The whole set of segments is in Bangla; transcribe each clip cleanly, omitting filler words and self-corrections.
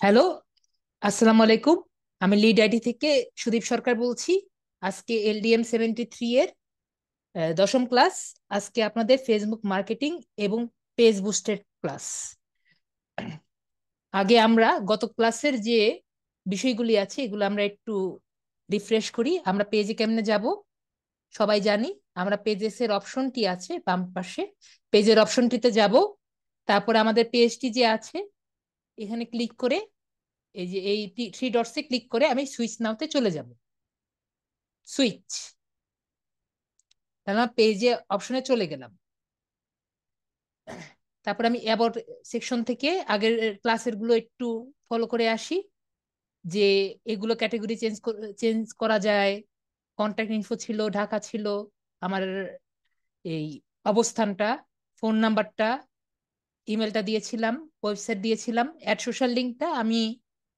হ্যালো, আসসালামু আলাইকুম। আমি লিড আইটি থেকে সুদীপ সরকার বলছি। আজকে LDM 73 এর দশম ক্লাস। আজকে আপনাদের ফেসবুক মার্কেটিং এবং পেজ বুস্টের ক্লাস। আগে আমরা গত ক্লাসের যে বিষয়গুলি আছে এগুলো আমরা একটু রিফ্রেশ করি। আমরা পেজে কেমনে যাব সবাই জানি। আমরা পেজেস এর অপশনটি আছে বাম পাশে, পেজের অপশনটিতে যাব। তারপরে আমাদের পেজটি যে আছে এখানে ক্লিক করে, এই যে এই থ্রি ডটসে ক্লিক করে আমি সুইচ নাওতে চলে যাব। সুইচ, তাহলে পেজে অপশনে চলে গেলাম। তারপর আমি অ্যাবাউট সেকশন থেকে আগের ক্লাসের গুলো একটু ফলো করে আসি, যে এগুলো ক্যাটাগরি চেঞ্জ করা যায়। কন্ট্যাক্ট ইনফো ছিল, ঢাকা ছিল, আমার এই অবস্থানটা, ফোন নাম্বারটা, ইমেলটা দিয়েছিলাম, ওয়েবসাইট দিয়েছিলাম। অ্যাড সোশ্যাল লিঙ্কটা আমি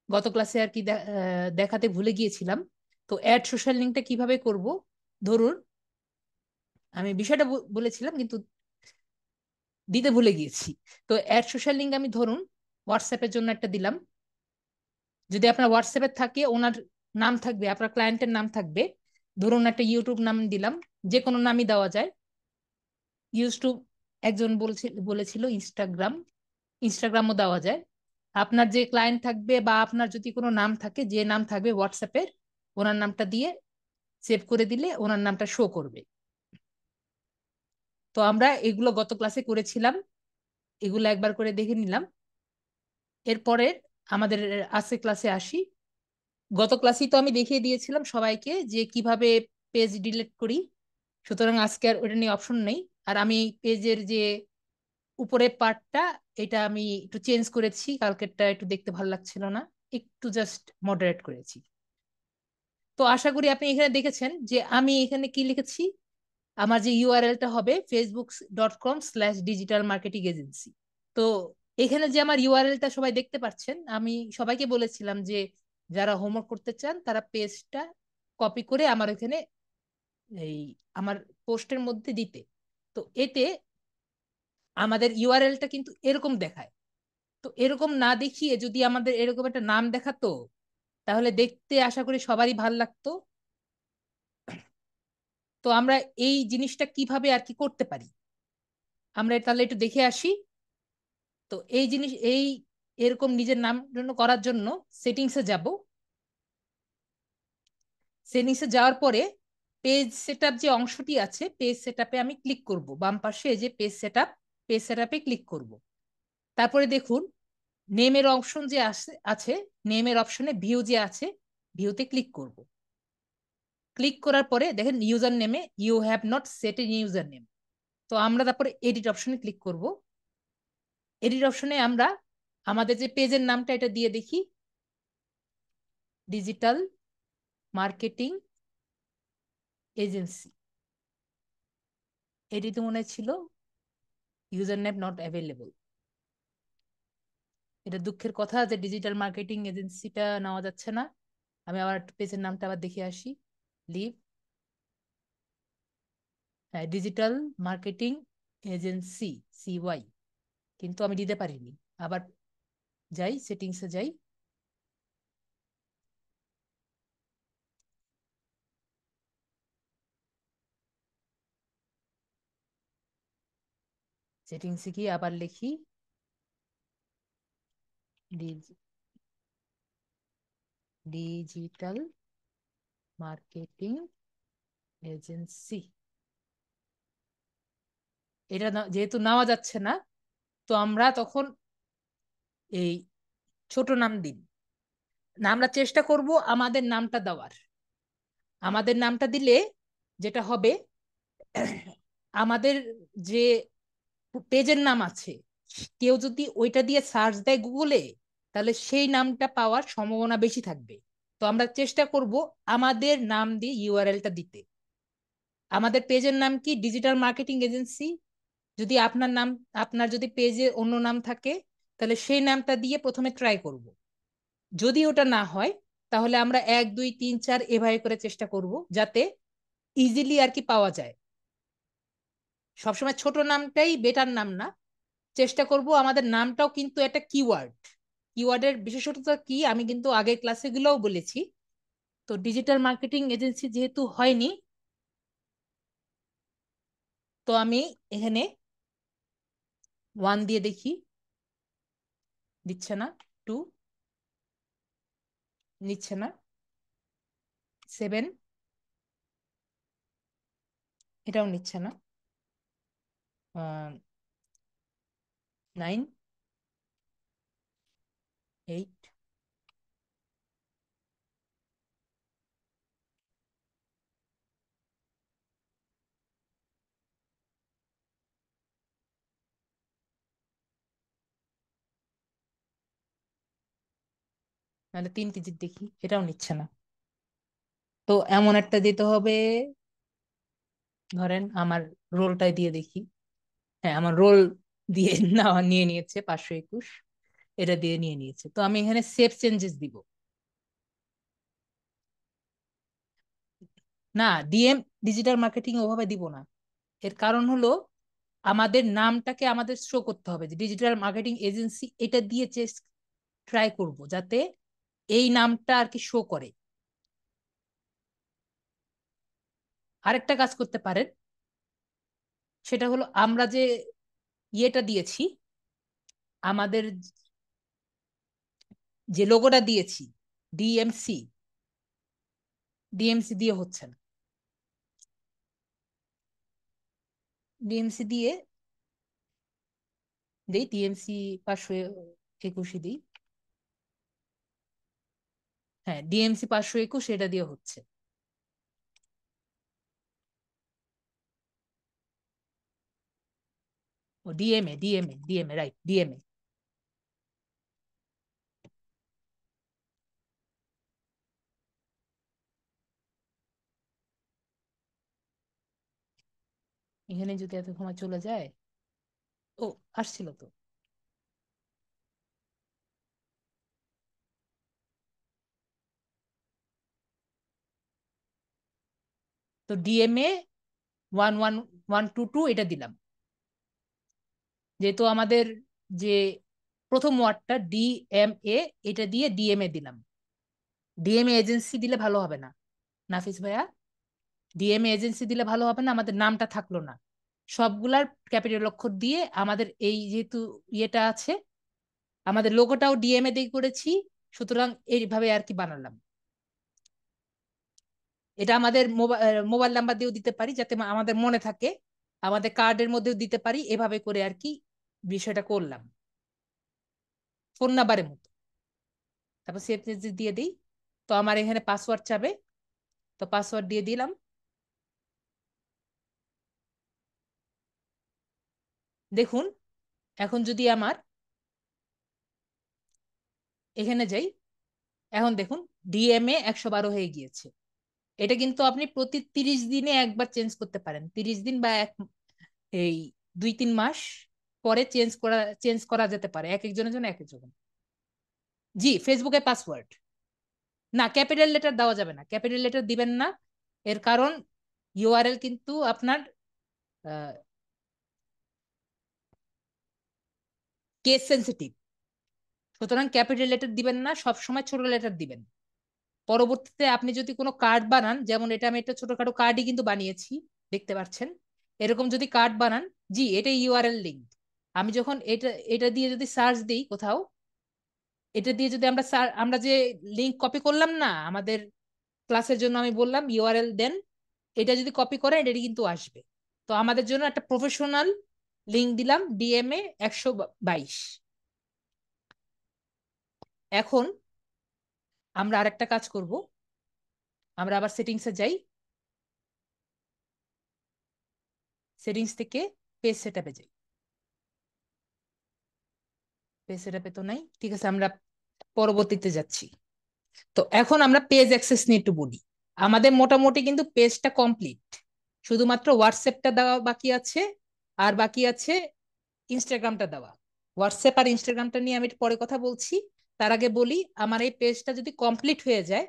গত ক্লাসে আর কি দেখাতে ভুলে গিয়েছিলাম। তো অ্যাড সোশ্যাল লিঙ্কটা কিভাবে করব, ধরুন আমি বিষয়টা বলেছিলাম কিন্তু দিতে ভুলে গিয়েছি। তো অ্যাড সোশ্যাল লিঙ্ক আমি ধরুন হোয়াটসঅ্যাপের জন্য একটা দিলাম। যদি আপনার হোয়াটসঅ্যাপে থাকে ওনার নাম থাকবে, আপনার ক্লায়েন্টের নাম থাকবে। ধরুন একটা ইউটিউব নাম দিলাম, যে কোনো নামই দেওয়া যায়। ইউটিউব, একজন বলেছিল ইনস্টাগ্রাম, ইনস্টাগ্রামও দেওয়া যায়। আপনার যে ক্লায়েন্ট থাকবে বা আপনার যদি কোনো নাম থাকে, যে নাম থাকবে হোয়াটসঅ্যাপের, ওনার নামটা দিয়ে সেভ করে দিলে ওনার নামটা শো করবে। তো আমরা এগুলো গত ক্লাসে করেছিলাম, এগুলো একবার করে দেখে নিলাম। এরপরে আমাদের আজকে ক্লাসে আসি। গত ক্লাসেই তো আমি দেখিয়ে দিয়েছিলাম সবাইকে যে কিভাবে পেজ ডিলিট করি, সুতরাং আজকে আর ওটা নিয়ে অপশন নেই। আর আমি পেজের যে উপরের পার্টটা, এটা আমি একটু চেঞ্জ করেছি, কালকেরটা একটু দেখতে ভালো লাগছিল না, একটু জাস্ট মডারেট করেছি। তো আশা করি আপনি এখানে দেখেছেন যে আমি এখানে কি লিখেছি। আমার যে ইউআরএলটা হবে facebook.com/digital marketing agency। তো এখানে যে আমার ইউআরএলটা সবাই দেখতে পাচ্ছেন, আমি সবাইকে বলেছিলাম যে যারা হোমওয়ার্ক করতে চান তারা পেজটা কপি করে আমার এখানে এই আমার পোস্টের মধ্যে দিতে। তো এতে আমাদের ইউআরএলটা কিন্তু এরকম দেখায়। তো এরকম না দেখিয়ে যদি আমাদের এরকম একটা নাম দেখাতো, তাহলে দেখতে আশা করি সবারই ভাল লাগতো। তো আমরা এই জিনিসটা কিভাবে আর কি করতে পারি, আমরা তাহলে একটু দেখে আসি। তো এই জিনিস এরকম নিজের নাম জন্য করার জন্য সেটিংসে যাব। সেটিংসে যাওয়ার পরে পেজ সেটআপ যে অংশটি আছে, পেজ সেটআপে আমি ক্লিক করব। বাম পাশে এই যে পেজ সেটআপ, পেজ সেটআপে ক্লিক করব। তারপরে দেখুন নেমের অপশন যে আছে, নেমের অপশনে ভিউ যে আছে, ভিউতে ক্লিক করব। ক্লিক করার পরে দেখেন ইউজার নেমে you have not set a user name. তো আমরা তারপরে এডিট অপশনে ক্লিক করব। এডিট অপশনে আমরা আমাদের যে পেজের নামটা এটা দিয়ে দেখি, ডিজিটাল মার্কেটিং এজেন্সি। এটি তো মনে হয় ছিল ইউজার নেম নট অ্যাভেলেবল। এটা দুঃখের কথা যে ডিজিটাল মার্কেটিং এজেন্সিটা নেওয়া যাচ্ছে না। আমি আবার পেজের নামটা আবার দেখে আসি। লিভ, হ্যাঁ, ডিজিটাল মার্কেটিং এজেন্সি, CY, কিন্তু আমি দিতে পারিনি। আবার যাই, সেটিংসে যাই। সেটিংসে গিয়ে আবার লিখি ডিজিটাল মার্কেটিং এজেন্সি। এটা যেহেতু নেওয়া যাচ্ছে না, তো আমরা তখন এই ছোট নাম দিন না, আমরা চেষ্টা করব আমাদের নামটা দেওয়ার। আমাদের নামটা দিলে যেটা হবে, আমাদের যে পেজের নাম আছে, কেউ যদি ওইটা দিয়ে সার্চ দেয় গুগলে, তাহলে সেই নামটা পাওয়ার সম্ভাবনা বেশি থাকবে। তো আমরা চেষ্টা করব আমাদের নাম দিয়ে ইউআরএলটা দিতে। আমাদের পেজের নাম কি, ডিজিটাল মার্কেটিং এজেন্সি। যদি আপনার নাম, আপনার যদি পেজে অন্য নাম থাকে, তাহলে সেই নামটা দিয়ে প্রথমে ট্রাই করব। যদি ওটা না হয়, তাহলে আমরা 1 2 3 4 এভাবে করে চেষ্টা করব, যাতে ইজিলি আর কি পাওয়া যায়। সবসময় ছোট নামটাই বেটার নাম না, চেষ্টা করব আমাদের নামটাও কিন্তু একটা কিওয়ার্ড। কিওয়ার্ডের বিশেষত্বটা কি আমি কিন্তু আগের ক্লাসে গুলোও বলেছি। তো ডিজিটাল মার্কেটিং এজেন্সি যেহেতু হয়নি, তো আমি এখানে 1 দিয়ে দেখি, দিচ্ছে না। 2 নিচ্ছে না। 7 এটাও নিচ্ছে না। 9, 8, নাহলে 3 ডিজিট দেখি, এটাও নিচ্ছে না। তো এমন একটা দিতে হবে, ধরেন আমার রোলটাই দিয়ে দেখি। হ্যাঁ, আমার রোল দিয়ে নেওয়া নিয়ে নিয়েছে 521, এটা দিয়ে নিয়ে নিয়েছে। তো আমি এখানে সেভ চেঞ্জেস দিব। না, ডিএম ডিজিটাল মার্কেটিং ওভাবে দিব না। এর কারণ হলো আমাদের নামটাকে আমাদের শো করতে হবে যে ডিজিটাল মার্কেটিং এজেন্সি, এটা দিয়ে ট্রাই করব যাতে এই নামটা আর কি শো করে। আরেকটা কাজ করতে পারেন, সেটা হলো আমরা যে ইয়েটা দিয়েছি, আমাদের যে লোগোটা দিয়েছি, ডিএমসি, ডিএমসি দিয়ে হচ্ছে না। ডিএমসি দিয়ে দেই, ডিএমসি 521 দিই। হ্যাঁ, ডিএমসি 521 এটা দিয়ে হচ্ছে। ও DMA, DMA, DMA, right, DMA. এখানে যদি এত সময় চলে যায়। ও, আসছিল তো। তো ডিএমএ 11122 এটা দিলাম। যেহেতু আমাদের যে প্রথম ওয়ার্ডটা ডিএমএ, এটা দিয়ে ডিএমএ দিলাম। ডিএমএ এজেন্সি দিলে ভালো হবে না নাফিস ভাইয়া। ডিএমএ এজেন্সি দিলে ভালো হবে না, আমাদের নামটা থাকলো না। সবগুলার ক্যাপিটাল অক্ষর দিয়ে আমাদের এই যেহেতু ইয়েটা আছে, আমাদের লোগোটাও ডিএমএ দিয়ে করেছি, সুতরাং এইভাবে আর কি বানালাম। এটা আমাদের মোবাইল নাম্বার দিয়েও দিতে পারি যাতে আমাদের মনে থাকে, আমাদের কার্ডের মধ্যেও দিতে পারি, এভাবে করে আর কি বিষয়টা করলাম ফোন নাম্বারের মতো। তারপর সেভ দিয়ে দিই। তো আমার এখানে পাসওয়ার্ড চাবে, তো পাসওয়ার্ড দিয়ে দিলাম। দেখুন, এখন যদি আমার এখানে যাই, এখন দেখুন ডিএমএ 112 হয়ে গিয়েছে। এটা কিন্তু আপনি প্রতি 30 দিনে একবার চেঞ্জ করতে পারেন, 30 দিন বা এই 2-3 মাস পরে চেঞ্জ করা যেতে পারে, এক একজনের জন্য এক একজন। জি, ফেসবুকে পাসওয়ার্ড। না, ক্যাপিটাল লেটার দেওয়া যাবে না, ক্যাপিটাল লেটার দিবেন না। এর কারণ ইউআরএল কিন্তু আপনার কেস সেন্সিটিভ, সুতরাং ক্যাপিটাল লেটার দিবেন না, সব সময় ছোট লেটার দিবেন। পরবর্তীতে আপনি যদি কোনো কার্ড বানান, যেমন এটা আমি একটা ছোটখাটো কার্ডই কিন্তু বানিয়েছি, দেখতে পাচ্ছেন। এরকম যদি কার্ড বানান, জি এটা ইউআরএল লিঙ্ক। আমি যখন এটা এটা দিয়ে যদি সার্চ দিই কোথাও, এটা দিয়ে যদি আমরা যে লিঙ্ক কপি করলাম না আমাদের ক্লাসের জন্য, আমি বললাম ইউআরএল দেন, এটা যদি কপি করেন এটা কিন্তু আসবে। তো আমাদের জন্য একটা প্রফেশনাল লিঙ্ক দিলাম, ডিএমএ 122। এখন আমরা আরেকটা কাজ করব, আমরা আবার সেটিংসে যাই, সেটিংস থেকে পেজ সেটআপে যাই। পেজ সেটআপে তো নাই, ঠিক আছে, আমরা পরবর্তীতে যাচ্ছি। তো এখন আমরা পেজ অ্যাক্সেস নিয়ে একটু বলি। আমাদের মোটামুটি কিন্তু পেজটা কমপ্লিট, শুধুমাত্র হোয়াটসঅ্যাপটা দেওয়া বাকি আছে, আর বাকি আছে ইনস্টাগ্রামটা দেওয়া। হোয়াটসঅ্যাপ আর ইনস্টাগ্রামটা নিয়ে আমি একটু পরে কথা বলছি। তার আগে বলি, আমার এই পেজটা যদি কমপ্লিট হয়ে যায়,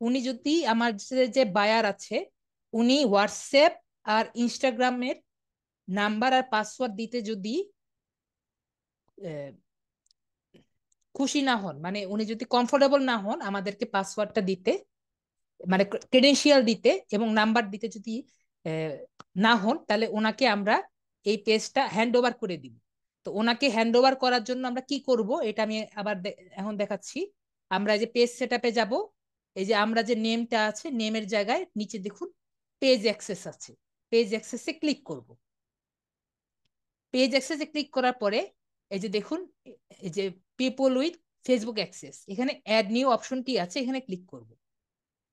উনি যদি আমার যে বায়ার আছে, উনি হোয়াটসঅ্যাপ আর ইনস্টাগ্রামের নাম্বার আর পাসওয়ার্ড দিতে যদি খুশি না হন, মানে উনি যদি কমফোর্টেবল না হন আমাদেরকে পাসওয়ার্ডটা দিতে, মানে ক্রেডেনশিয়াল দিতে এবং নাম্বার দিতে যদি আহ, না হন, তাহলে ওনাকে আমরা এই পেজটা হ্যান্ড ওভার করে দিব। তো ওনাকে হ্যান্ড ওভার করার জন্য আমরা কি করব এটা আমি আবার এখন দেখাচ্ছি। আমরা এই যে পেজ সেটআপে যাব, এই যে আমরা যে নেমটা আছে নেমের জায়গায় নিচে দেখুন পেজ অ্যাক্সেস আছে, পেজ অ্যাক্সেসে ক্লিক করব। পেজ অ্যাক্সেসে ক্লিক করার পরে এই যে দেখুন, এই যে পিপল উইথ ফেসবুক অ্যাক্সেস, এখানে অ্যাড নিউ অপশনটি আছে, এখানে ক্লিক করব।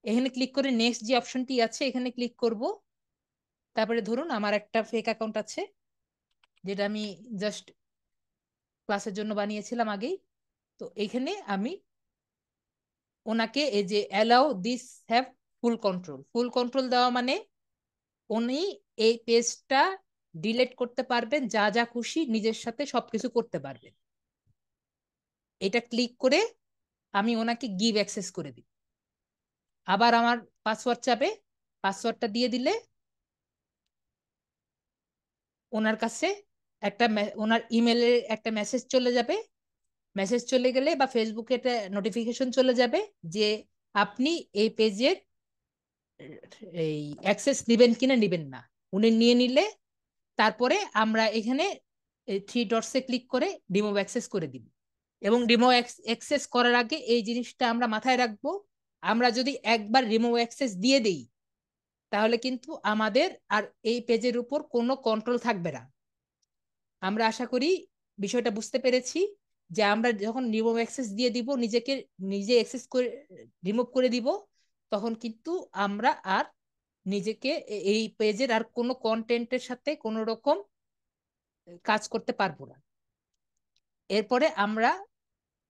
এখানে ক্লিক করে নেক্সট যে অপশনটি আছে এখানে ক্লিক করব। তারপরে ধরুন আমার একটা ফেক অ্যাকাউন্ট আছে যেটা আমি জাস্ট ক্লাসের জন্য বানিয়েছিলাম আগেই। তো এখানে আমি ওনাকে এই যে allow this have full control, full control দেওয়া মানে উনি এই পেজটা ডিলিট করতে পারবেন, যা যা খুশি নিজের সাথে সবকিছু করতে পারবেন। এটা ক্লিক করে আমি ওনাকে গিভ অ্যাক্সেস করে দিই। আবার আমার পাসওয়ার্ড চাবে, পাসওয়ার্ডটা দিয়ে দিলে ওনার কাছে একটা ওনার ইমেলে একটা মেসেজ চলে যাবে। মেসেজ চলে গেলে বা ফেসবুকে একটা নোটিফিকেশন চলে যাবে যে আপনি এই পেজের এই অ্যাক্সেস নিবেন কিনা নিবেন না। উনি নিয়ে নিলে তারপরে আমরা এখানে থ্রি ডটসে ক্লিক করে রিমুভ অ্যাক্সেস করে দিব। এবং রিমুভ অ্যাক্সেস করার আগে এই জিনিসটা আমরা মাথায় রাখবো, আমরা যদি একবার রিমুভ অ্যাক্সেস দিয়ে দেই তাহলে কিন্তু আমাদের আর এই পেজের উপর কোনো কন্ট্রোল থাকবে না। আমরা আশা করি বিষয়টা বুঝতে পেরেছি যে আমরা যখন রিমুভ অ্যাক্সেস দিয়ে দিব, নিজেকে নিজে অ্যাক্সেস করে রিমুভ করে দিব, তখন কিন্তু আমরা আর নিজেকে এই পেজের আর কোনো কন্টেন্টের সাথে কোনো রকম কাজ করতে পারবো না। এরপরে আমরা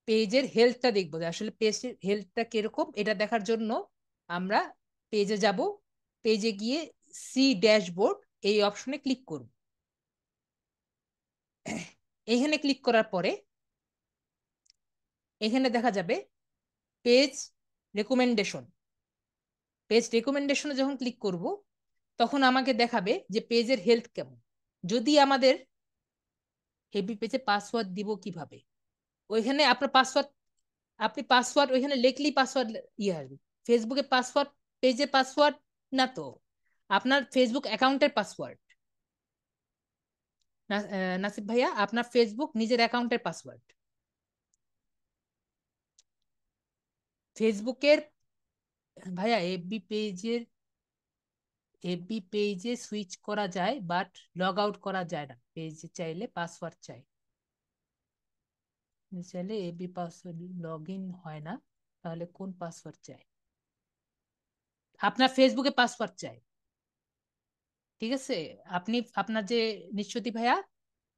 পেজের হেলথটা দেখবো যে আসলে পেজের হেলথটা কিরকম, এটা দেখার জন্য আমরা পেজে যাব। পেজে গিয়ে সি ড্যাশবোর্ড এই অপশনে ক্লিক করব। এখানে ক্লিক করার পরে এখানে দেখা যাবে পেজ রেকমেন্ডেশন। পেজ রেকমেন্ডেশনে যখন ক্লিক করব তখন আমাকে দেখাবে যে পেজের হেলথ কেমন। যদি আমাদের হেভি পেজে পাসওয়ার্ড দিব কিভাবে, ওইখানে আপনার পাসওয়ার্ড, আপনি পাসওয়ার্ড ওইখানে লিখলেই পাসওয়ার্ড ইয়ে আসবে। ফেসবুকে পাসওয়ার্ড, পেজে পাসওয়ার্ড না তো, আপনার ফেসবুক অ্যাকাউন্টের পাসওয়ার্ড। নাসিব ভাইয়া আপনার ফেসবুক নিজের অ্যাকাউন্টের পাসওয়ার্ড। ফেসবুকের ভাইয়া এফবি পেজে সুইচ করা যায় বাট লগ আউট করা যায় না, পেজে চাইলে পাসওয়ার্ড চাই, চাইলে এফবি পাসওয়ার্ড লগ ইন হয় না, তাহলে কোন পাসওয়ার্ড চাই? আপনার ফেসবুকে পাসওয়ার্ড চাই, ঠিক আছে। আপনি আপনার যে নিশ্চিত ভাইয়া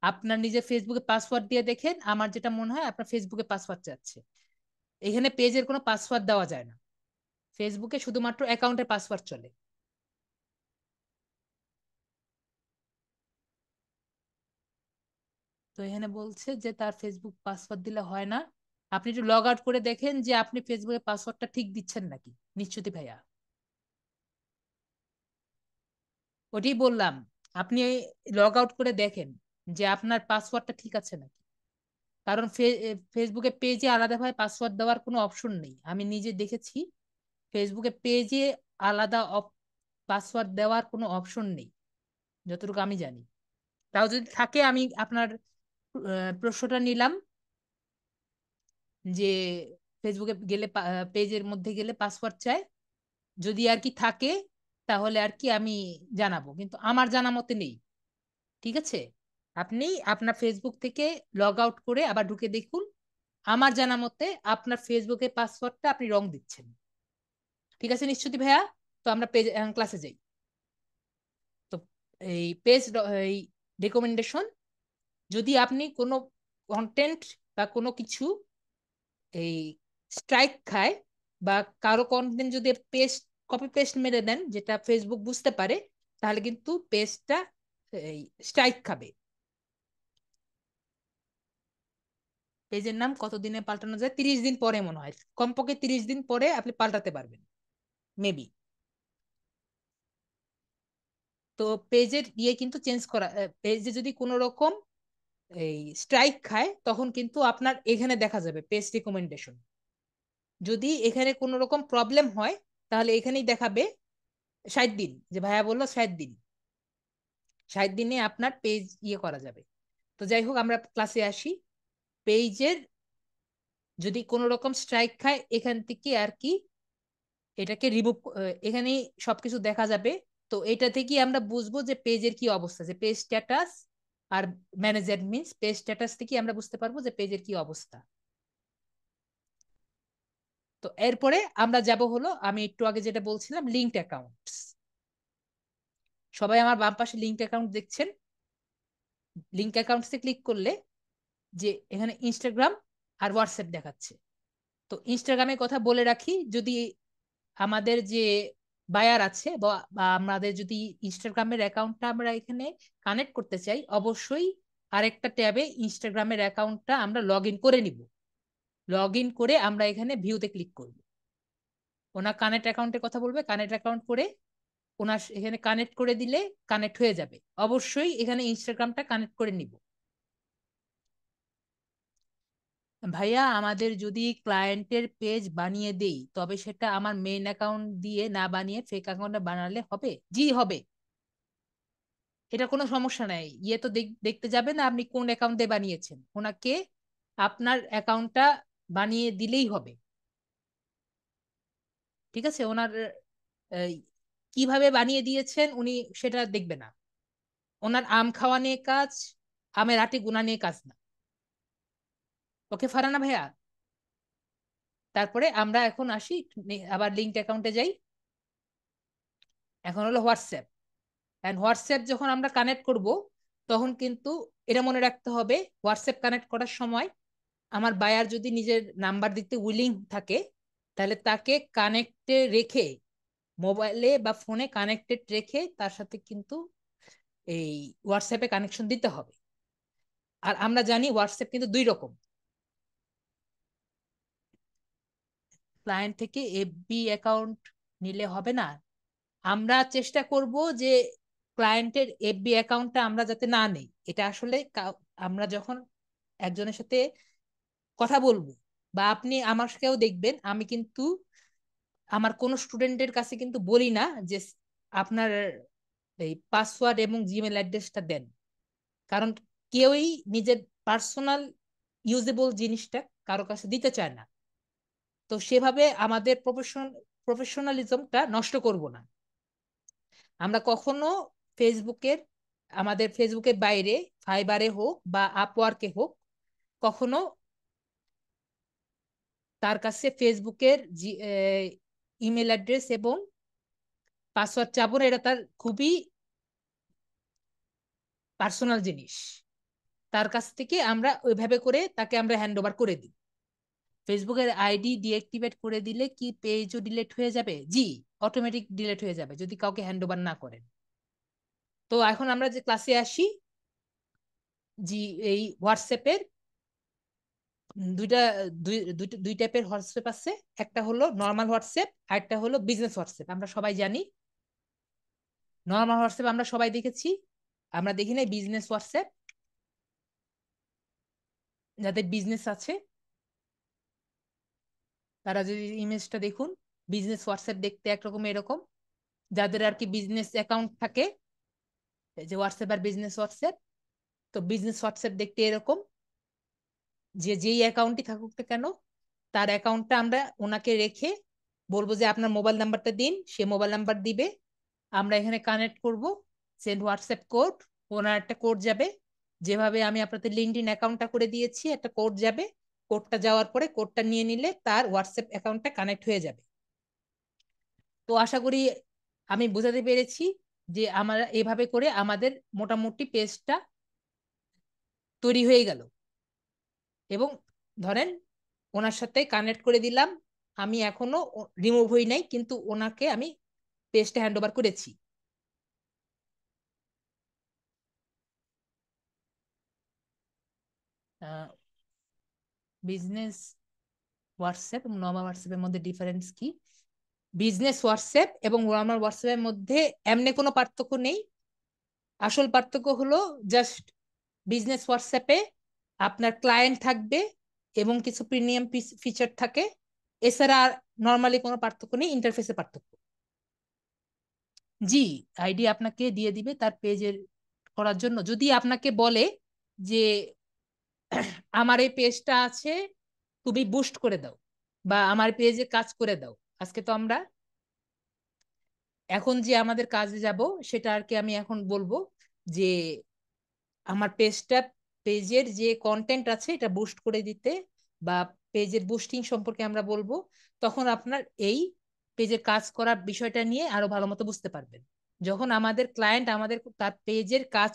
আপনার নিজের ফেসবুকে পাসওয়ার্ড দিয়ে দেখেন, আমার যেটা মনে হয় আপনার ফেসবুকে পাসওয়ার্ড চাচ্ছে। এখানে পেজের কোনো পাসওয়ার্ড দেওয়া যায় না, ফেসবুকে শুধুমাত্র অ্যাকাউন্টের পাসওয়ার্ড চলে। তো এখানে বলছে যে তার ফেসবুক পাসওয়ার্ড দিলে হয় না। আপনি একটু লগ আউট করে দেখেন যে আপনি ফেসবুকে পাসওয়ার্ডটা ঠিক দিচ্ছেন নাকি, নিশ্চিত ভাইয়া। ওটাই বললাম, আপনি লগ আউট করে দেখেন যে আপনার পাসওয়ার্ডটা ঠিক আছে নাকি। কারণ ফেসবুকে পেজে আলাদাভাবে পাসওয়ার্ড দেওয়ার কোনো অপশন নেই, আমি নিজে দেখেছি। ফেসবুকে পেজে আলাদা পাসওয়ার্ড দেওয়ার কোনো অপশন নেই যতটুকু আমি জানি। তাও যদি থাকে আমি আপনার প্রশ্নটা নিলাম যে ফেসবুকে গেলে পেজের মধ্যে গেলে পাসওয়ার্ড চাই, যদি আর কি থাকে তাহলে আর কি আমি জানাবো, কিন্তু আমার জানা মতে নেই। ঠিক আছে, আপনি আপনার ফেসবুক থেকে লগ আউট করে আবার ঢুকে দেখুন। আমার জানা মতে আপনার ফেসবুকে পাসওয়ার্ডটা আপনি রং দিচ্ছেন। ঠিক আছে নিশ্চিত ভাইয়া। তো আমরা পেজ ক্লাসে যাই। তো এই পেজ এই রেকমেন্ডেশন, যদি আপনি কোনো কন্টেন্ট বা কোনো কিছু এই স্ট্রাইক খায় বা কারো কন্টেন্ট যদি পেস্ট কপি পেস্ট মেরে দেন যেটা ফেসবুক বুঝতে পারে, তাহলে কিন্তু পেজটা এই স্ট্রাইক খাবে। পেজের নাম কতদিনে পাল্টানো যায়? 30 দিন পরে মনে হয়, কমপক্ষে 30 দিন পরে আপনি পাল্টাতে পারবেন মেবি। তো পেজের ইয়ে কিন্তু চেঞ্জ করা, পেজে যদি কোনো রকম এই স্ট্রাইক খায় তখন কিন্তু আপনার এখানে দেখা যাবে পেজ রিকমেন্ডেশন। যদি এখানে কোনো রকম প্রবলেম হয় তাহলে এখানেই দেখাবে 60 দিন, যে ভাইয়া বললো 60 দিন, 60 দিনে আপনার পেজ ইয়ে করা যাবে। তো যাই হোক আমরা ক্লাসে আসি। পেজের যদি কোনো রকম স্ট্রাইক খায় এখান থেকে আর কি এটাকে রিমুভ, এখানেই সবকিছু দেখা যাবে। তো এটা থেকে আমরা বুঝবো যে পেজের কি অবস্থা, যে পেজ স্ট্যাটাস আর ম্যানেজার মিন্স পেজ স্ট্যাটাস থেকে আমরা বুঝতে পারবো যে পেজের কি অবস্থা। তো এরপরে আমরা যাব হলো, আমি একটু আগে যেটা বলছিলাম, লিঙ্কড অ্যাকাউন্টস। সবাই আমার বাম পাশে লিঙ্কড অ্যাকাউন্ট দেখছেন। লিঙ্ক অ্যাকাউন্টসে ক্লিক করলে যে এখানে ইনস্টাগ্রাম আর হোয়াটসঅ্যাপ দেখাচ্ছে। তো ইনস্টাগ্রামের কথা বলে রাখি, যদি আমাদের যে বায়ার আছে বা আমাদের যদি ইনস্টাগ্রামের অ্যাকাউন্টটা আমরা এখানে কানেক্ট করতে চাই, অবশ্যই আরেকটা ট্যাবে ইনস্টাগ্রামের অ্যাকাউন্টটা আমরা লগ ইন করে নিব। লগ ইন করে আমরা এখানে ভিউতে ক্লিক করব। ওনার কানেক্ট অ্যাকাউন্টের কথা বলবে, কানেক্ট অ্যাকাউন্ট করে ওনার এখানে কানেক্ট করে দিলে কানেক্ট হয়ে যাবে। অবশ্যই এখানে ইনস্টাগ্রামটা কানেক্ট করে নিব। ভাইয়া আমাদের যদি ক্লায়েন্টের পেজ বানিয়ে দেই তবে সেটা আমার মেইন অ্যাকাউন্ট দিয়ে না বানিয়ে ফেক অ্যাকাউন্টে বানালে হবে? জি হবে, এটা কোনো সমস্যা নাই। ইয়ে তো দেখতে যাবে না আপনি কোন অ্যাকাউন্ট দিয়ে বানিয়েছেন, ওনাকে আপনার অ্যাকাউন্টটা বানিয়ে দিলেই হবে। ঠিক আছে, ওনার এই, কিভাবে বানিয়ে দিয়েছেন উনি সেটা দেখবে না। ওনার আম খাওয়া নিয়ে কাজ, আমের আটি গুনা নিয়ে কাজ না। ওকে ফারানা ভাইয়া। তারপরে আমরা এখন আসি, আবার লিঙ্কড অ্যাকাউন্টে যাই। এখন হলো হোয়াটসঅ্যাপ। অ্যান্ড হোয়াটসঅ্যাপ যখন আমরা কানেক্ট করব তখন কিন্তু এটা মনে রাখতে হবে, হোয়াটসঅ্যাপ কানেক্ট করার সময় আমার বায়ার যদি নিজের নাম্বার দিতে উইলিং থাকে তাহলে তাকে কানেক্টে রেখে, মোবাইলে বা ফোনে কানেক্টেড রেখে তার সাথে কিন্তু এই হোয়াটসঅ্যাপে কানেকশন দিতে হবে। আর আমরা জানি হোয়াটসঅ্যাপ কিন্তু দুই রকম। ক্লায়েন্ট থেকে এফবি অ্যাকাউন্ট নিলে হবে না। আমরা চেষ্টা করব যে ক্লায়েন্টের এফবি অ্যাকাউন্টটা আমরা যাতে না নেই। এটা আসলে আমরা যখন একজনের সাথে কথা বলবো বা আপনি আমার সাথেও দেখবেন, আমি কিন্তু আমার কোনো স্টুডেন্টের কাছে কিন্তু বলি না যে আপনার এই পাসওয়ার্ড এবং জিমেল অ্যাড্রেসটা দেন। কারণ কেউই নিজের পার্সোনাল ইউজেবল জিনিসটা কারো কাছে দিতে চায় না। তো সেভাবে আমাদের প্রফেশনালিজমটা নষ্ট করব না। আমরা কখনো ফেসবুকের, আমাদের ফেসবুকের বাইরে ফাইবারে হোক বা আপওয়ার্কে হোক, কখনো তার কাছে ফেসবুকের ইমেল অ্যাড্রেস এবং পাসওয়ার্ড চাবো না। এটা তার খুবই পার্সোনাল জিনিস। তার কাছ থেকে আমরা ওইভাবে করে তাকে আমরা হ্যান্ড ওভার করে দিই। ফেসবুকের আইডি ডিঅ্যাক্টিভেট করে দিলে কি পেজও ডিলিট হয়ে যাবে? জি, অটোমেটিক ডিলিট হয়ে যাবে যদি কাউকে হ্যান্ড ওভার না করেন। তো এখন আমরা যে ক্লাসে আসি, জি, এই হোয়াটসঅ্যাপের দুইটা দুই টাইপের হোয়াটসঅ্যাপ আছে। একটা হলো নর্মাল হোয়াটসঅ্যাপ আর একটা হলো বিজনেস হোয়াটসঅ্যাপ। আমরা সবাই জানি নর্মাল হোয়াটসঅ্যাপ আমরা সবাই দেখেছি, আমরা দেখি নাই বিজনেস হোয়াটসঅ্যাপ। যাদের বিজনেস আছে তারা যদি ইমেজটা দেখুন, বিজনেস হোয়াটসঅ্যাপ দেখতে একরকম এরকম। যাদের আর কি বিজনেস অ্যাকাউন্ট থাকে, এই যে হোয়াটসঅ্যাপ আর বিজনেস হোয়াটসঅ্যাপ, তো বিজনেস হোয়াটসঅ্যাপ দেখতে এরকম, যে যেই অ্যাকাউন্টই থাকুক না কেন তার অ্যাকাউন্টটা আমরা ওনাকে রেখে বলবো যে আপনার মোবাইল নাম্বারটা দিন, সে মোবাইল নাম্বার দিবে, আমরা এখানে কানেক্ট করব, সেন্ড হোয়াটসঅ্যাপ কোড, ওনার একটা কোড যাবে। যেভাবে আমি আপনাদের লিঙ্কডইন অ্যাকাউন্টটা করে দিয়েছি, একটা কোড যাবে। কোডটা যাওয়ার পরে কোডটা নিয়ে নিলে তার হোয়াটসঅ্যাপ অ্যাকাউন্টটা কানেক্ট হয়ে যাবে। তো আশা করি আমি বোঝাতে পেরেছি যে আমরা এভাবে করে আমাদের মোটামুটি পেজটা তৈরি হয়ে গেল। এবং ধরেন ওনার সাথে কানেক্ট করে দিলাম, আমি এখনো রিমুভ হই নাই কিন্তু ওনাকে আমি পেজটা হ্যান্ড ওভার করেছি। বিজনেস হোয়াটসঅ্যাপ এবং নর্মাল হোয়াটসঅ্যাপের মধ্যে ডিফারেন্স কি? বিজনেস হোয়াটসঅ্যাপ এবং নর্মাল হোয়াটসঅ্যাপের মধ্যে এমনি কোনো পার্থক্য নেই। আসল পার্থক্য হলো জাস্ট বিজনেস হোয়াটসঅ্যাপে আপনার ক্লায়েন্ট থাকবে এবং কিছু প্রিমিয়াম ফিচার থাকে, এছাড়া নর্মালি কোনো পার্থক্য নেই, ইন্টারফেসে পার্থক্য। জি, আইডি আপনাকে দিয়ে দিবে তার পেজের করার জন্য। যদি আপনাকে বলে যে আমার এই পেজটা আছে, তুমি বুস্ট করে দাও বা আমার পেজে কাজ করে দাও, আজকে তো আমরা এখন যে আমাদের কাজে যাব সেটা আর কি আমি এখন বলবো যে আমার পেজের যে কন্টেন্ট আছে এটা বুস্ট করে দিতে বা পেজের বুস্টিং সম্পর্কে আমরা বলবো, তখন আপনার এই পেজের কাজ করার বিষয়টা নিয়ে আরো ভালো মতো বুঝতে পারবেন। যখন আমাদের ক্লায়েন্ট আমাদের তার পেজের কাজ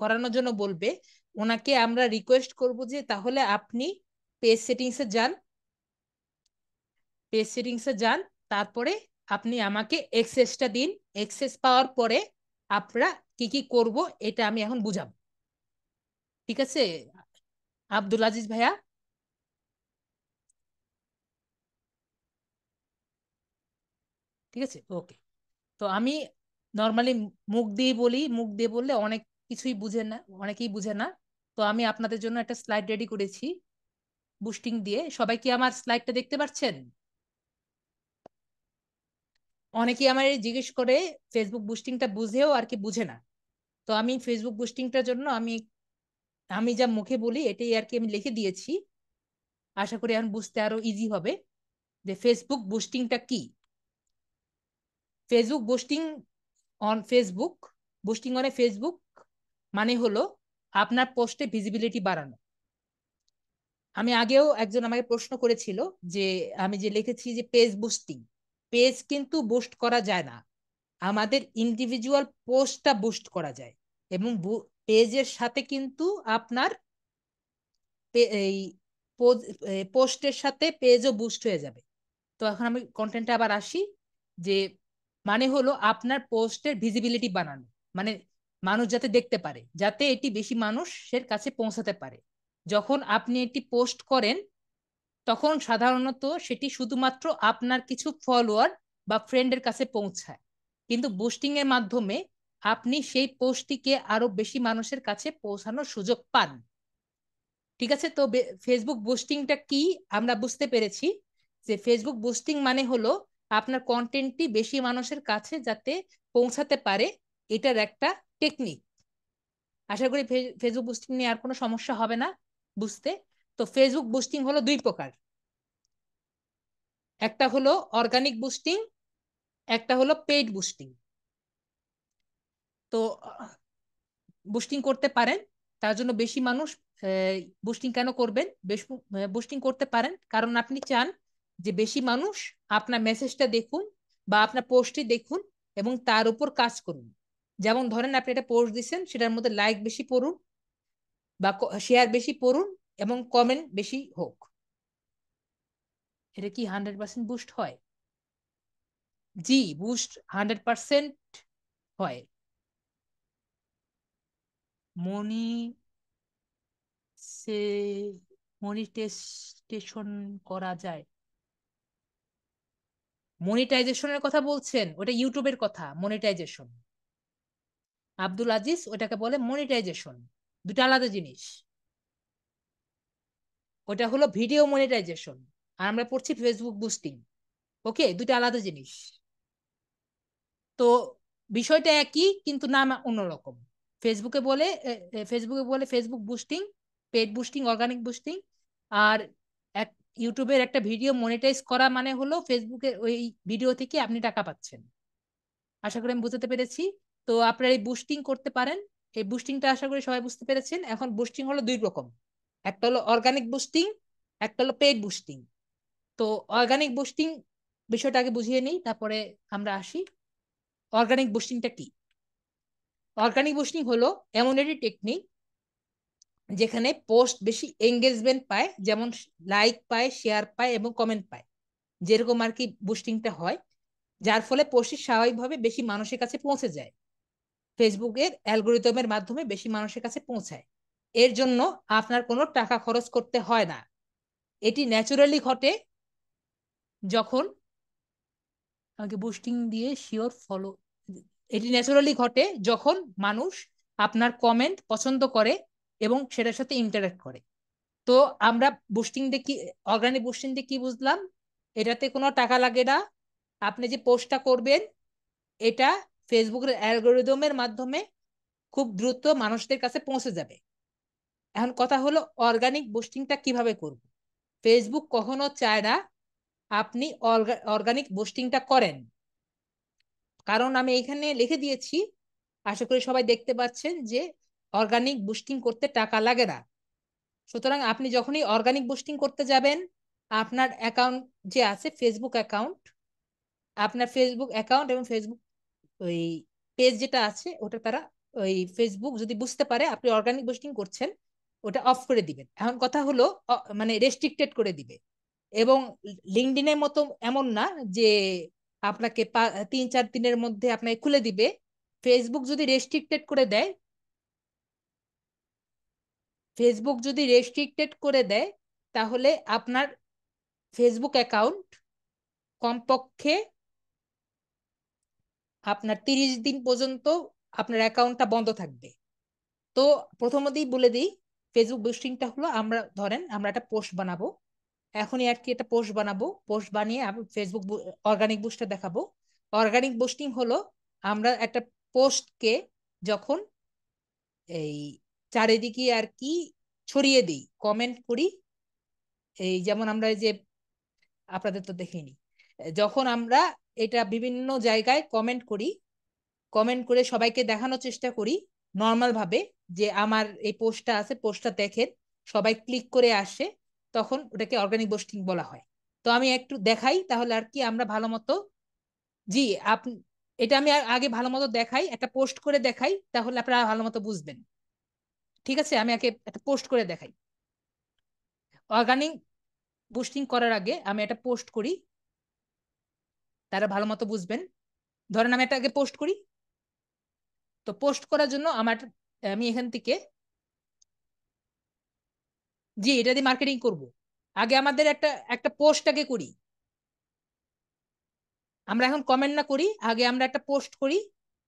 করানোর জন্য বলবে, ওনাকে আমরা রিকোয়েস্ট করব যে তাহলে আপনি পেজ সেটিংসে যান, পেজ সেটিংসে যান, তারপরে আপনি আমাকে এক্সেসটা দিন, এক্সেস পাওয়ার পরে আমরা কি কি করব এটা আমি এখন বুঝাবো। ঠিক আছে আব্দুল আজিজ ভাইয়া? ঠিক আছে, ওকে। তো আমি নর্মালি মুখ দিয়ে বলি, মুখ দিয়ে বললে অনেক কিছুই বুঝে না, অনেকেই বুঝে না। তো আমি আপনাদের জন্য একটা স্লাইড রেডি করেছি বুস্টিং দিয়ে। সবাই কি আমার স্লাইডটা দেখতে পাচ্ছেন? অনেকেই আমার জিজ্ঞেস করে ফেসবুক বুস্টিংটা বুঝেও আর কি বুঝে না। তো আমি ফেসবুক বুস্টিংটার জন্য আমি আমি যা মুখে বলি এটাই আর কি আমি লিখে দিয়েছি। আশা করি এখন বুঝতে আরো ইজি হবে যে ফেসবুক বুস্টিংটা কি। Facebook boosting on Facebook, boosting on Facebook মানে হলো আপনার পোস্টে ভিজিবিলিটি বাড়ানো। আমি আগেও একজন আমাকে প্রশ্ন করেছিল যে আমি যে লিখেছি যে পেজ বুস্টিং, পেজ কিন্তু বুস্ট করা যায় না, আমাদের ইন্ডিভিজুয়াল পোস্টটা বুস্ট করা যায়। এবং পেজের সাথে কিন্তু আপনার এই পোস্টের সাথে পেজও বুস্ট হয়ে যাবে। তো এখন আমি কন্টেন্টে আবার আসি যে মানে হলো আপনার পোস্টের ভিজিবিলিটি বানানো, মানে মানুষ যাতে দেখতে পারে, যাতে এটি বেশি মানুষের কাছে পৌঁছাতে পারে। যখন আপনি এটি পোস্ট করেন তখন সাধারণত সেটি শুধুমাত্র আপনার কিছু ফলোয়ার বা ফ্রেন্ডের কাছে পৌঁছায়, কিন্তু বুস্টিং এর মাধ্যমে আপনি সেই পোস্টটিকে আরো বেশি মানুষের কাছে পৌঁছানোর সুযোগ পান। ঠিক আছে, তো ফেসবুক বুস্টিংটা কি আমরা বুঝতে পেরেছি যে ফেসবুক বুস্টিং মানে হলো আপনার কন্টেন্টটি বেশি মানুষের কাছে যাতে পৌঁছাতে পারে, এটার একটা টেকনিক। আশা করি ফেসবুক বুস্টিং নিয়ে আর কোনো সমস্যা হবে না বুঝতে। তো ফেসবুক বুস্টিং হলো দুই প্রকার, একটা হলো অর্গানিক বুস্টিং, একটা হলো পেইড বুস্টিং। তো বুস্টিং করতে পারেন, তার জন্য বেশি মানুষ বুস্টিং কেন করবেন, বেশ বুস্টিং করতে পারেন কারণ আপনি চান যে বেশি মানুষ আপনার মেসেজটা দেখুন বা আপনার পোস্টটি দেখুন এবং তার উপর কাজ করুন। যেমন ধরেন আপনি একটা পোস্ট দিচ্ছেন, সেটার মধ্যে লাইক বেশি পড়ুন বা শেয়ার বেশি পড়ুন এবং কমেন্ট বেশি হোক। এটা কি 100% বুস্ট হয়? জি, বুস্ট 100% হয়। মনি সে মনিটেশন করা যায়? মনিটাইজেশনের কথা বলছেন? ওটা ইউটিউবের কথা, মনিটাইজেশন। আব্দুল আজিজ, ওটাকে বলে মনিটাইজেশন, দুটো আলাদা জিনিস। ওটা হলো ভিডিও মনিটাইজেশন, আর আমরা পড়ছি ফেসবুক বুস্টিং। ওকে, দুটো আলাদা জিনিস। তো বিষয়টা একই কিন্তু নাম অন্যরকম। ফেসবুকে বলে ফেসবুকে বলে Facebook boosting, paid boosting, organic boosting. আর এক ইউটিউবের একটা ভিডিও মনিটাইজ করা মানে হলো ফেসবুকের ওই ভিডিও থেকে আপনি টাকা পাচ্ছেন। আশা করি আমি বুঝতে পেরেছি। তো আপনারা এই বুস্টিং করতে পারেন, এই বুস্টিংটা আশা করি সবাই বুঝতে পেরেছেন। এখন বুস্টিং হলো দুই রকম, একটা হলো অর্গানিক বুস্টিং, একটা হলো পেইড বুস্টিং। তো অর্গানিক বুস্টিং বিষয়টা আগে বুঝিয়ে নিই, তারপরে আমরা আসি অর্গানিক বুস্টিংটা কি। অর্গানিক বুস্টিং হলো এমন একটি টেকনিক যেখানে পোস্ট বেশি এঙ্গেজমেন্ট পায়, যেমন লাইক পায়, শেয়ার পায় এবং কমেন্ট পায়, যেরকম আর কি বুস্টিংটা হয়, যার ফলে পোস্টটি স্বাভাবিকভাবে বেশি মানুষের কাছে পৌঁছে যায়, ফেসবুকের অ্যালগোরিদমের মাধ্যমে বেশি মানুষের কাছে পৌঁছায়। এর জন্য আপনার কোনো টাকা খরচ করতে হয় না, এটি ন্যাচুরালি ঘটে যখন আমাকে বুস্টিং দিয়ে শিওর ফলো, এটি ন্যাচুরালি ঘটে যখন মানুষ আপনার কমেন্ট পছন্দ করে এবং সেটার সাথে ইন্টারাক্ট করে। তো আমরা বুস্টিং দিয়ে কি, অর্গানিক বুস্টিং দিয়ে কি বুঝলাম, এটাতে কোনো টাকা লাগে না। আপনি যে পোস্টটা করবেন এটা ফেসবুকের অ্যালগোরিদমের মাধ্যমে খুব দ্রুত মানুষদের কাছে পৌঁছে যাবে। এখন কথা হলো অর্গানিক বুস্টিংটা কিভাবে করব। ফেসবুক কখনো চায় না আপনি অর্গানিক বুস্টিংটা করেন, কারণ আমি এখানে লিখে দিয়েছি, আশা করি সবাই দেখতে পাচ্ছেন যে অর্গানিক বুস্টিং করতে টাকা লাগে না। সুতরাং আপনি যখনই অর্গানিক বুস্টিং করতে যাবেন, আপনার অ্যাকাউন্ট যে আছে ফেসবুক অ্যাকাউন্ট, আপনার ফেসবুক অ্যাকাউন্ট এবং ফেসবুক ওই পেজ যেটা আছে ওটা তারা, ওই ফেসবুক যদি বুঝতে পারে আপনি অর্গানিক বুস্টিং করছেন, ওটা অফ করে দিবেন। এখন কথা হলো মানে রেস্ট্রিক্টেড করে দিবে। এবং লিঙ্কডইনের মতো এমন না যে আপনাকে 3-4 দিনের মধ্যে আপনাকে খুলে দিবে। ফেসবুক যদি রেস্ট্রিক্টেড করে দেয়, ফেসবুক যদি রেস্ট্রিক্টেড করে দেয় তাহলে আপনার ফেসবুক অ্যাকাউন্ট কমপক্ষে আপনার 30 দিন পর্যন্ত আপনার অ্যাকাউন্টটা বন্ধ থাকবে। তো প্রথমতেই বলে দিই, ফেসবুক বুস্টিংটা হলো, আমরা ধরেন আমরা একটা পোস্ট বানাবো, এখনই আর কি একটা পোস্ট বানাবো, পোস্ট বানিয়ে আমি ফেসবুক অর্গানিক বুস্টটা দেখাবো। অর্গানিক বুস্টিং হলো আমরা একটা পোস্টকে যখন এই চারিদিকে আর কি ছড়িয়ে দিই, কমেন্ট করি, এই যেমন আমরা এই যে আপনাদের তো দেখেনি, যখন আমরা এটা বিভিন্ন জায়গায় কমেন্ট করি, কমেন্ট করে সবাইকে দেখানোর চেষ্টা করি নর্মাল ভাবে যে আমার এই পোস্টটা আছে, পোস্টটা দেখেন, সবাই ক্লিক করে আসে, তখন ওটাকে অর্গানিক বুস্টিং বলা হয়। তো আমি একটু দেখাই তাহলে আর কি আমরা ভালো মতো, জি আপনি, এটা আমি আগে ভালো মতো দেখাই, একটা পোস্ট করে দেখাই তাহলে আপনারা ভালো মতো বুঝবেন। ঠিক আছে, আমি আগে একটা পোস্ট করে দেখাই। অর্গানিক বুস্টিং করার আগে আমি একটা পোস্ট করি, তারা ভালো মতো বুঝবেন। ধরেন আমি একটা আগে পোস্ট করি। তো পোস্ট করার জন্য আমি এখান থেকে, জি এটা দিয়ে মার্কেটিং করব, আগে আমাদের একটা একটা পোস্ট আগে করি। আমরা এখন কমেন্ট না করি, আগে আমরা একটা পোস্ট করি,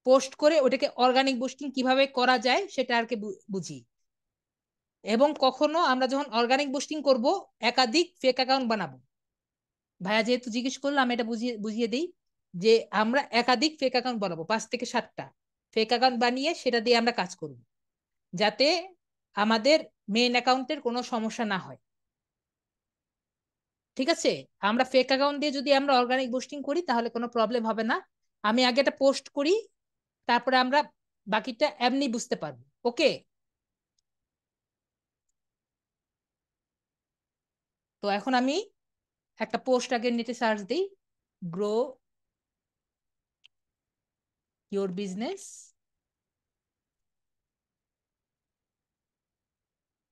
পোস্ট করে ওটাকে অর্গানিক বুস্টিং কিভাবে করা যায় সেটা আর কি বুঝি। এবং কখনো আমরা যখন অর্গানিক বুস্টিং করব একাধিক ফেক অ্যাকাউন্ট বানাবো। ভাইয়া যেহেতু জিজ্ঞেস করলো আমি এটা বুঝিয়ে বুঝিয়ে দিই যে আমরা একাধিক ফেক অ্যাকাউন্ট বানাবো, 5 থেকে 7টা ফেক অ্যাকাউন্ট বানিয়ে সেটা দিয়ে আমরা কাজ করব, যাতে আমাদের মেইন অ্যাকাউন্টের কোনো সমস্যা না হয়। ঠিক আছে, আমরা ফেক অ্যাকাউন্ট দিয়ে যদি আমরা অর্গানিক বুস্টিং করি তাহলে কোনো প্রবলেম হবে না। আমি আগে একটা পোস্ট করি, তারপরে আমরা বাকিটা এমনি বুঝতে পারবো। ওকে, তো এখন আমি একটা পোস্ট আগে নেটে সার্চ দিই, grow your business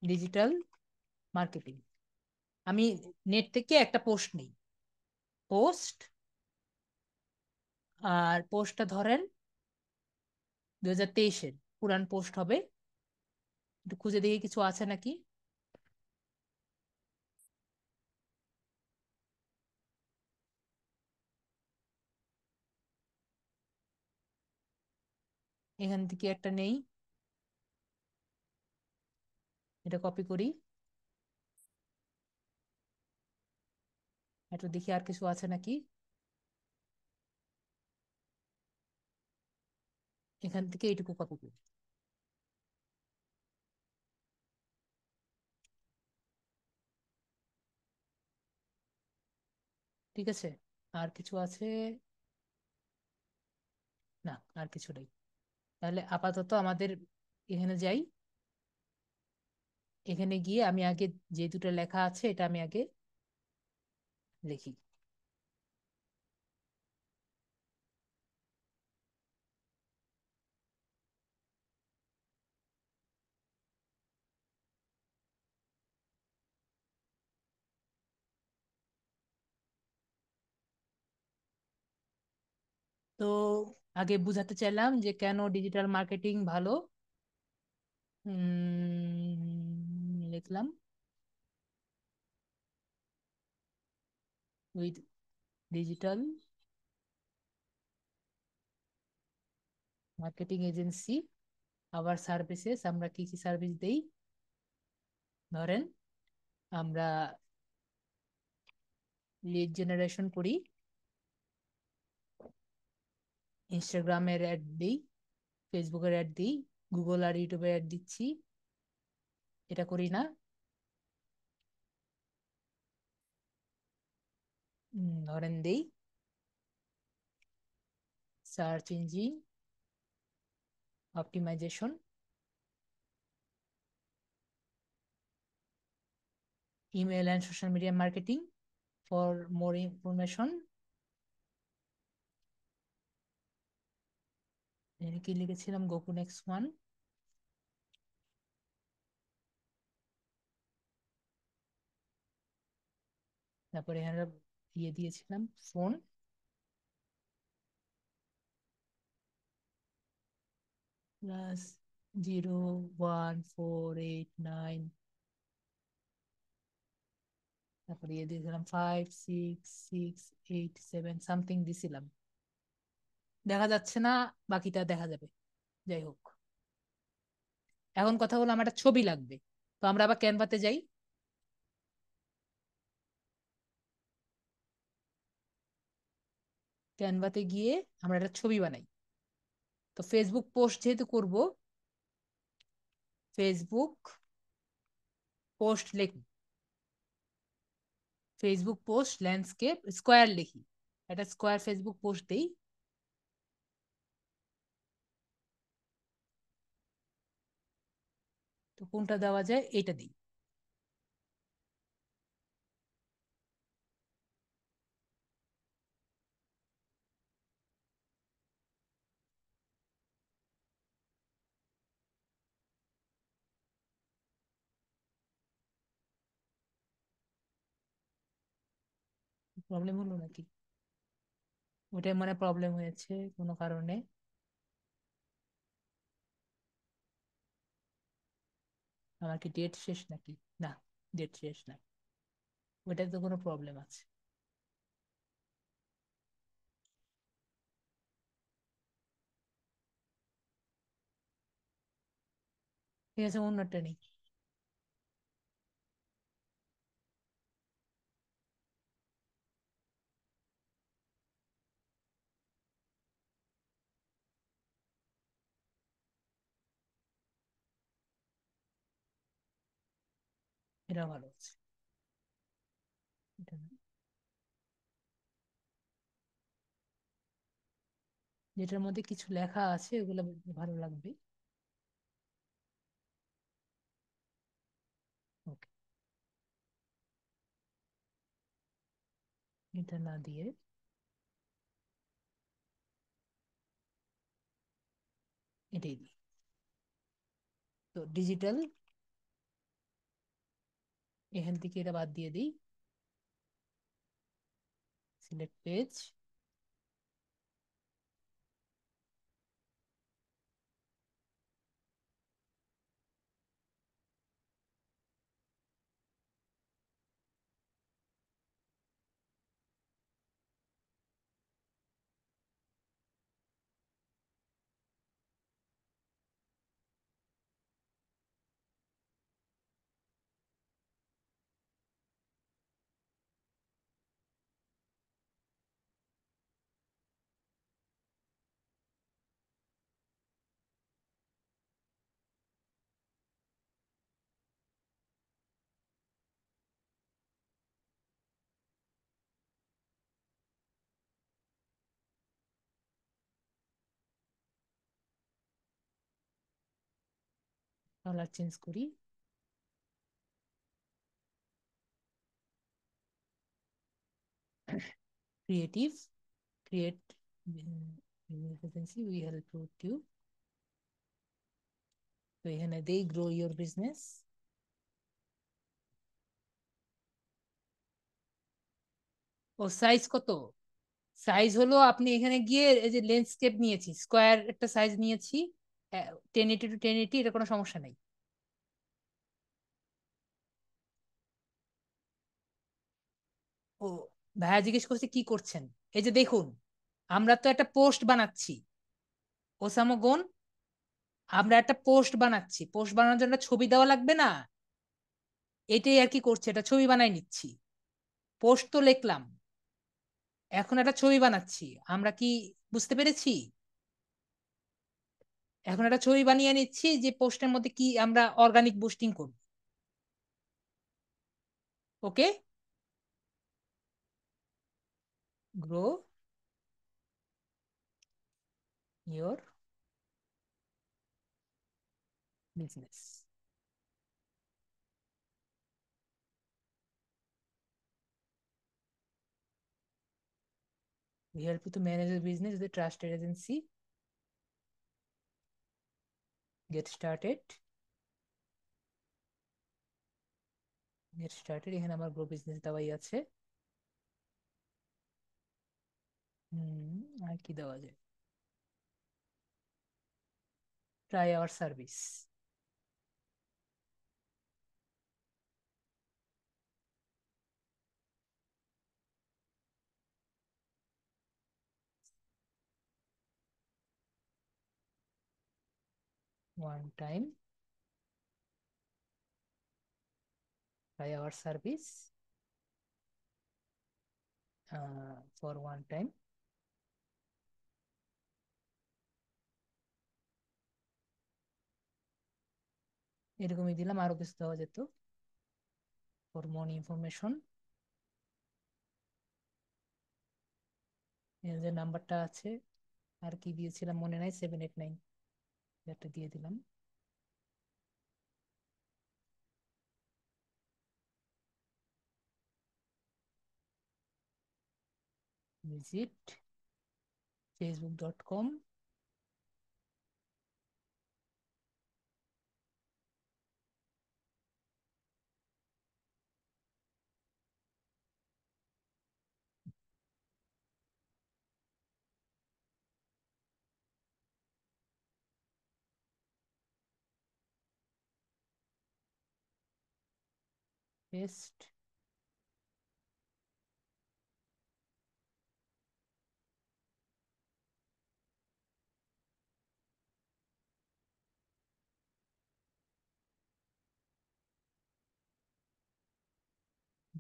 digital marketing. আমি নেট থেকে একটা পোস্ট নিই, পোস্ট, আর পোস্টটা ধরেন 2023-এর পুরান পোস্ট হবে, একটু খুঁজে দেখি কিছু আছে নাকি। এখান থেকে একটা নেই, এটা কপি করি, একটু দেখি আর কিছু আছে নাকি। এখান থেকে এইটুকু কপি করি। ঠিক আছে, আর কিছু আছে? না, আর কিছু নেই। তাহলে আপাতত আমাদের এখানে যাই, এখানে গিয়ে আমি আগে যে দুটো লেখা আছে এটা আমি আগে লিখি। তো আগে বুঝাতে চাইলাম যে কেন ডিজিটাল মার্কেটিং ভালো। লিখলাম with digital marketing agency hour services, আমরা কি কি সার্ভিস দেই। ধরেন আমরা লিড জেনারেশন করি, ইনস্টাগ্রামের অ্যাড দিই, ফেসবুকের অ্যাড দিই, গুগল আর ইউটিউবের অ্যাড দিচ্ছি, এটা করি না? ধরেন দেই search engine optimisation, email and social media marketing for more information. কি লিখেছিলাম, গোকুন X1। তারপরে এখানে দিয়ে দিয়েছিলাম ফোন, প্লাস 01489, তারপরে দিয়ে দিয়েছিলাম 5667 সামথিং দিছিলাম, দেখা যাচ্ছে না, বাকিটা দেখা যাবে। যাই হোক, এখন কথা হলো আমার একটা ছবি লাগবে, তো আমরা আবার ক্যানভাতে যাই। ক্যানভাতে গিয়ে আমরা একটা ছবি বানাই। তো ফেসবুক পোস্ট যেহেতু করব, ফেসবুক পোস্ট লিখি, ফেসবুক পোস্ট ল্যান্ডস্কেপ স্কোয়ার লিখি, একটা স্কোয়ার ফেসবুক পোস্ট দেই। তো কোনটা দেওয়া যায়, এটা দিই। প্রবলেম হলো নাকি? ওটাই মানে প্রবলেম হয়েছে কোনো কারণে। আমার কি ডেট শেষ নাকি? না, ডেট শেষ না, ওটাই তো কোনো প্রবলেম আছে। ঠিক আছে, অন্যটা নেই। এটা ভালো আছে, এটা না। যেটার মধ্যে কিছু লেখা আছে ওগুলো ভালো লাগবে। ওকে, এটা না দিয়ে এটাই দিই। তো ডিজিটাল, এখান থেকে এটা বাদ দিয়ে দিই, সিলেক্ট পেজ। কালার চেঞ্জ করি, creative, create agency we help you. তো এখানে দেই গ্রো ইউর বিজনেস। ও সাইজ কত? সাইজ হলো আপনি এখানে গিয়ে এই যে ল্যান্ডস্কেপ নিয়েছি, স্কোয়ার একটা সাইজ নিয়েছি, 1080 টু 1080, এটা কোনো সমস্যা নাই। ও, ভাইয়া জিজ্ঞেস করছে কি করছেন। এই যে দেখুন, আমরা তো একটা পোস্ট বানাচ্ছি, ওসামো গুণ, আমরা একটা পোস্ট বানাচ্ছি, পোস্ট বানানোর জন্য ছবি দেওয়া লাগবে না? এটাই আর কি করছে, এটা ছবি বানাই নিচ্ছি। পোস্ট তো লিখলাম, এখন একটা ছবি বানাচ্ছি। আমরা কি বুঝতে পেরেছি? এখন একটা ছবি বানিয়ে নিচ্ছি যে পোস্টের মধ্যে কি আমরা অর্গানিক বুস্টিং করব। Okay, grow your business. We help you to manage the business with a trusted agency. Get started. Get started, এখানে আমার গ্রো বিজনেস দেওয়াই আছে। আর কি দেওয়া যায়? Try our service. 1 time try our service for 1 time। এরকমই দিলাম, আরো কিছু দেওয়া যেত। ফর মোর ইনফরমেশন, এর যে নাম্বারটা আছে, আর কি দিয়েছিলাম মনে নাই, 789, একটা দিয়ে দিলাম। Visit facebook.com, paste.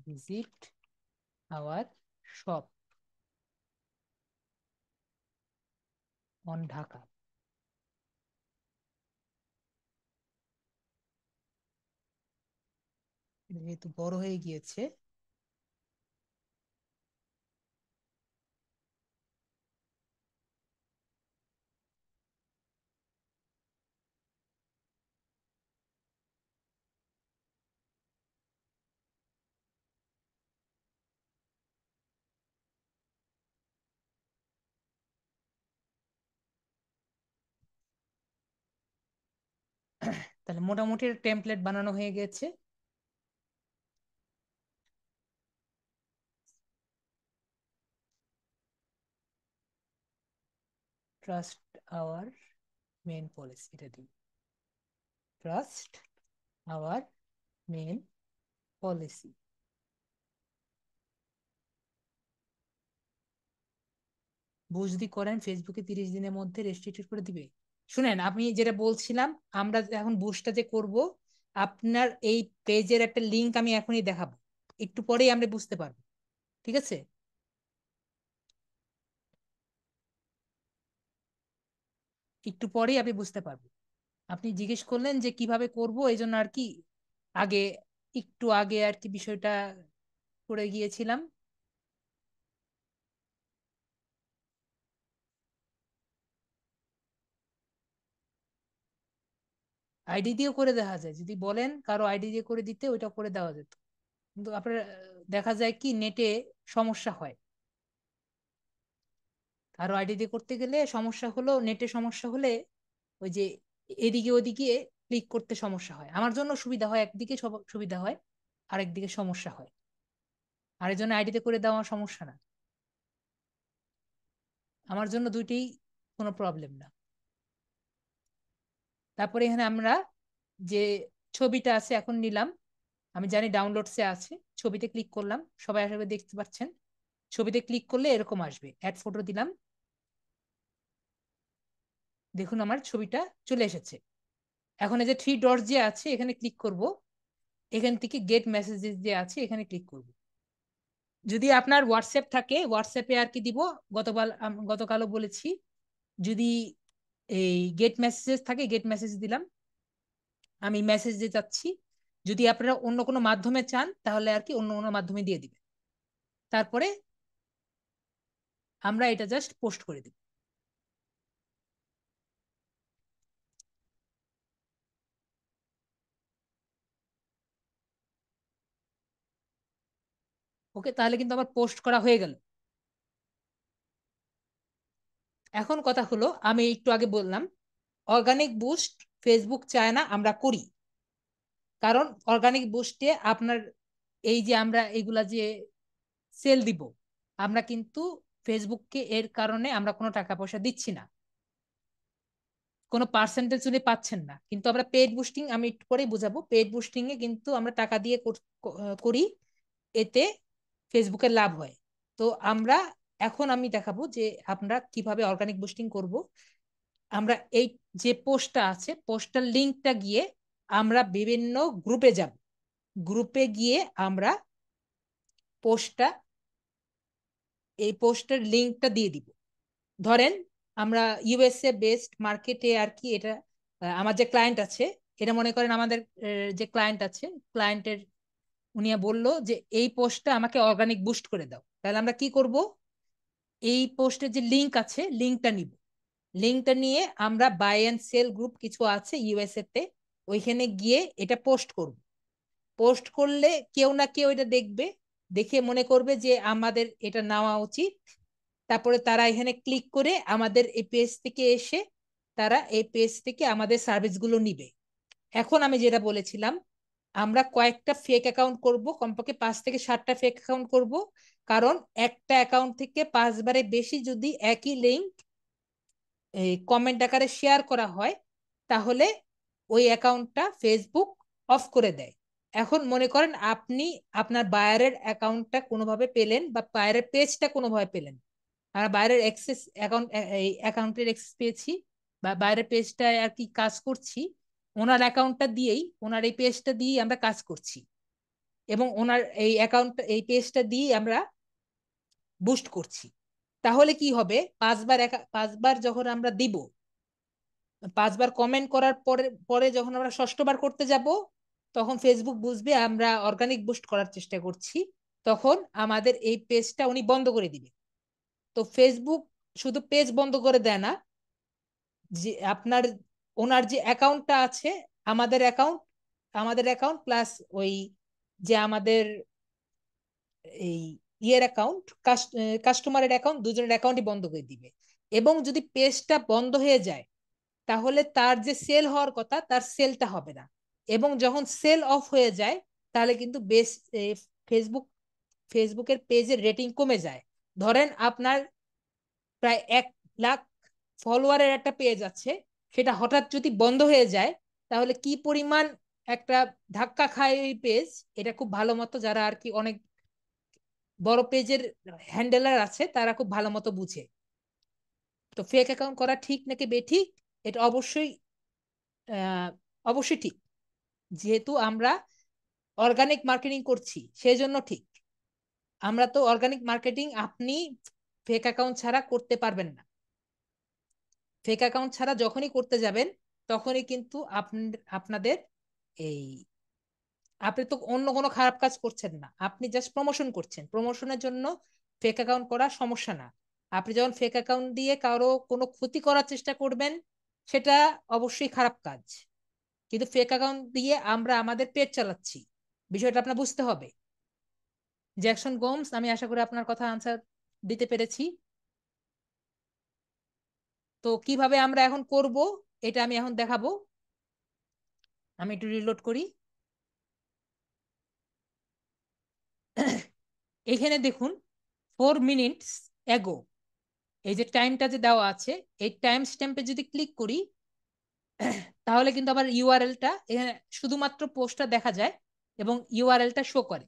Visit our shop on Dhaka. যেহেতু বড় হয়ে গিয়েছে, তাহলে মোটামুটি টেমপ্লেট বানানো হয়ে গেছে। ট্রাস্ট আওয়ার মেন পলিসি, এটা দিই। Trust our main policy. বুঝ যদি করেন ফেসবুকে 30 দিনের মধ্যে রেস্ট্রিক্টেড করে দিবে। শুনেন, আমি যেটা বলছিলাম, আমরা এখন বুস্টটা যে করব, আপনার এই পেজের একটা লিংক আমি এখনই দেখাবো, একটু পরেই আমরা বুঝতে পারবো। ঠিক আছে, একটু পরেই আপনি বুঝতে পারবেন। আপনি জিজ্ঞেস করলেন যে কিভাবে করব, এই জন্য আর কি আগে, একটু আগে আর কি বিষয়টা করে গিয়েছিলাম। আইডি দিয়েও করে দেখা যায়, যদি বলেন কারো আইডি দিয়ে করে দিতে, ওইটা করে দেওয়া যেত। কিন্তু আপনার দেখা যায় কি নেটে সমস্যা হয়। কারো আইডি দিয়ে করতে গেলে সমস্যা হলো, নেটে সমস্যা হলে ওই যে এদিকে ওদিকে ক্লিক করতে সমস্যা হয়। আমার জন্য সুবিধা হয় একদিকে, সব সুবিধা হয়, আরেকদিকে সমস্যা হয়। আর এই জন্য আইডিতে করে দেওয়া সমস্যা না, আমার জন্য দুইটাই কোনো প্রবলেম না। তারপরে এখানে আমরা যে ছবিটা আছে এখন নিলাম, আমি জানি ডাউনলোডসে আছে। ছবিতে ক্লিক করলাম, সবাই আসলে দেখতে পাচ্ছেন। ছবিতে ক্লিক করলে এরকম আসবে, অ্যাড ফটো দিলাম, দেখুন আমার ছবিটা চলে এসেছে। এখন এই যে থ্রি ডট যে আছে, এখানে ক্লিক করব। এখান থেকে গেট মেসেজেস যে আছে এখানে ক্লিক করব। যদি আপনার হোয়াটসঅ্যাপ থাকে হোয়াটসঅ্যাপে আর কি দিব, গতকালও বলেছি, যদি এই গেট মেসেজেস থাকে গেট মেসেজ দিলাম, আমি মেসেজ দিয়ে যাচ্ছি। যদি আপনারা অন্য কোনো মাধ্যমে চান তাহলে আর কি অন্য কোনো মাধ্যমে দিয়ে দিবেন, তারপরে আমরা এটা জাস্ট পোস্ট করে দিব। ওকে, তাহলে কিন্তু আমার পোস্ট করা হয়ে গেল। এখন কথা হলো, আমি একটু আগে বললাম অর্গানিক বুস্ট ফেসবুক চায় না আমরা করি, কারণ অর্গানিক বুস্টে আপনার এই যে আমরা এইগুলা যে সেল দিব, আমরা কিন্তু ফেসবুককে এর কারণে আমরা কোনো টাকা পয়সা দিচ্ছি না, কোনো পার্সেন্টেজ উনি পাচ্ছেন না। কিন্তু আমরা পেড বুস্টিং, আমি একটু পরেই বুঝাবো, পেড বুস্টিং এ কিন্তু আমরা টাকা দিয়ে করি, এতে ফেসবুকের লাভ হয়। তো আমরা এখন আমি দেখাবো যে আমরা কিভাবে অর্গানিক বুস্টিং করব। আমরা এই যে পোস্টটা আছে পোস্টার লিঙ্কটা গিয়ে আমরা বিভিন্ন গ্রুপে যাব, গ্রুপে গিয়ে আমরা পোস্টটা এই পোস্টের লিঙ্কটা দিয়ে দিব। ধরেন আমরা ইউএসএ বেসড মার্কেটে আর কি এটা, আমার যে ক্লায়েন্ট আছে, এটা মনে করেন আমাদের যে ক্লায়েন্ট আছে, ক্লায়েন্টের উনি বললো যে এই পোস্টটা আমাকে অর্গানিক বুস্ট করে দাও, তাহলে আমরা কি করব, এই পোস্টের যে লিঙ্ক আছে লিঙ্কটা নিব, লিঙ্কটা নিয়ে আমরা বাই এন্ড সেল গ্রুপ কিছু আছে ইউএসএ তে, ওইখানে গিয়ে এটা পোস্ট করব। পোস্ট করলে কেউ না কেউ এটা দেখবে, দেখে মনে করবে যে আমাদের এটা নেওয়া উচিত, তারপরে তারা এখানে ক্লিক করে আমাদের এই পেজ থেকে এসে তারা এই পেজ থেকে আমাদের সার্ভিসগুলো নিবে। এখন আমি যেটা বলেছিলাম, আমরা কয়েকটা ফেক অ্যাকাউন্ট করব, কমপক্ষে 5 থেকে 7টা ফেক অ্যাকাউন্ট করব, কারণ একটা অ্যাকাউন্ট থেকে 5বারের বেশি যদি একই লিঙ্ক এই কমেন্ট আকারে শেয়ার করা হয়, তাহলে ওই অ্যাকাউন্টটা ফেসবুক অফ করে দেয়। এখন মনে করেন আপনি আপনার বায়ারের অ্যাকাউন্টটা কোনোভাবে পেলেন বা বায়ারের পেজটা কোনোভাবে পেলেন, আমরা বাইরের অ্যাক্সেস অ্যাকাউন্ট, এই অ্যাকাউন্টের অ্যাক্সেস পেয়েছি বা বাইরের পেজটায় আর কি কাজ করছি, ওনার অ্যাকাউন্টটা দিয়েই, ওনার এই পেজটা দিয়েই আমরা কাজ করছি, এবং ওনার এই অ্যাকাউন্ট এই পেজটা দিয়েই আমরা বুস্ট করছি। তাহলে কি হবে, 5বার যখন আমরা দিব, 5বার কমেন্ট করার পরে পরে যখন আমরা 6বার করতে যাব, তখন ফেসবুক বুঝবে আমরা অর্গানিক বুস্ট করার চেষ্টা করছি, তখন আমাদের এই পেজটা উনি বন্ধ করে দিবে। তো ফেসবুক শুধু পেজ বন্ধ করে দেয় না, যে আপনার ওনার যে অ্যাকাউন্টটা আছে, আমাদের অ্যাকাউন্ট আমাদের অ্যাকাউন্ট প্লাস ওই যে আমাদের এই ইয়ের অ্যাকাউন্ট, কাস্টমারের অ্যাকাউন্ট, দুজনের অ্যাকাউন্টই বন্ধ করে দিবে। এবং যদি পেজটা বন্ধ হয়ে যায়, তাহলে তার যে সেল হওয়ার কথা তার সেলটা হবে না। এবং যখন সেল অফ হয়ে যায়, তাহলে কিন্তু ফেসবুক ফেসবুকের পেজের রেটিং কমে যায়। ধরেন আপনার প্রায় 1 লাখ ফলোয়ারের একটা পেজ আছে, সেটা হঠাৎ যদি বন্ধ হয়ে যায়, তাহলে কি পরিমাণ একটা ধাক্কা খায় ওই পেজ, এটা খুব ভালো মতো যারা আর কি অনেক বড় পেজের হ্যান্ডেলার আছে তারা খুব ভালো মতো বুঝে। তো ফেক অ্যাকাউন্ট করা ঠিক নাকি বেঠিক, এটা অবশ্যই আহ, অবশ্যই ঠিক, যেহেতু আমরা অর্গানিক মার্কেটিং করছি সেই জন্য ঠিক। আমরা তো অর্গানিক মার্কেটিং আপনি ফেক অ্যাকাউন্ট ছাড়া করতে পারবেন না। ফেক অ্যাকাউন্ট ছাড়া যখনই করতে যাবেন, তখনই কিন্তু আপনাদের এই, আপনি তো অন্য কোনো খারাপ কাজ করছেন না, আপনি জাস্ট প্রমোশন করছেন, প্রমোশনের জন্য ফেক অ্যাকাউন্ট করা সমস্যা না। আপনি যখন ফেক অ্যাকাউন্ট দিয়ে কারো কোনো ক্ষতি করার চেষ্টা করবেন, সেটা অবশ্যই খারাপ কাজ। কিন্তু ফেক অ্যাকাউন্ট দিয়ে আমরা আমাদের পেজ চালাচ্ছি, বিষয়টা আপনার বুঝতে হবে। জ্যাকসন গোমস, আমি আশা করি আপনার কথা আনসার দিতে পেরেছি। তো কিভাবে আমরা এখন করব, এটা আমি এখন দেখাবো। আমি একটু রিলোড করি। এখানে দেখুন 4 মিনিটস এগো, এই যে টাইমটা যে দেওয়া আছে, এই টাইম স্ট্যাম্পে যদি ক্লিক করি, তাহলে কিন্তু আবার ইউআরএলটা এখানে শুধুমাত্র পোস্টটা দেখা যায় এবং ইউআরএলটা শো করে।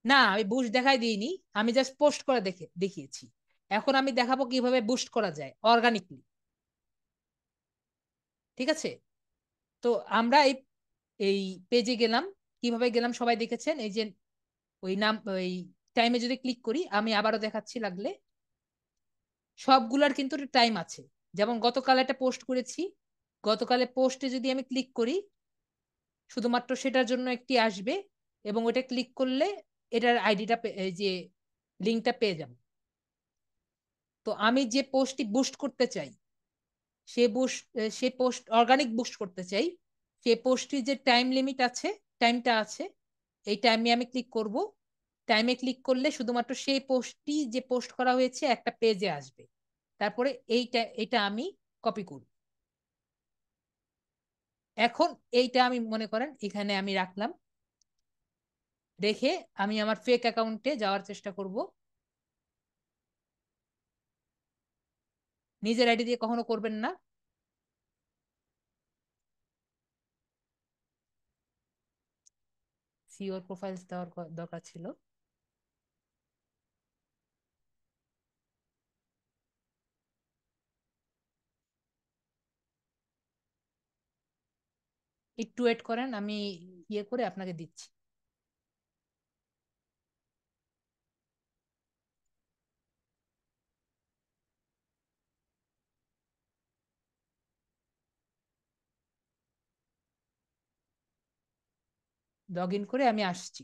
না, আমি বুস্ট দেখাই দিইনি, আমি জাস্ট পোস্ট করে দেখিয়েছি। এখন আমি দেখাবো কিভাবে বুস্ট করা যায় অর্গানিকলি। ঠিক আছে, তো আমরা এই এই পেজে গেলাম, কিভাবে গেলাম সবাই দেখেছেন। এই যে ওই নাম, ওই টাইমে যদি ক্লিক করি, আমি আবারও দেখাচ্ছি লাগলে, সবগুলার কিন্তু টাইম আছে। যেমন গতকাল একটা পোস্ট করেছি, গতকালের পোস্টে যদি আমি ক্লিক করি, শুধুমাত্র সেটার জন্য একটি আসবে, এবং ওটা ক্লিক করলে এটার আইডিটা, এই যে লিঙ্কটা পেয়ে যাব। তো আমি যে পোস্টটি বুস্ট করতে চাই, সে বুস্ট, সে পোস্ট অর্গানিক বুস্ট করতে চাই, সে পোস্টটির যে টাইম লিমিট আছে, টাইমটা আছে, এই টাইমে আমি ক্লিক করব। টাইমে ক্লিক করলে শুধুমাত্র সেই পোস্টটি যে পোস্ট করা হয়েছে একটা পেজে আসবে। তারপরে এইটা আমি কপি করব। এখন এইটা আমি মনে করেন এখানে আমি রাখলাম, রেখে আমি আমার ফেক অ্যাকাউন্টে যাওয়ার চেষ্টা করব। নিজের আইডি দিয়ে কখনো করবেন না। সিওর প্রোফাইলস দেওয়ার দরকার ছিল। একটু ওয়েট করেন, আমি ইয়ে করে আপনাকে দিচ্ছি। লগ ইন করে আমি আসছি।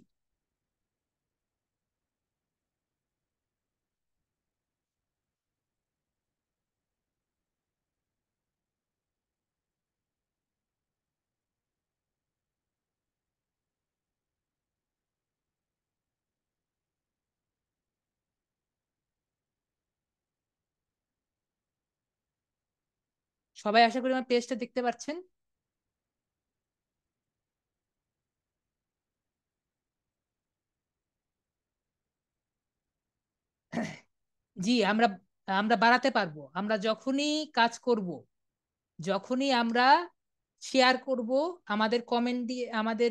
সবাই আশা করি আমার পেজটা দেখতে পাচ্ছেন। জি, আমরা আমরা বাড়াতে পারবো। আমরা যখনই কাজ করব, যখনই আমরা শেয়ার করব, আমাদের কমেন্ট দিয়ে আমাদের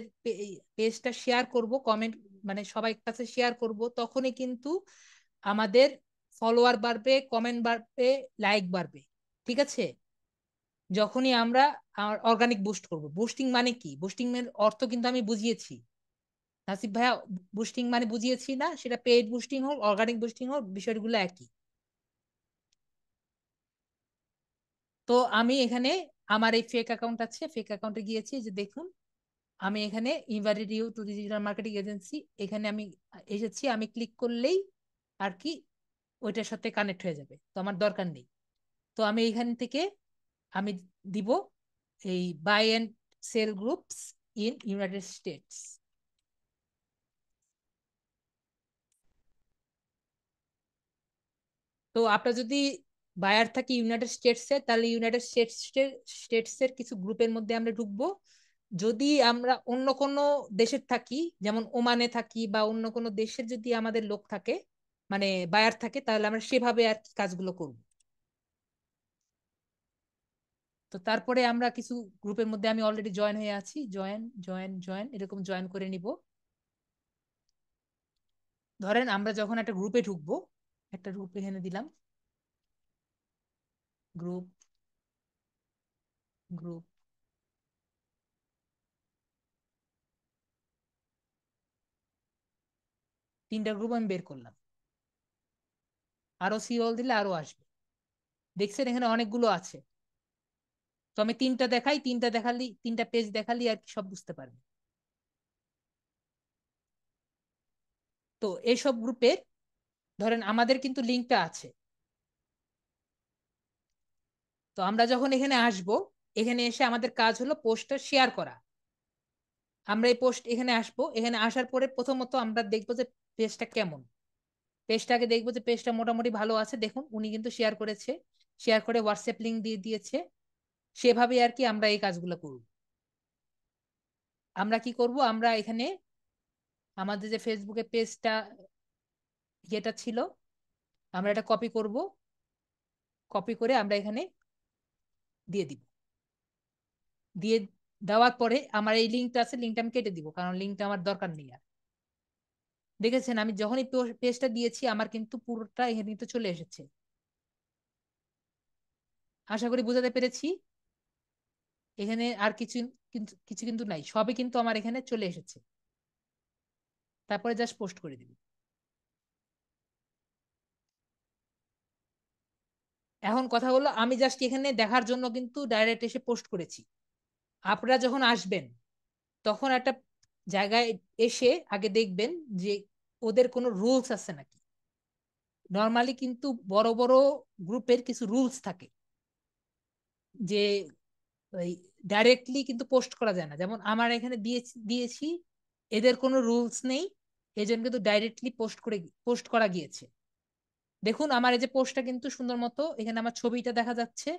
পেজটা শেয়ার করব, কমেন্ট মানে সবাই কাছে শেয়ার করব, তখনই কিন্তু আমাদের ফলোয়ার বাড়বে, কমেন্ট বাড়বে, লাইক বাড়বে। ঠিক আছে? যখনই আমরা অর্গানিক বুস্ট করব। বুস্টিং মানে কি, বুস্টিং এর অর্থ কিন্তু আমি বুঝিয়েছি, নাসিব ভাইয়া। বুস্টিং মানে বুঝিয়েছি না? সেটা পেইড বুস্টিং হোক, অর্গানিক বুস্টিং হোক, বিষয়গুলো একই। তো আমি এখানে আমার এই ফেক অ্যাকাউন্ট আছে, ফেক অ্যাকাউন্টে গিয়েছি, যে দেখুন আমি এখানে invited you to digital marketing agency, এখানে আমি এসেছি। আমি ক্লিক করলেই আর কি ওইটার সাথে কানেক্ট হয়ে যাবে, তো আমার দরকার নেই। তো আমি এইখান থেকে আমি দিব এই buy and sell groups in United States. তো আপনার যদি বায়ার থাকে ইউনাইটেড স্টেটসে, তাহলে ইউনাইটেড স্টেটসের কিছু গ্রুপের মধ্যে আমরা ঢুকবো। যদি আমরা অন্য কোনো দেশের থাকি, যেমন ওমানে থাকি বা অন্য কোনো দেশের যদি আমাদের লোক থাকে, মানে বায়ার থাকে, তাহলে আমরা সেভাবে আর কি কাজগুলো করব। তো তারপরে আমরা কিছু গ্রুপের মধ্যে আমি অলরেডি জয়েন হয়ে আছি, জয়েন জয়েন জয়েন এরকম জয়েন করে নিব। ধরেন আমরা যখন একটা গ্রুপে ঢুকবো, একটা গ্রুপ এখানে দিলাম, গ্রুপ, গ্রুপ, তিনটা গ্রুপ আমি বের করলাম। আরো সিওল দিলে আরো আসবে। দেখছেন এখানে অনেকগুলো আছে। তো আমি তিনটা দেখাই, তিনটা দেখালি, তিনটা পেজ দেখালি আর কি সব বুঝতে পারবে। তো এইসব গ্রুপের ধরেন আমাদের কিন্তু লিঙ্কটা আছে। তো আমরা যখন এখানে আসব, এখানে এসে আমাদের কাজ হলো পোস্টটা শেয়ার করা। আমরা এই পোস্ট এখানে আসবো, এখানে আসার পরে প্রথমত আমরা দেখবো যে পেজটা কেমন। পেজটাকে দেখবো যে পেজটা মোটামুটি ভালো আছে, দেখুন উনি কিন্তু শেয়ার করেছে, শেয়ার করে হোয়াটসঅ্যাপ লিঙ্ক দিয়ে দিয়েছে। সেভাবে আর কি আমরা এই কাজগুলো করব। আমরা কি করব, আমরা এখানে আমাদের যে ফেসবুকে পেজটা ইয়েটা ছিল, আমরা এটা কপি করব, কপি করে আমরা এখানে দিয়ে দিব। দিয়ে দেওয়ার পরে আমার এই লিঙ্কটা আছে, লিঙ্কটা আমি কেটে দিব, কারণ লিঙ্কটা আমার দরকার নেই আর। দেখেছেন আমি যখনই পেজটা দিয়েছি আমার কিন্তু পুরোটা এখানে কিন্তু চলে এসেছে। আশা করি বুঝাতে পেরেছি। এখানে আর কিছু কিছু কিন্তু নাই, সবই কিন্তু আমার এখানে চলে এসেছে। তারপরে জাস্ট পোস্ট করে দিবি। এখন কথা হলো, আমি জাস্ট এখানে দেখার জন্য কিন্তু ডাইরেক্ট এসে পোস্ট করেছি। আপনারা যখন আসবেন তখন একটা জায়গায় এসে আগে দেখবেন যে ওদের কোনো রুলস আছে নাকি। নর্মালি কিন্তু বড় বড় গ্রুপের কিছু রুলস থাকে, যে ওই ডাইরেক্টলি কিন্তু পোস্ট করা যায় না। যেমন আমার এখানে দিয়েছি দিয়েছি এদের কোনো রুলস নেই, এই জন্য কিন্তু ডাইরেক্টলি পোস্ট করা গিয়েছে। দেখুন আমার এই যে পোস্টটা কিন্তু সুন্দর মতো এখানে আমার ছবিটা দেখা যাচ্ছে,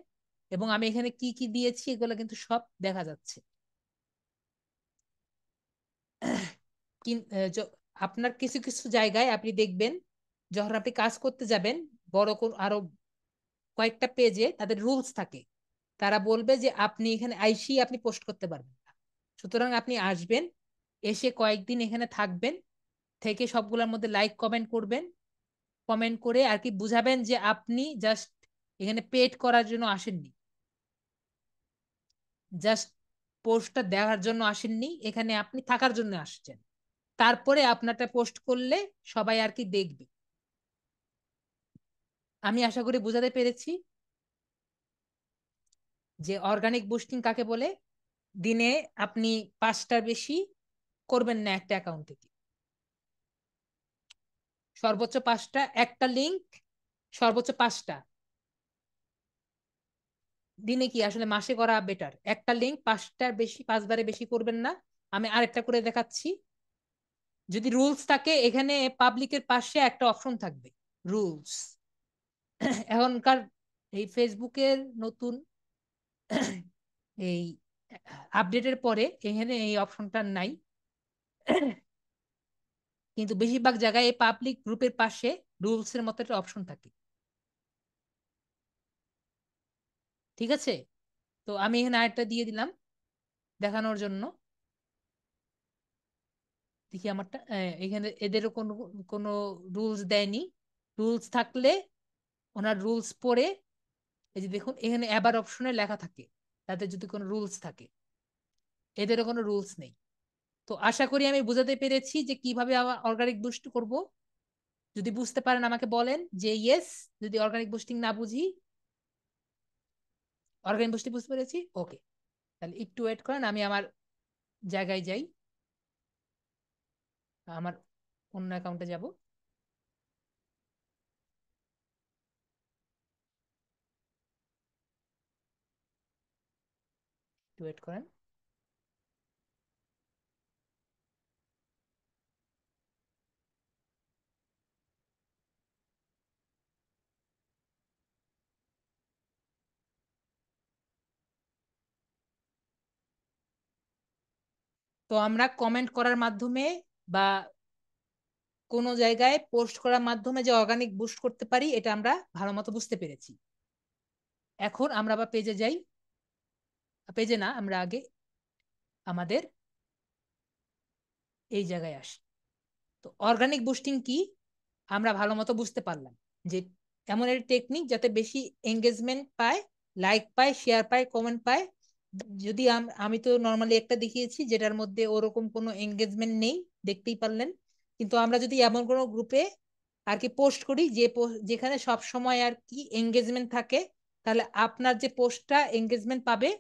এবং আমি এখানে কি কি দিয়েছি এগুলো কিন্তু সব দেখা যাচ্ছে। আপনার কিছু কিছু জায়গায় আপনি দেখবেন যখন আপনি কাজ করতে যাবেন, বড় কোন আরো কয়েকটা পেজে তাদের রুলস থাকে, তারা বলবে যে আপনি এখানে আইসি আপনি পোস্ট করতে পারবেন না। সুতরাং আপনি আসবেন, এসে কয়েকদিন এখানে থাকবেন, থেকে সবগুলোর মধ্যে লাইক কমেন্ট করবেন, কমেন্ট করে আর কি বুঝাবেন যে আপনি জাস্ট এখানে পেড করার জন্য আসেননি, জাস্ট পোস্টটা দেওয়ার জন্য আসেননি, এখানে আপনি থাকার জন্য আসছেন। তারপরে আপনারটা পোস্ট করলে সবাই আর কি দেখবে। আমি আশা করি বুঝাতে পেরেছি যে অর্গানিক বুস্টিং কাকে বলে। দিনে আপনি 5টার বেশি করবেন না একটা অ্যাকাউন্ট থেকে, সর্বোচ্চ 5টা, একটা লিঙ্ক সর্বোচ্চ 5টা। দিনে কি আসলে মাসে করা বেটার, একটা লিঙ্ক 5টার বেশি, 5বারে বেশি করবেন না। আমি আরেকটা করে দেখাচ্ছি। যদি রুলস থাকে এখানে পাবলিকের পাশে একটা অপশন থাকবে, রুলস। এখনকার এই ফেসবুকের নতুন এই আপডেটের পরে এখানে এই অপশনটা নাই, কিন্তু বেশিরভাগ জায়গায় এই পাবলিক গ্রুপের পাশে রুলস এর মতো একটা অপশন থাকে। ঠিক আছে, তো আমি এখানে আরেকটা দিয়ে দিলাম দেখানোর জন্য। দেখি আমারটা, এখানে এদেরও কোনো কোনো রুলস দেয়নি। রুলস থাকলে ওনার রুলস পড়ে, এই যে দেখুন এখানে অ্যাবার অপশনে লেখা থাকে তাদের যদি কোনো রুলস থাকে, এদেরও কোনো রুলস নেই। তো আশা করি আমি বুঝাতে পেরেছি যে কিভাবে অর্গানিক বুস্ট করব। যদি বুঝতে পারেন আমাকে বলেন যে ইয়েস, যদি অর্গানিক বুস্টিং না বুঝি। অর্গানিক বুস্টিং বুঝতে পেরেছি, ওকে। তাহলে একটু ওয়েট করেন, আমি আমার জায়গায় যাই, আমার অন্য অ্যাকাউন্টে যাব। একটু ওয়েট করেন। তো আমরা কমেন্ট করার মাধ্যমে বা কোনো জায়গায় পোস্ট করার মাধ্যমে যে অর্গানিক বুস্ট করতে পারি এটা আমরা ভালো মতো বুঝতে পেরেছি। এখন আমরা আবার পেজে যাই, পেজে না, আমরা আগে আমাদের এই জায়গায় আসি। তো অর্গানিক বুস্টিং কি আমরা ভালো মতো বুঝতে পারলাম, যে এমন একটা টেকনিক যাতে বেশি এঙ্গেজমেন্ট পায়, লাইক পায়, শেয়ার পায়, কমেন্ট পায়। যদি আমি তো নর্মালি একটা দেখিয়েছি যেটার মধ্যে ওরকম কোনো এঙ্গেজমেন্ট নেই, দেখতেই পারলেন। কিন্তু আমরা যদি এমন কোনো গ্রুপে আর কি পোস্ট করি যে যেখানে সব সময় আর কি এঙ্গেজমেন্ট থাকে, তাহলে আপনার যে পোস্টটা এঙ্গেজমেন্ট পাবে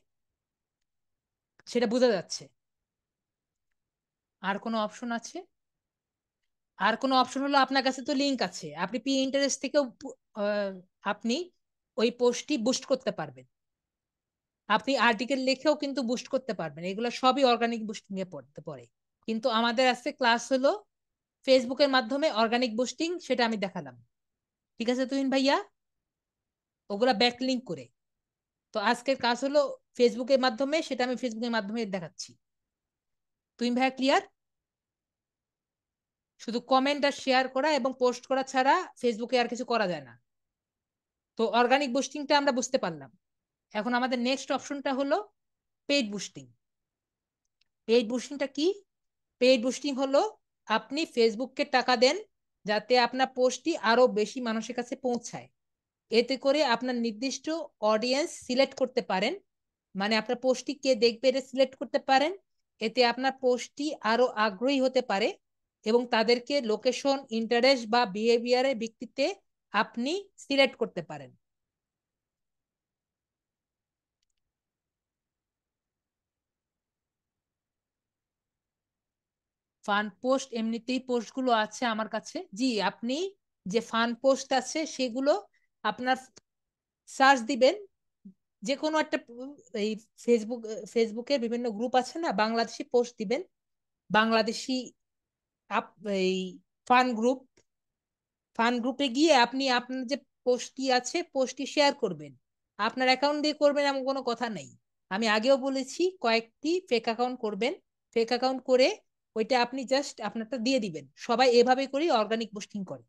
সেটা বোঝা যাচ্ছে। আর কোনো অপশন আছে? আর কোনো অপশন হলো আপনার কাছে তো লিংক আছে, আপনি ইন্টারেস্ট থেকেও আহ, আপনি ওই পোস্টটি বুস্ট করতে পারবেন। আপনি আর্টিকেল লিখেও কিন্তু বুস্ট করতে পারবেন, এগুলো সবই অর্গানিক বুস্টিং এ পড়তে পড়ে। কিন্তু আমাদের আজকে ক্লাস হলো ফেসবুকের মাধ্যমে অর্গানিক বুস্টিং, সেটা আমি দেখালাম। ঠিক আছে তুহিন ভাইয়া, ওগুলা ব্যাক লিঙ্ক করে। তো আজকের কাজ হলো ফেসবুকের মাধ্যমে, সেটা আমি ফেসবুকের মাধ্যমে দেখাচ্ছি। তুহিন ভাইয়া ক্লিয়ার? শুধু কমেন্ট আর শেয়ার করা এবং পোস্ট করা ছাড়া ফেসবুকে আর কিছু করা যায় না। তো অর্গানিক বুস্টিংটা আমরা বুঝতে পারলাম। এখন আমাদের নেক্সট অপশনটা হলো পেইড বুস্টিং। পেইড বুস্টিংটা কি? পেইড বুস্টিং হলো আপনি ফেসবুককে টাকা দেন যাতে আপনার পোস্টটি আরো বেশি মানুষের কাছে পৌঁছায়। এতে করে আপনার নির্দিষ্ট অডিয়েন্স সিলেক্ট করতে পারেন মানে আপনার পোস্টটি কে দেখবে এটা সিলেক্ট করতে পারেন। এতে আপনার পোস্টটি আরো আগ্রহী হতে পারে এবং তাদেরকে লোকেশন, ইন্টারেস্ট বা বিহেভিয়ারের ভিত্তিতে আপনি সিলেক্ট করতে পারেন। ফান পোস্ট এমনিতেই পোস্টগুলো আছে আমার কাছে। জি, আপনি যে ফান পোস্ট আছে সেগুলো আপনার সার্চ দিবেন যে কোনো একটা এই ফেসবুকের বিভিন্ন গ্রুপ আছে না, বাংলাদেশি পোস্ট দিবেন, বাংলাদেশি আপ এই ফান গ্রুপ, ফান গ্রুপে গিয়ে আপনি আপনার যে পোস্টটি আছে পোস্টটি শেয়ার করবেন। আপনার অ্যাকাউন্ট দিয়ে করবেন এমন কোনো কথা নেই। আমি আগেও বলেছি কয়েকটি ফেক অ্যাকাউন্ট করবেন। ফেক অ্যাকাউন্ট করে ওইটা আপনি জাস্ট আপনারটা দিয়ে দিবেন। সবাই এভাবে করেই অর্গানিক পোস্টিং করে।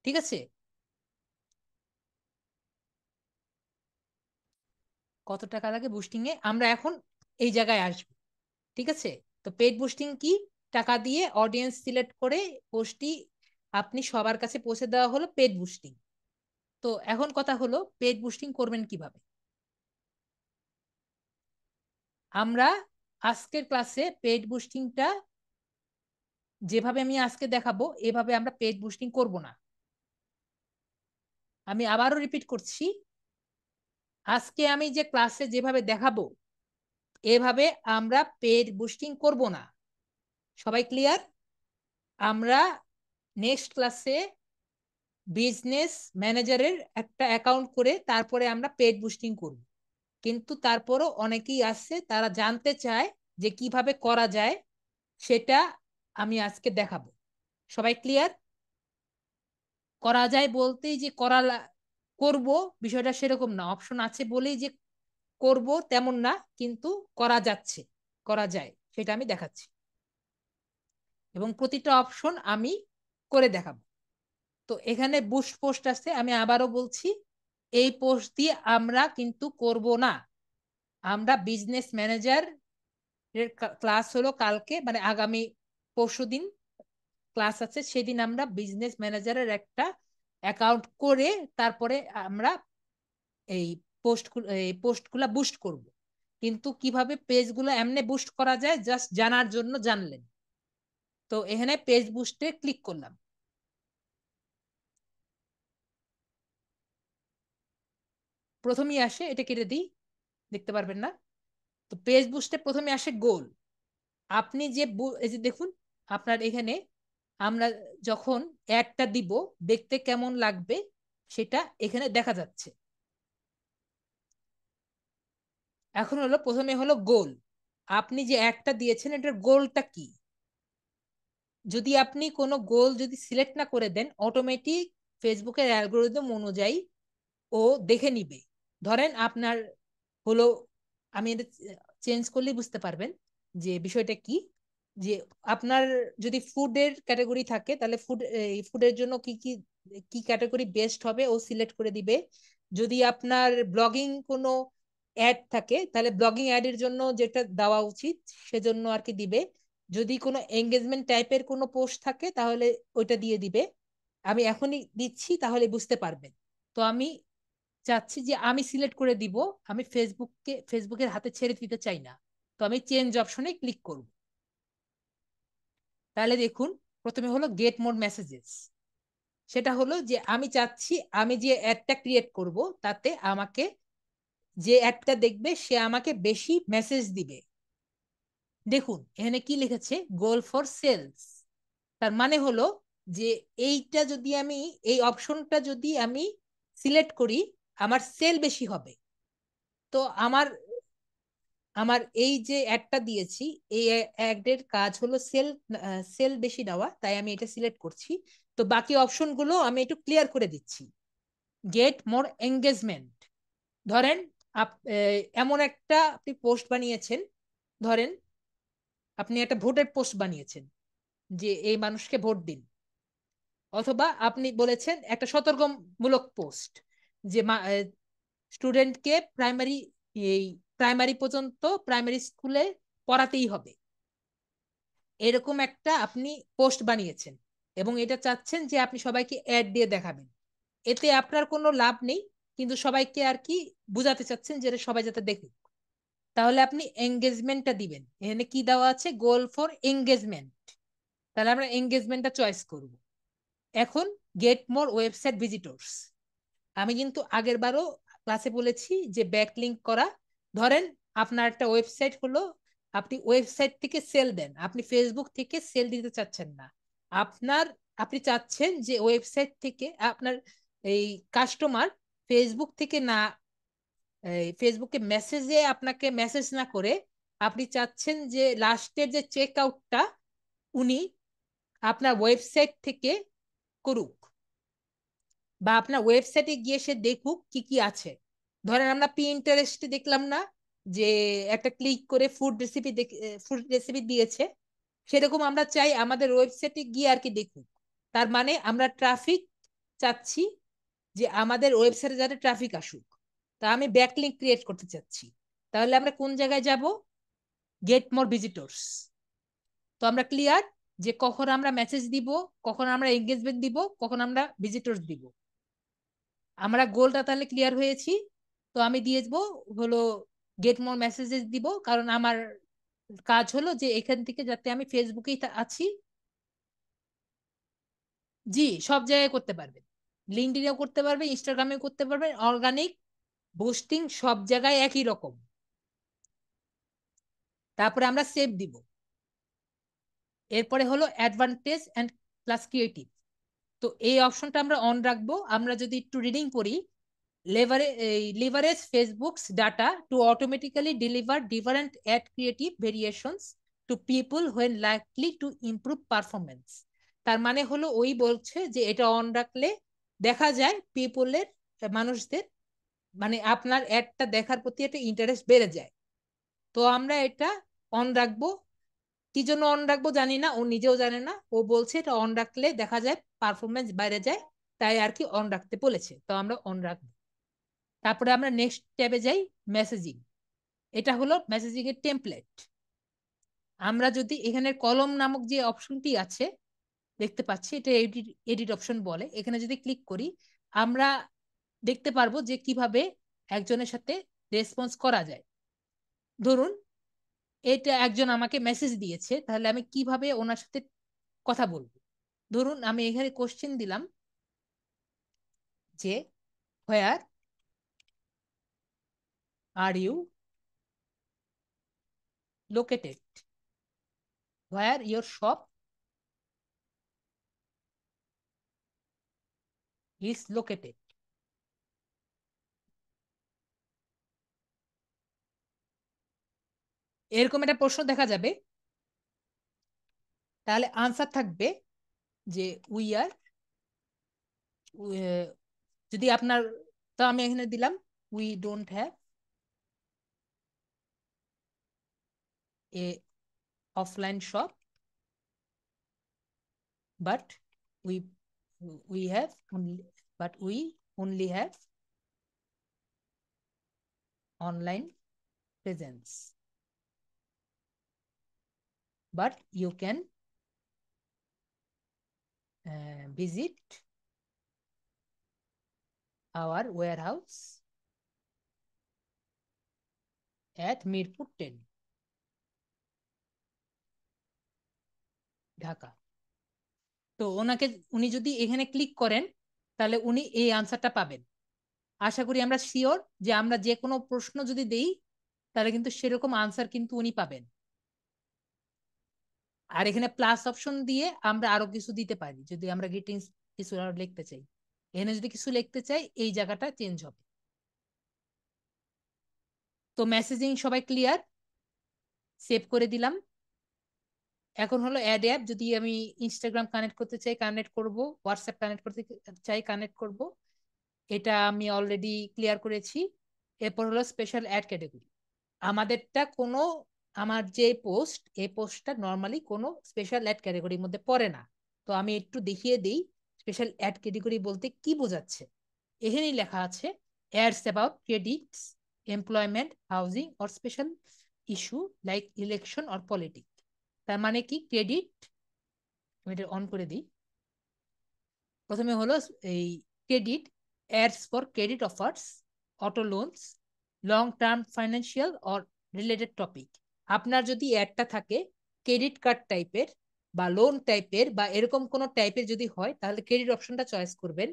ঠিক আছে? কত টাকা লাগে বুস্টিং এ, আমরা এখন এই জায়গায় আসবো। ঠিক আছে? তো পেড বুস্টিং কি? টাকা দিয়ে অডিয়েন্স সিলেক্ট করে পোস্টটি আপনি সবার কাছে পৌঁছে দেওয়া হলো পেড বুস্টিং। তো এখন কথা হলো পেড বুস্টিং করবেন কিভাবে। আমরা আজকের ক্লাসে পেড বুস্টিংটা যেভাবে আমি আজকে দেখাবো এভাবে আমরা পেড বুস্টিং করব না। আমি আবারও রিপিট করছি, আজকে আমি যে ক্লাসে যেভাবে দেখাবো এভাবে আমরা পেড বুস্টিং করব না। সবাই ক্লিয়ার? আমরা নেক্সট ক্লাসে বিজনেস ম্যানেজারের একটা অ্যাকাউন্ট করে তারপরে আমরা পেড বুস্টিং করব। কিন্তু তারপরও অনেকেই আছে তারা জানতে চায় যে কিভাবে করা যায়, সেটা আমি আজকে দেখাবো। সবাই ক্লিয়ার? করা যায় বলতেই যে করব বিষয়টা সেরকম না, অপশন আছে বলেই যে করব তেমন না, কিন্তু করা যাচ্ছে, করা যায় সেটা আমি দেখাচ্ছি এবং প্রতিটা অপশন আমি করে দেখাবো। তো এখানে বুস্ট পোস্ট আছে, আমি আবারও বলছি এই পোস্ট দিয়ে আমরা কিন্তু করব না। আমরা বিজনেস ম্যানেজার এর ক্লাস হলো কালকে, মানে আগামী পরশুদিন ক্লাস আছে, সেদিন আমরা বিজনেস ম্যানেজারের একটা অ্যাকাউন্ট করে তারপরে আমরা এই পোস্টগুলা বুস্ট করব। কিন্তু কিভাবে পেজগুলো এমনি বুস্ট করা যায় জাস্ট জানার জন্য জানলেন। তো এখানে পেজ বুস্টে ক্লিক করলাম। প্রথমেই আসে, এটা কেটে দিই, দেখতে পারবেন না। তো পেজ বুস্টে প্রথমে আসে গোল। আপনি যে এই যে দেখুন আপনার এখানে আমরা যখন অ্যাডটা দিব দেখতে কেমন লাগবে সেটা এখানে দেখা যাচ্ছে। এখন হলো প্রথমে হলো গোল। আপনি যে অ্যাডটা দিয়েছেন এটার গোলটা কি? যদি আপনি কোনো গোল যদি সিলেক্ট না করে দেন অটোমেটিক ফেসবুকের অ্যালগোরিদম অনুযায়ী ও দেখে নিবে। ধরেন আপনার হলো, আমি এটা চেঞ্জ করলেই বুঝতে পারবেন যে বিষয়টা কি। যে আপনার যদি ফুডের ক্যাটাগরি থাকে তাহলে ফুডের জন্য কি কি কি ক্যাটাগরি বেস্ট হবে ও সিলেক্ট করে দিবে। যদি আপনার ব্লগিং কোনো অ্যাড থাকে তাহলে ব্লগিং অ্যাডের জন্য যেটা দেওয়া উচিত সেজন্য আর কি দিবে। যদি কোনো এঙ্গেজমেন্ট টাইপের কোনো পোস্ট থাকে তাহলে ওইটা দিয়ে দিবে। আমি এখনই দিচ্ছি তাহলে বুঝতে পারবেন। তো আমি চাচ্ছি যে আমি সিলেক্ট করে দিব, আমি ফেসবুকের হাতে ছেড়ে দিতে চাই না। তো আমি চেঞ্জ অপশনে ক্লিক করব। তাহলে দেখুন প্রথমে হলো গেট মোর মেসেজেস। সেটা হলো যে আমি চাচ্ছি আমি যে অ্যাডটা ক্রিয়েট করব তাতে আমাকে যে অ্যাডটা দেখবে সে আমাকে বেশি মেসেজ দিবে। দেখুন এখানে কি লিখেছে, গোল ফর সেলস। তার মানে হলো যে এইটা যদি আমি এই অপশনটা যদি আমি সিলেক্ট করি আমার সেল বেশি হবে। তো আমার আমার এই যে অ্যাডটা দিয়েছি এই অ্যাডের কাজ হলো সেল, সেল বেশি দেওয়া, তাই আমি এটা সিলেক্ট করছি। তো বাকি অপশনগুলো আমি একটু ক্লিয়ার করে দিচ্ছি। Get more engagement. ধরেন এমন একটা আপনি পোস্ট বানিয়েছেন, ধরেন আপনি একটা ভোটের পোস্ট বানিয়েছেন যে এই মানুষকে ভোট দিন, অথবা আপনি বলেছেন একটা সতর্কমূলক পোস্ট যে স্টুডেন্টকে এই প্রাইমারি পর্যন্ত প্রাইমারি স্কুলে পড়াতেই হবে, এরকম একটা আপনি পোস্ট বানিয়েছেন এবং এটা চাচ্ছেন যে আপনি সবাইকে অ্যাড দিয়ে দেখাবেন। এতে আপনার কোনো লাভ নেই, কিন্তু সবাইকে আর কি বুঝাতে চাচ্ছেন যে সবাই যাতে দেখুক। তাহলে আপনি এঙ্গেজমেন্টটা দিবেন। এখানে কি দেওয়া আছে, গোল ফর এঙ্গেজমেন্ট। তাহলে আমরা এঙ্গেজমেন্টটা চয়েস করব। এখন গেট মোর ওয়েবসাইট ভিজিটর্স। আমি কিন্তু আগের বারও ক্লাসে বলেছি যে ব্যাকলিঙ্ক করা। ধরেন আপনার একটা ওয়েবসাইট হলো, আপনি ওয়েবসাইট থেকে সেল দেন, আপনি ফেসবুক থেকে সেল দিতে চাচ্ছেন না। আপনার আপনি চাচ্ছেন যে ওয়েবসাইট থেকে আপনার এই কাস্টমার ফেসবুক থেকে না, ফেসবুকে মেসেজে আপনাকে মেসেজ না করে আপনি চাচ্ছেন যে লাস্টের যে চেক আউটটা উনি আপনার ওয়েবসাইট থেকে করুক, বা আপনার ওয়েবসাইটে গিয়ে সে দেখুক কি কি আছে। ধরেন আমরা পিন্টারেস্টে দেখলাম না যে একটা ক্লিক করে ফুড রেসিপি দিয়েছে, সেরকম আমরা চাই আমাদের ওয়েবসাইটে গিয়ে আর কি দেখুক। তার মানে আমরা ট্রাফিক চাচ্ছি, যে আমাদের ওয়েবসাইটে যাতে ট্রাফিক আসুক। তা আমি ব্যাকলিঙ্ক ক্রিয়েট করতে চাচ্ছি। তাহলে আমরা কোন জায়গায় যাব, গেট মোর ভিজিটর্স। তো আমরা ক্লিয়ার যে কখন আমরা মেসেজ দিব, কখন আমরা এঙ্গেজমেন্ট দিব, কখন আমরা ভিজিটর্স দিব। আমরা গোলটা তাহলে ক্লিয়ার হয়েছি। তো আমি দিয়ে দেবো হলো গেট মোর মেসেজেস দিব, কারণ আমার কাজ হলো যে এখান থেকে যাতে আমি ফেসবুকেই আছি। জি, সব জায়গায় করতে পারবেন, লিঙ্কডইনেও করতে পারবেন, ইনস্টাগ্রামেও করতে পারবেন, অর্গানিক বুস্টিং সব জায়গায় একই রকম। তারপরে আমরা সেভ দিব। এরপরে হলো অ্যাডভান্টেজ অ্যান্ড প্লাস ক্রিয়েটিভ। তো এই অপশনটা আমরা অন রাখবো। আমরা যদি একটু রিডিং করি, leverage Facebook's data to automatically deliver different ad creative variations to people when likely to improve performance। তার মানে হলো ওই বলছে যে এটা অন রাখলে দেখা যায় পিপলের, মানুষদের মানে আপনার অ্যাডটা দেখার প্রতি একটা ইন্টারেস্ট বেড়ে যায়। তো আমরা এটা অন রাখবো। কি জন্য অন রাখবো জানি না, ও নিজেও জানে না। ও বলছে এটা অন রাখলে দেখা যায় পারফরমেন্স বাইরে যায়, তাই আর কি অন রাখতে বলেছে, তো আমরা অন রাখবো। তারপরে আমরা নেক্সট ট্যাবে যাই, মেসেজিং। এটা হলো মেসেজিং এর টেমপ্লেট। আমরা যদি এখানে কলম নামক যে অপশনটি আছে দেখতে পাচ্ছি, এটা এডিট এডিট অপশন বলে, এখানে যদি ক্লিক করি আমরা দেখতে পারবো যে কিভাবে একজনের সাথে রেসপন্স করা যায়। ধরুন এটা একজন আমাকে মেসেজ দিয়েছে, তাহলে আমি কিভাবে ওনার সাথে কথা বলবো। ধরুন আমি এখানে কোশ্চেন দিলাম যে where are you located, where your shop is located. এরকম একটা প্রশ্ন দেখা যাবে, তাহলে আনসার থাকবে যে উই আর, যদি আপনার, তো আমি এখানে দিলাম we don't have a offline shop, but we we have only, but we only have online presence, but you can visit our warehouse at Mirpur 10, Dhaka. তো ওনাকে, উনি যদি এখানে ক্লিক করেন তাহলে উনি এই আনসারটা পাবেন। আশা করি আমরা শিওর যে আমরা যে কোনো প্রশ্ন যদি দেই তাহলে কিন্তু সেরকম আনসার কিন্তু উনি পাবেন। আর এখানে প্লাস অপশন দিয়ে আমরা আরো কিছু দিতে পারি, যদি আমরা গ্রিটিংস কিছু আরো লিখতে চাই। এখানে যদি কিছু লিখতে চাই এই জায়গাটা চেঞ্জ হবে। তো মেসেজিং সবাই ক্লিয়ার, সেভ করে দিলাম। এখন হলো অ্যাড অ্যাপ। যদি আমি ইনস্টাগ্রাম কানেক্ট করতে চাই কানেক্ট করব, হোয়াটসঅ্যাপ কানেক্ট করতে চাই কানেক্ট করব, এটা আমি অলরেডি ক্লিয়ার করেছি। এরপর হলো স্পেশাল অ্যাড ক্যাটাগরি। আমাদেরটা কোনো, আমার যে পোস্ট, এই পোস্টটা নর্মালি কোনো স্পেশাল অ্যাড ক্যাটাগরির মধ্যে পড়ে না। তো আমি একটু দেখিয়ে দিই স্পেশাল অ্যাড ক্যাটাগরি বলতে কি বোঝাচ্ছে। এখানেই লেখা আছে ads about credits, employment, housing or special issue like election or politics. তার মানে কি ক্রেডিট, আমি এটা অন করে দিই। প্রথমে হলো এই credit, ads for credit offers, auto loans, long term financial or related topic। আপনার যদি অ্যাডটা থাকে ক্রেডিট কার্ড টাইপের বা লোন টাইপের বা এরকম কোনো টাইপের যদি হয় তাহলে ক্রেডিট অপশনটা চয়েস করবেন।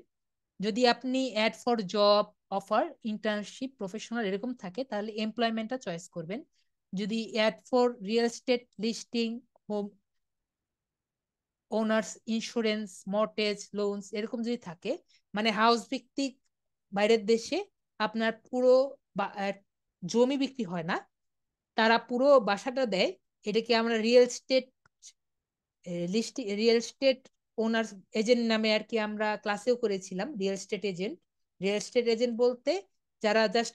যদি আপনি ad for job, offer, internship, professional এরকম থাকে তাহলে এমপ্লয়মেন্টটা চয়েস করবেন। যদি ad for real estate listing, home owners insurance, mortgage loans এরকম যদি থাকে, মানে হাউস ভিত্তিক বাইরের দেশে আপনার পুরো জমি বিক্রি হয় না, তারা পুরো বাসাটা দেয়, এটাকে আমরা real estate list, real estate owners agent নামে আর কি আমরা ক্লাসেও করেছিলাম। Real estate agent, real estate agent বলতে যারা জাস্ট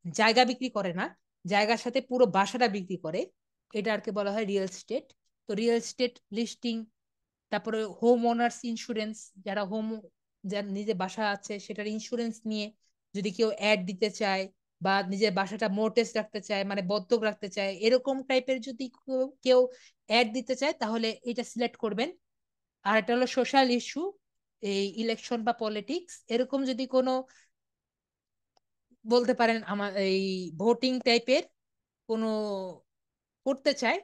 জায়গা বিক্রি করে না, জায়গার সাথে পুরো বাসাটা বিক্রি করে, এটা আর কি বলা হয় রিয়েল এস্টেট। তো রিয়েল এস্টেট লিস্টিং, তারপরে হোম ওনার্স ইন্স্যুরেন্স, যারা যার নিজের বাসা আছে সেটার ইন্স্যুরেন্স নিয়ে যদি কেউ অ্যাড দিতে চায় বা নিজের বাসাটা মোর্টেজ রাখতে চায় মানে বন্ধক রাখতে চায়, এরকম টাইপের যদি কেউ অ্যাড দিতে চায় তাহলে এটা সিলেক্ট করবেন। আর এটা হলো সোশ্যাল ইস্যু, এই ইলেকশন বা পলিটিক্স এরকম যদি কোনো বলতে পারেন আমার এই ভোটিং টাইপের কোনো করতে চায়,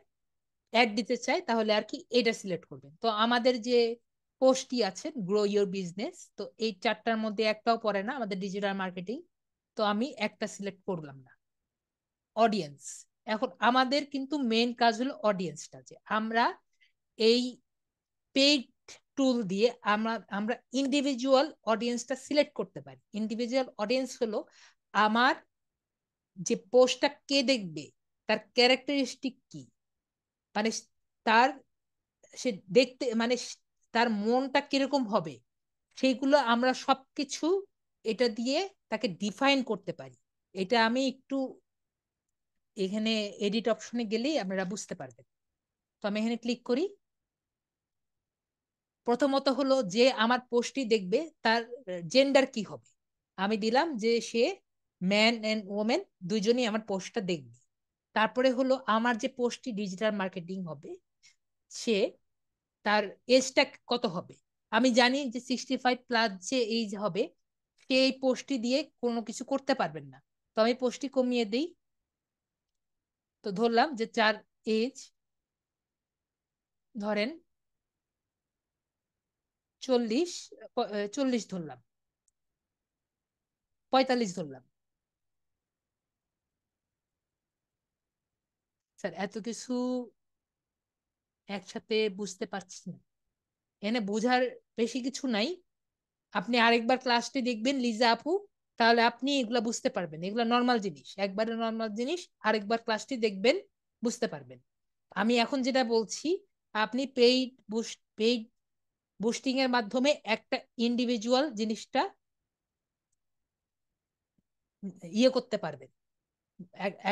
অ্যাড দিতে চায় তাহলে আর কি এটা সিলেক্ট করবেন। তো আমাদের যে পোস্টটি আছে গ্রো ইওর বিজনেস, তো এই চারটার মধ্যে একটাও পড়ে না আমাদের ডিজিটাল মার্কেটিং, তো আমি একটা সিলেক্ট করলাম না। অডিয়েন্স, এখন আমাদের কিন্তু মেন কাজ হলো অডিয়েন্সটা, যে আমরা এই পেইড টুল দিয়ে আমরা আমরা ইন্ডিভিজুয়াল অডিয়েন্সটা সিলেক্ট করতে পারি। ইন্ডিভিজুয়াল অডিয়েন্স হলো আমার যে পোস্টটা কে দেখবে, তার ক্যারেক্টারিস্টিক কি, মানে তার সে দেখতে মানে তার মনটা কিরকম হবে, সেইগুলো আমরা সবকিছু এটা দিয়ে তাকে ডিফাইন করতে পারি। এটা আমি একটু এখানে এডিট অপশনে গেলেই আপনারা বুঝতে পারবেন। তো আমি এখানে ক্লিক করি। প্রথমত হলো যে আমার পোস্টটি দেখবে তার জেন্ডার কি হবে, আমি দিলাম যে সে ম্যান এন্ড ওমেন দুইজনই আমার পোস্টটা দেখবে। তারপরে হলো আমার যে পোস্টটি ডিজিটাল মার্কেটিং হবে, সে তার এজটা কত হবে। আমি জানি যে 65+ যে এজ হবে সে এই পোস্টটি দিয়ে কোনো কিছু করতে পারবেন না, তো আমি পোস্টটি কমিয়ে দিই। তো ধরলাম যে যার এজ ধরেন 40, 40 ধরলাম, 45 ধরলাম। স্যার এত কিছু একসাথে বুঝতে পারছি না, এনে বোঝার বেশি কিছু নাই। আপনি আরেকবার ক্লাসটি দেখবেন লিজা আপু, তাহলে আপনি এগুলা বুঝতে পারবেন, এগুলা নর্মাল জিনিস, একবারে নর্মাল জিনিস, আরেকবার ক্লাসটি দেখবেন বুঝতে পারবেন। আমি এখন যেটা বলছি, আপনি পেইড বুস্টিং এর মাধ্যমে একটা ইন্ডিভিজুয়াল জিনিসটা ইয়ে করতে পারবেন,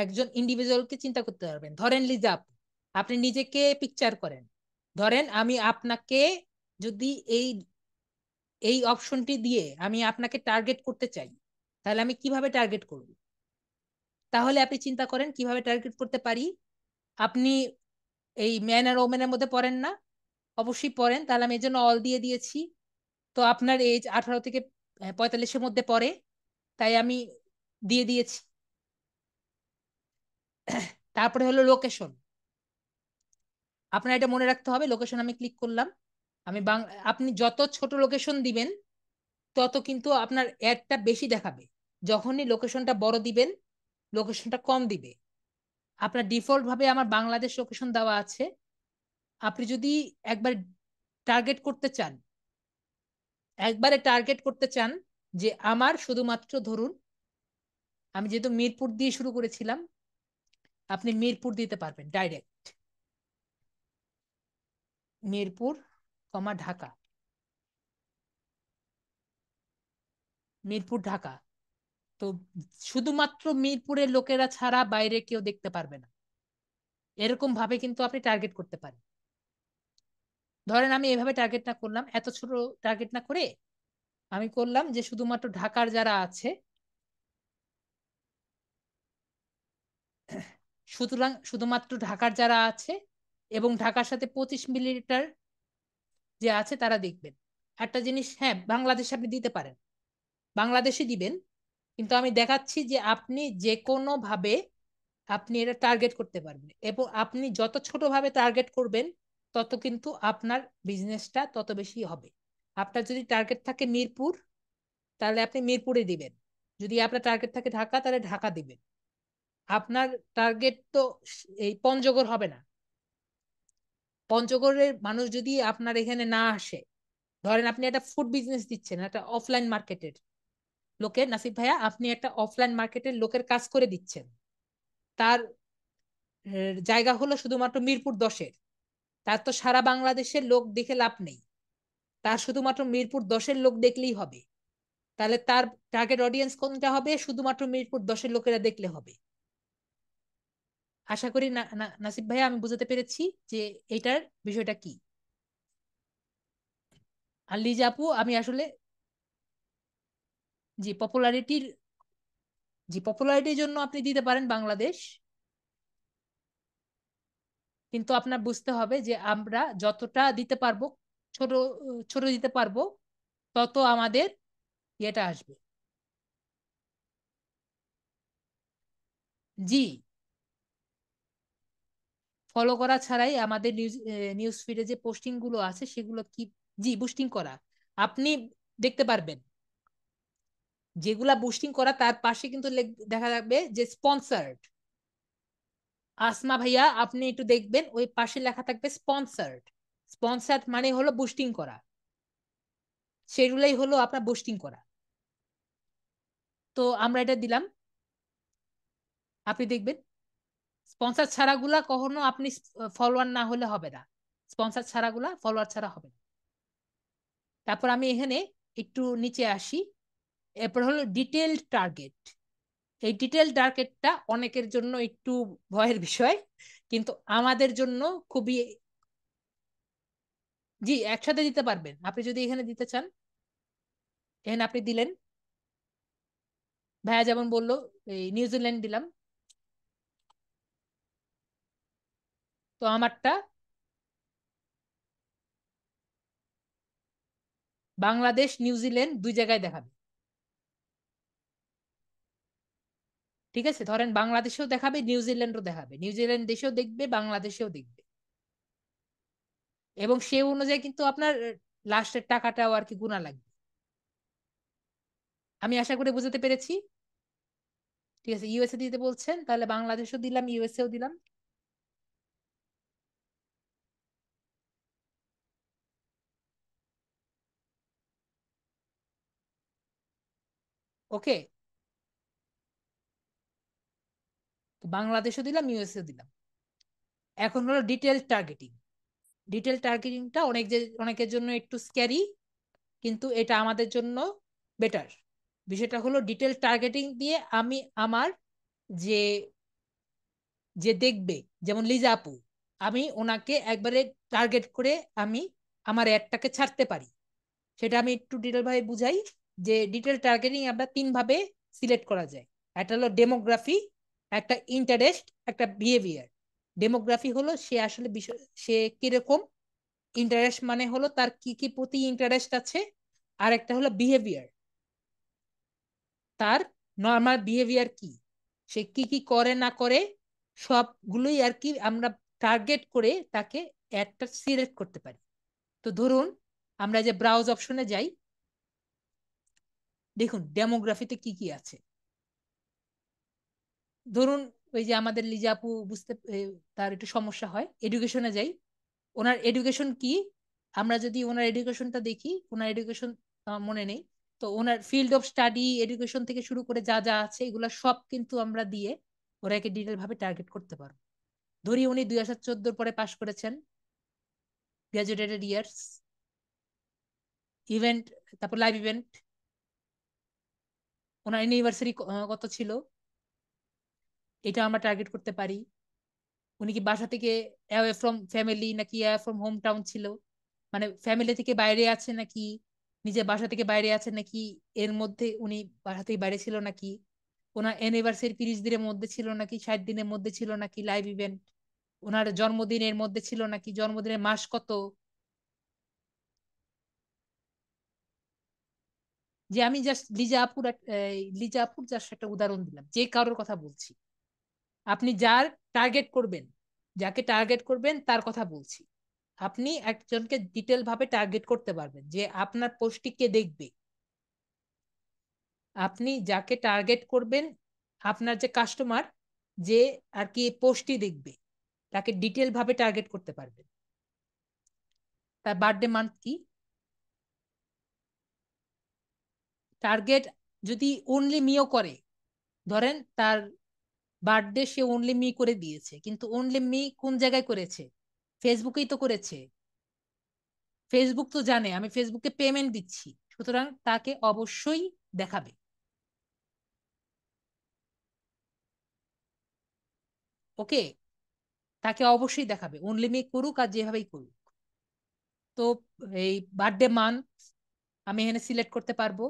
একজন ইন্ডিভিজুয়ালকে চিন্তা করতে পারবেন। ধরেন লিজা আপু, আপনি নিজেকে পিকচার করেন, ধরেন আমি আপনাকে যদি এই এই অপশনটি দিয়ে আমি আপনাকে টার্গেট করতে চাই, তাহলে আমি কিভাবে টার্গেট করব? তাহলে আপনি চিন্তা করেন কিভাবে টার্গেট করতে পারি। আপনি এই ম্যান আর ওমেনের মধ্যে পড়েন না? অবশ্যই পড়েন, তাহলে আমি এই জন্য অল দিয়ে দিয়েছি। তো আপনার এজ 18 থেকে 45-এর মধ্যে পড়ে, তাই আমি দিয়ে দিয়েছি। তারপরে হলো লোকেশন, আপনার এটা মনে রাখতে হবে। লোকেশন আমি ক্লিক করলাম, আমি আপনি যত ছোট লোকেশন দিবেন তত কিন্তু আপনার অ্যাডটা বেশি দেখাবে, যখনই লোকেশনটা বড় দিবেন লোকেশনটা কম দিবে। আপনার ডিফল্ট ভাবে আমার বাংলাদেশ লোকেশন দেওয়া আছে। আপনি যদি একবার টার্গেট করতে চান, একবারে টার্গেট করতে চান যে আমার শুধুমাত্র ধরুন আমি যেহেতু মিরপুর দিয়ে শুরু করেছিলাম, আপনি মিরপুর দিতে পারবেন ডাইরেক্ট, মিরপুর ঢাকা, মিরপুর ঢাকা। তো শুধুমাত্র মিরপুরের লোকেরা ছাড়া বাইরে কেউ দেখতে পারবে না, এরকম ভাবে কিন্তু আপনি টার্গেট করতে পারেন। ধরেন আমি এভাবে টার্গেট না করলাম, এত ছোট টার্গেট না করে আমি করলাম যে শুধুমাত্র ঢাকার যারা আছে, সুতরাং শুধুমাত্র ঢাকার যারা আছে এবং ঢাকার সাথে 25 মিলিমিটার যে আছে তারা দেখবেন। একটা জিনিস, হ্যাঁ বাংলাদেশে আপনি দিতে পারেন, বাংলাদেশে দিবেন, কিন্তু আমি দেখাচ্ছি যে আপনি যে কোনো ভাবে আপনি এটা টার্গেট করতে পারবেন, এবং আপনি যত ছোট ভাবে টার্গেট করবেন তত কিন্তু আপনার বিজনেসটা তত বেশি হবে। আপনার যদি টার্গেট থাকে মিরপুর, তাহলে আপনি মিরপুরে দিবেন। যদি আপনার টার্গেট থাকে ঢাকা, তাহলে ঢাকা দিবেন। আপনার টার্গেট তো এই পঞ্চগড় হবে না। পঞ্চগড়ের মানুষ যদি আপনার এখানে না আসে, ধরেন আপনি একটা ফুড বিজনেস দিচ্ছেন, একটা অফলাইন মার্কেটের লোকের, নাসিব ভাইয়া আপনি একটা অফলাইন মার্কেটের লোকের কাজ করে দিচ্ছেন, তার জায়গা হলো শুধুমাত্র মিরপুর 10-এর, তার তো সারা বাংলাদেশের লোক দেখে লাভ নেই, তার শুধুমাত্র মিরপুর 10-এর লোক দেখলেই হবে। তাহলে তার টার্গেট অডিয়েন্স কোনটা হবে? শুধুমাত্র মিরপুর 10-এর লোকেরা দেখলে হবে। আশা করি নাসিব ভাইয়া আমি বুঝাতে পেরেছি যে এটার বিষয়টা কি। আর লিজা আপু আমি আসলে, জি পপুলারিটির, জি পপুলারিটির জন্য আপনি দিতে পারেন বাংলাদেশ, কিন্তু আপনার বুঝতে হবে যে আমরা যতটা দিতে পারবো, ছোট ছোট দিতে পারবো, তত আমাদের ইয়েটা আসবে। জি, ফলো করা ছাড়াই আমাদের নিউজ ফিডে যে পোস্টিং গুলো আছে সেগুলো কি, জি বুস্টিং করা আপনি দেখতে পারবেন। যেগুলা বুস্টিং করা তার পাশে কিন্তু দেখা যাবে যে স্পন্সার্ড। আসমা ভাইয়া আপনি একটু দেখবেন ওই পাশে লেখা থাকবে স্পন্সার্ড। স্পন্সার্ড মানে হলো বুস্টিং করা, সেগুলাই হলো আপনার বুস্টিং করা। তো আমরা এটা দিলাম, আপনি দেখবেন স্পন্সার ছাড়াগুলা কখনো আপনি ফলোয়ার না হলে হবে না। স্পন্সার ছাড়াগুলা ফলোয়ার ছাড়া হবে না। তারপর আমি এখানে একটু নিচে আসি। এরপর হলো ডিটেইলড টার্গেট। এই ডিটেইলড টার্গেটটা অনেকের জন্য একটু ভয়ের বিষয়, কিন্তু আমাদের জন্য খুবই, জি একসাথে দিতে পারবেন। আপনি যদি এখানে দিতে চান, এখানে আপনি দিলেন, ভাইয়া যেমন বললো এই নিউজিল্যান্ড দিলাম, তো আমারটা বাংলাদেশ নিউজিল্যান্ড দুই জায়গায় দেখাবে। ঠিক আছে, ধরেন বাংলাদেশেও দেখাবে, নিউজিল্যান্ডও দেখাবে, নিউজিল্যান্ড দেশেও দেখবে, বাংলাদেশেও দেখবে, এবং সে অনুযায়ী কিন্তু আপনার লাস্টের টাকাটাও আর কি গুণা লাগবে। আমি আশা করি বুঝতে পেরেছি। ঠিক আছে, ইউএসএ দিতে বলছেন, তাহলে বাংলাদেশও দিলাম, ইউএসএও দিলাম। ওকে, তো বাংলাদেশও দিলাম, ইউএসএও দিলাম। এখন হলো ডিটেল টার্গেটিং। ডিটেল টার্গেটিংটা অনেকের জন্য একটু স্ক্যারি, কিন্তু এটা আমাদের জন্য বেটার। বিষয়টা হলো ডিটেল টার্গেটিং দিয়ে আমি আমার যে যে দেখবে, যেমন লিজা আপু, আমি ওনাকে একবারে টার্গেট করে আমি আমার অ্যাডটাকে ছাড়তে পারি। সেটা আমি একটু ডিটেল ভাবে বুঝাই। যে ডিটেল টার্গেটিং আমরা তিন ভাবে সিলেক্ট করা যায়। একটা হলো ডেমোগ্রাফি, একটা ইন্টারেস্ট, একটা বিহেভিয়ার। ডেমোগ্রাফি হলো সে আসলে বিষয়, সে কিরকম। ইন্টারেস্ট মানে হলো তার কি কি প্রতি ইন্টারেস্ট আছে। আর একটা হলো বিহেভিয়ার, তার নর্মাল বিহেভিয়ার কি, সে কি কি করে না করে, সবগুলোই আর কি আমরা টার্গেট করে তাকে একটা সিলেক্ট করতে পারি। তো ধরুন আমরা যে ব্রাউজ অপশনে যাই, দেখুন ডেমোগ্রাফিতে কি কি আছে। ধরুন ওই যে আমাদের লিজা আপু তার একটু সমস্যা হয়, এডুকেশনে যাই, ওনার এডুকেশন কি। আমরা যদি ওনার এডুকেশনটা দেখি, ওনার এডুকেশন মনে নেই, তো ওনার ফিল্ড অফ স্টাডি এডুকেশন থেকে শুরু করে যা যা আছে এগুলো সব কিন্তু আমরা দিয়ে ওরাকে ডিটেল ভাবে টার্গেট করতে পারবো। ধরি উনি 2014 পরে পাশ করেছেন, গ্রাজুয়েটেড ইয়ার্স, ইভেন্ট, তারপর লাইভ ইভেন্ট, ওনার ইউনিভার্সিটি কত ছিল, এটা আমরা টার্গেট করতে পারি। উনি কি বাসা থেকে অ্যাওয়ে ফ্রম ফ্যামিলি নাকি অ্যাওয়ে ফ্রম হোম টাউন ছিল, মানে ফ্যামিলি থেকে বাইরে আছে নাকি নিজের বাসা থেকে বাইরে আছে নাকি, এর মধ্যে উনি বাসা থেকে বাইরে ছিল নাকি, ওনার অ্যানিভার্সারি 30 দিনের মধ্যে ছিল নাকি 60 দিনের মধ্যে ছিল নাকি লাইভ ইভেন্ট, ওনার জন্মদিনের মধ্যে ছিল নাকি, জন্মদিনের মাস কত। যে আমি জাস্ট লিজা আপুর জাস্ট একটা উদাহরণ দিলাম, যে কারোর কথা বলছি। আপনি যার টার্গেট করবেন, যাকে টার্গেট করবেন তার কথা বলছি। আপনি একজনকে ডিটেল ভাবে টার্গেট করতে পারবেন যে আপনার পোস্টটি কে দেখবে। আপনি যাকে টার্গেট করবেন, আপনার যে কাস্টমার, যে আর কি পোস্টটি দেখবে, তাকে ডিটেল ভাবে টার্গেট করতে পারবেন। তার বার্থডে মান্থ কি, টার্গেট যদি অনলি মিও করে, ধরেন তার বার্থডে সে অনলি মি করে দিয়েছে, কিন্তু অনলি মি কোন জায়গায় করেছে? ফেসবুকেই তো করেছে। ফেসবুক তো জানে আমি ফেসবুকে পেমেন্ট দিচ্ছি, সুতরাং তাকে অবশ্যই দেখাবে। ওকে, তাকে অবশ্যই দেখাবে, অনলি মি করুক আর যেভাবেই করুক। তো এই বার্থডে মান্থ আমি এখানে সিলেক্ট করতে পারবো।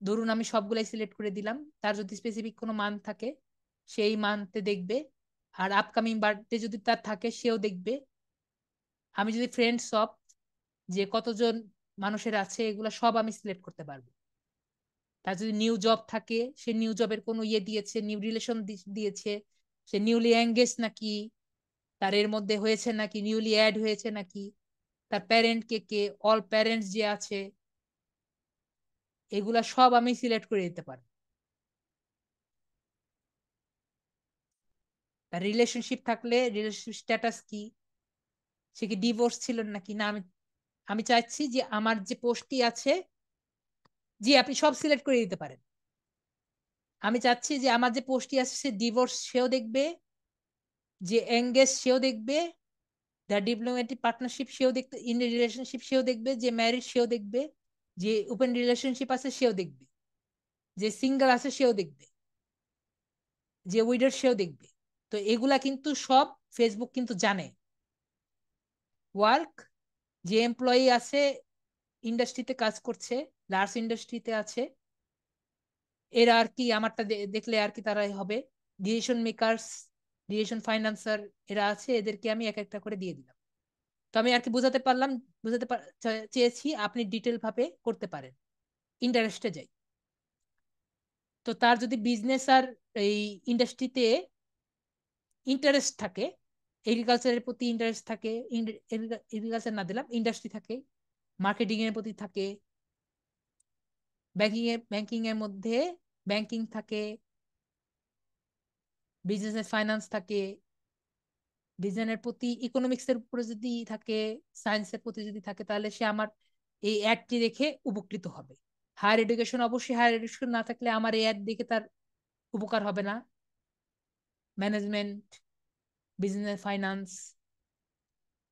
ধরুন আমি সবগুলাই সিলেক্ট করে দিলাম, তার যদি স্পেসিফিক কোনো মান্থ থাকে সেই মান্থে দেখবে, আর আপকামিং বার্থডে যদি তার থাকে সেও দেখবে। আমি যদি ফ্রেন্ডস অফ, যে কতজন মানুষের আছে, এগুলো সব আমি সিলেক্ট করতে পারবো। তার যদি নিউ জব থাকে, সে নিউ জবের কোনো ইয়ে দিয়েছে, নিউ রিলেশন দিয়েছে, সে নিউলি এঙ্গেজ নাকি, তার এর মধ্যে হয়েছে নাকি, নিউলি অ্যাড হয়েছে নাকি, তার প্যারেন্ট কে কে, অল প্যারেন্টস যে আছে, এগুলা সব আমি সিলেক্ট করে দিতে পারবো। তার রিলেশনশিপ থাকলে রিলেশনশিপ স্ট্যাটাস কি, সে কি ডিভোর্স ছিল নাকি না। আমি আমি চাইছি যে আমার যে পোস্টটি আছে, জি আপনি সব সিলেক্ট করে দিতে পারেন। আমি চাচ্ছি যে আমার যে পোস্টটি আছে সে ডিভোর্স সেও দেখবে, যে এঙ্গেজ সেও দেখবে, দ্য ডিপ্লোম্যাটিক পার্টনারশিপ সেও দেখতে, ইন রিলেশনশিপ সেও দেখবে, যে ম্যারিড সেও দেখবে, যে ওপেন রিলেশনশিপ আছে সেও দেখবে, যে সিঙ্গেল আছে সেও দেখবে, যে উইডার সেও দেখবে। তো এগুলা কিন্তু সব ফেসবুক কিন্তু জানে। ওয়ার্ক, যে এমপ্লয়ি আছে, ইন্ডাস্ট্রিতে কাজ করছে, লার্জ ইন্ডাস্ট্রিতে আছে, এরা আর কি আমারটা দেখলে আর কি তারাই হবে। ডিসিশন মেকারস, ডিসিশন ফাইন্যান্সার, এরা আছে, এদেরকে আমি এক একটা করে দিয়ে দিলাম। তো আমি আর কি বুঝাতে পারলাম, চেয়েছি আপনি ডিটেল ভাবে করতে পারেন। ইন্টারেস্টে যাই। তো তার যদি বিজনেস আর এই ইন্ডাস্ট্রিতে ইন্টারেস্ট থাকে, এগ্রিকালচারের প্রতি ইন্টারেস্ট থাকে, এগ্রিকালচার না দিলাম, ইন্ডাস্ট্রি থাকে, মার্কেটিং এর প্রতি থাকে, ব্যাংকিং এর মধ্যে ব্যাংকিং থাকে, বিজনেস ফাইন্যান্স থাকে, বিজ্ঞানের প্রতি, ইকোনমিক্স এর উপরে যদি থাকে, সায়েন্সের প্রতি যদি থাকে, তাহলে সে আমার এই অ্যাডটি দেখে উপকৃত হবে। হায়ার এডুকেশন, অবশ্যই হায়ার এডুকেশন না থাকলে আমার এই অ্যাড দেখে তার উপকার হবে না। Management, business finance,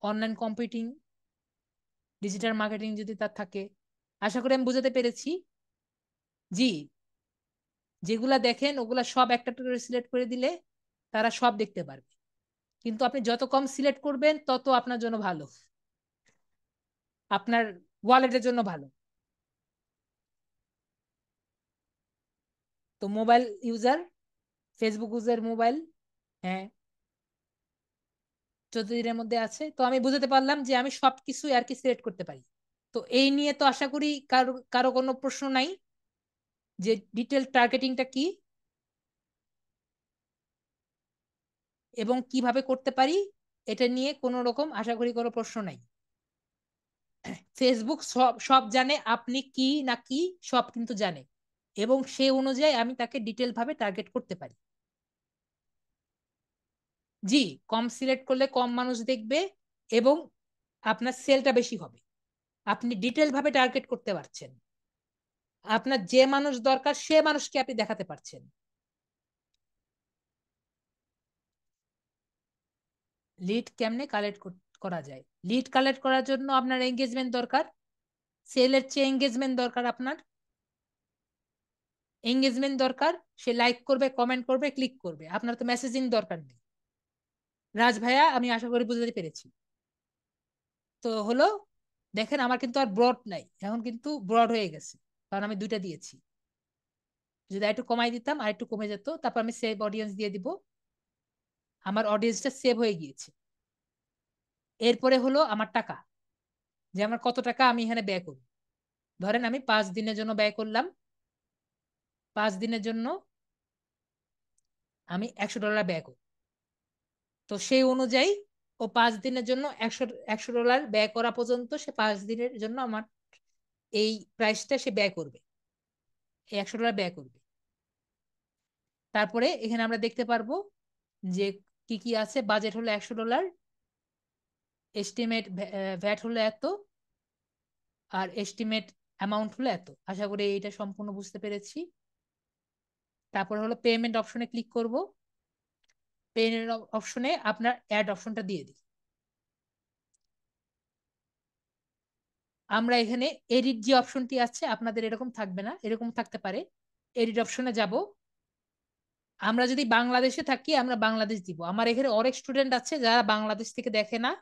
online computing, digital marketing যদি তার থাকে। আশা করি আমি বুঝাতে পেরেছি। জি, যেগুলা দেখেন ওগুলা সব একটা করে সিলেক্ট করে দিলে তারা সব দেখতে পারবে। কিন্তু আপনি যত কম সিলেক্ট করবেন তত আপনার জন্য ভালো, আপনার ওয়ালেটের জন্য ভালো। তো mobile user, Facebook user mobile, হ্যাঁ 14 দিনের মধ্যে আছে। তো আমি বুঝতে পারলাম যে আমি সবকিছু আর কি সিলেক্ট করতে পারি। তো এই নিয়ে তো আশা করি কারো কারো কোনো প্রশ্ন নাই, যে ডিটেল টার্গেটিংটা কি এবং কিভাবে করতে পারি, এটা নিয়ে কোনো রকম আশা করি কোনো প্রশ্ন নাই। ফেসবুক সব সব জানে আপনি কি না কি, সব কিন্তু জানে, এবং সেই অনুযায়ী আমি তাকে ডিটেল ভাবে টার্গেট করতে পারি। জি, কম সিলেক্ট করলে কম মানুষ দেখবে এবং আপনার সেলটা বেশি হবে। আপনি ডিটেল ভাবে টার্গেট করতে পারছেন, আপনার যে মানুষ দরকার সে মানুষকে আপনি দেখাতে পারছেন। লিড কেমনে কালেক্ট করা যায়? লিড কালেক্ট করার জন্য আপনার এঙ্গেজমেন্ট দরকার। সেলের চেয়ে এঙ্গেজমেন্ট দরকার আপনার। এঙ্গেজমেন্ট দরকার, সে লাইক করবে, কমেন্ট করবে, ক্লিক করবে, আপনার তো মেসেজিং দরকার নেই। রাজ ভাইয়া, আমি আশা করি বুঝতে পেরেছি। তো হলো, দেখেন আমার কিন্তু আর ব্রড নাই, এখন কিন্তু ব্রড হয়ে গেছে, কারণ আমি দুইটা দিয়েছি। যদি একটু কমাই দিতাম আর একটু কমে যেত, তারপর আমি সেভ অডিয়েন্স দিয়ে দিব, আমার অডিয়েন্সটা সেভ হয়ে গিয়েছে। এরপরে হলো আমার টাকা, যে আমার কত টাকা আমি এখানে ব্যয় করি। ধরেন আমি 5 দিনের জন্য ব্যয় করলাম, 5 দিনের জন্য আমি $100 ব্যয় করি। তো সেই অনুযায়ী ও 5 দিনের জন্য একশো $100 ব্যয় করা পর্যন্ত সে 5 দিনের জন্য আমার এই প্রাইসটা সে ব্যয় করবে, এই $100 ব্যয় করবে। তারপরে এখানে আমরা দেখতে পারবো যে কি কি আছে। বাজেট হলো $100, এস্টিমেট ভ্যাট হলো এত, আর এস্টিমেট অ্যামাউন্ট হলো এত। আশা করি এটা সম্পূর্ণ বুঝতে পেরেছি। তারপর হলো পেমেন্ট অপশনে ক্লিক করব। পেমেন্ট অপশনে আপনার অ্যাড অপশনটা দিয়ে দিই। আমরা এখানে এডিট যে অপশনটি আছে, আপনাদের এরকম থাকবে না, এরকম থাকতে পারে। এডিট অপশনে যাব। আমরা যদি বাংলাদেশে থাকি আমরা বাংলাদেশ দিব। আমার এখানে অনেক স্টুডেন্ট আছে যারা বাংলাদেশ থেকে দেখে না,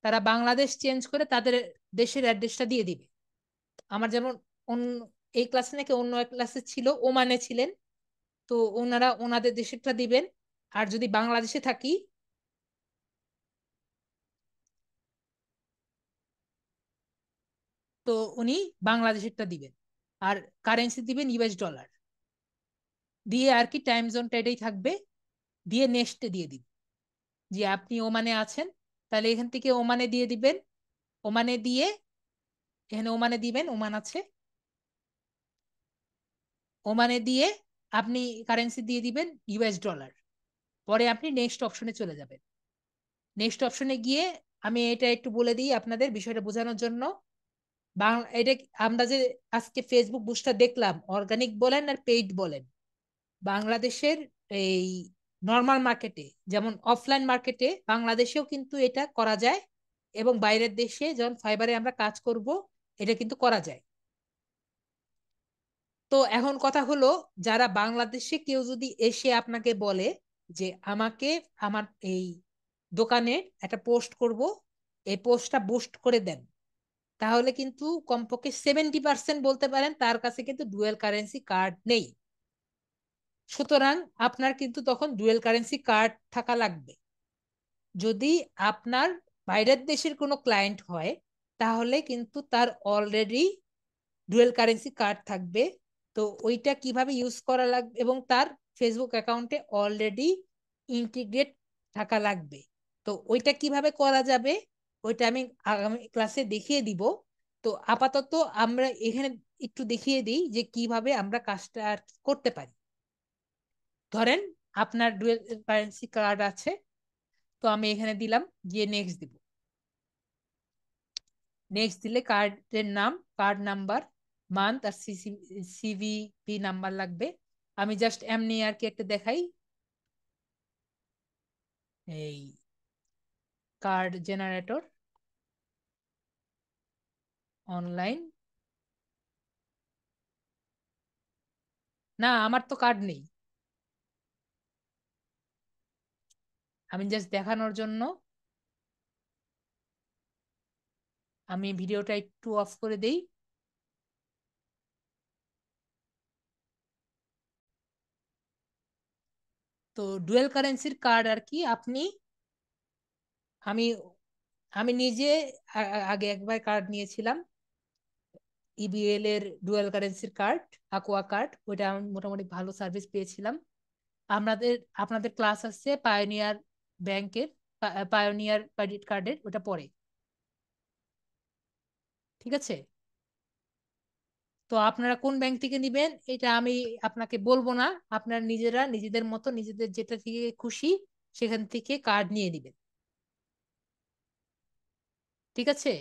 তারা বাংলাদেশ চেঞ্জ করে তাদের দেশের অ্যাড্রেসটা দিয়ে দিবে। আমার যেমন অন্য এই ক্লাসে নাকি অন্য এক ক্লাসে ছিল, ওমানে ছিলেন, তো ওনারা ওনাদের দেশেরটা দিবেন। আর যদি বাংলাদেশে থাকি তো উনি বাংলাদেশেরটা দিবেন, আর কারেন্সি দিবেন US ডলার দিয়ে। আর কি টাইম জোনটা এটাই থাকবে, দিয়ে নেক্সটে দিয়ে দিবেন। যে আপনি ওমানে আছেন, তাহলে এখান থেকে ওমানে দিয়ে দিবেন। ওমানে দিয়ে এখানে ওমানে দিবেন, ওমান আছে, ওমানে দিয়ে আপনি কারেন্সি দিয়ে দিবেন US ডলার। পরে আপনি নেক্সট অপশনে চলে যাবেন। নেক্সট অপশনে গিয়ে আমি এটা একটু বলে দিই আপনাদের বিষয়টা বোঝানোর জন্য। বাংলা এটা আমরা যে আজকে ফেসবুক বুস্টটা দেখলাম, অর্গানিক বলেন আর পেইড বলেন, বাংলাদেশের এই নর্মাল মার্কেটে যেমন অফলাইন মার্কেটে বাংলাদেশেও কিন্তু এটা করা যায়, এবং বাইরের দেশে যখন ফাইবারে আমরা কাজ করব এটা কিন্তু করা যায়। তো এখন কথা হলো, যারা বাংলাদেশে কেউ যদি এসে আপনাকে বলে যে আমাকে আমার এই দোকানে একটা পোস্ট করব, এই পোস্টটা বুস্ট করে দেন, তাহলে কিন্তু কমপক্ষে 70% বলতে পারেন তার কাছে কিন্তু ডুয়েল কারেন্সি কার্ড নেই। সুতরাং আপনার কিন্তু তখন ডুয়েল কারেন্সি কার্ড থাকা লাগবে। যদি আপনার বাইরের দেশের কোনো ক্লায়েন্ট হয় তাহলে কিন্তু তার অলরেডি ডুয়েল কারেন্সি কার্ড থাকবে। তো ওইটা কিভাবে ইউজ করা লাগবে এবং তার ফেসবুক অ্যাকাউন্টে অলরেডি ইন্টিগ্রেট থাকা লাগবে। তো ওইটা কিভাবে করা যাবে ওইটা আমি আগামী ক্লাসে দেখিয়ে দিব। তো আপাতত আমরা এখানে একটু দেখিয়ে দিই যে কিভাবে আমরা কাজটা আর কি করতে পারি। ধরেন আপনার ডুয়েল কারেন্সি কার্ড আছে, তো আমি এখানে দিলাম, গিয়ে নেক্সট দিব। নেক্সট দিলে কার্ডের নাম, কার্ড নাম্বার, মান্থ আর সিভিভি নাম্বার লাগবে। আমি জাস্ট এমনি আর কি একটা দেখাই, এই কার্ড জেনারেটর অনলাইন। না, আমার তো কার্ড নেই, আমি জাস্ট দেখানোর জন্য আমি ভিডিওটা একটু অফ করে দেই। তো ডুয়েল কারেন্সির কার্ড আর কি আপনি, আমি আমি নিজে আগে একবার কার্ড নিয়েছিলাম, ইবিএল এর ডুয়াল কারেন্সির কার্ড, aqua কার্ড, ওইটা আমি মোটামুটি ভালো সার্ভিস পেয়েছিলাম। আমাদের আপনাদের ক্লাস আছে পায়োনিয়ার ব্যাংকের, পায়োনিয়ার ক্রেডিট কার্ডের, ওটা পরে। ঠিক আছে? তো আপনারা কোন ব্যাংক থেকে নিবেন এটা আমি আপনাকে বলবো না, আপনারা নিজেরা নিজেদের মতো নিজেদের যেটা থেকে খুশি সেখান থেকে কার্ড নিয়ে নিবেন। ঠিক আছে?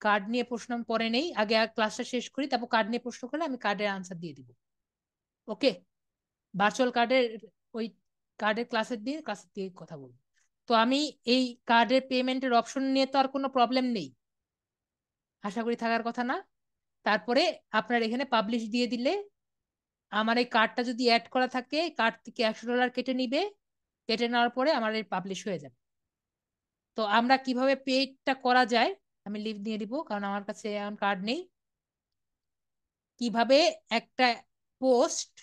কার্ড নিয়ে প্রশ্ন আমি পরে নেই, আগে ক্লাসটা শেষ করি, তারপর কার্ড নিয়ে প্রশ্ন করলে আমি কার্ডের আনসার দিয়ে দিব। ওকে? ভার্চুয়াল কার্ডের ওই কার্ডের ক্লাসের দিয়ে কথা বলবো। তো আমি এই কার্ডের পেমেন্টের অপশন নিয়ে তো আর কোনো প্রবলেম নেই, আশা করি থাকার কথা না। তারপরে আপনার এখানে পাবলিশ দিয়ে দিলে আমার এই কার্ডটা যদি অ্যাড করা থাকে কার্ড থেকে $100 কেটে নিবে, কেটে নেওয়ার পরে আমার এই পাবলিশ হয়ে যাবে। তো আমরা কিভাবে পেইডটা করা যায় আমি লিভ দিয়ে দিব, কারণ আমার কাছে এখন কার্ড নেই। কিভাবে একটা পোস্ট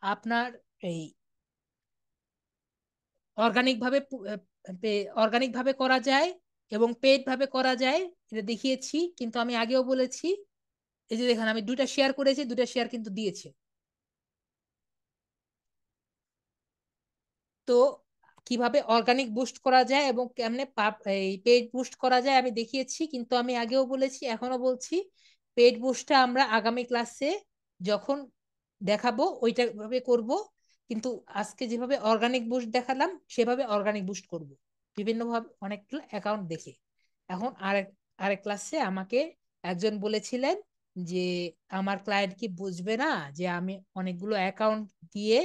আপনার এই অর্গানিক ভাবে অর্গানিক ভাবে করা যায় এবং পেইড ভাবে করা যায়, এটা দেখিয়েছি। কিন্তু আমি আগেও বলেছি, এই যে দেখেন আমি দুইটা শেয়ার করেছি, দুইটা শেয়ার কিন্তু দিয়েছে। তো কিভাবে অর্গানিক বুস্ট করা যায় এবং কেমনে এই পেইড বুস্ট করা যায় আমি দেখিয়েছি, কিন্তু আমি আগেও বলেছি এখনো বলছি, পেইড বুস্টটা আমরা আগামী ক্লাসে যখন দেখাবো ওইটা ভাবে করব। কিন্তু আজকে যেভাবে অর্গানিক বুস্ট দেখালাম সেভাবে অর্গানিক বুস্ট করব, বিভিন্ন ভাবে অনেকগুলো অ্যাকাউন্ট দেখে। এখন আরেক আরেক ক্লাসে আমাকে একজন বলেছিলেন যে আমার ক্লায়েন্ট কি বুঝবে না যে আমি অনেকগুলো অ্যাকাউন্ট দিয়ে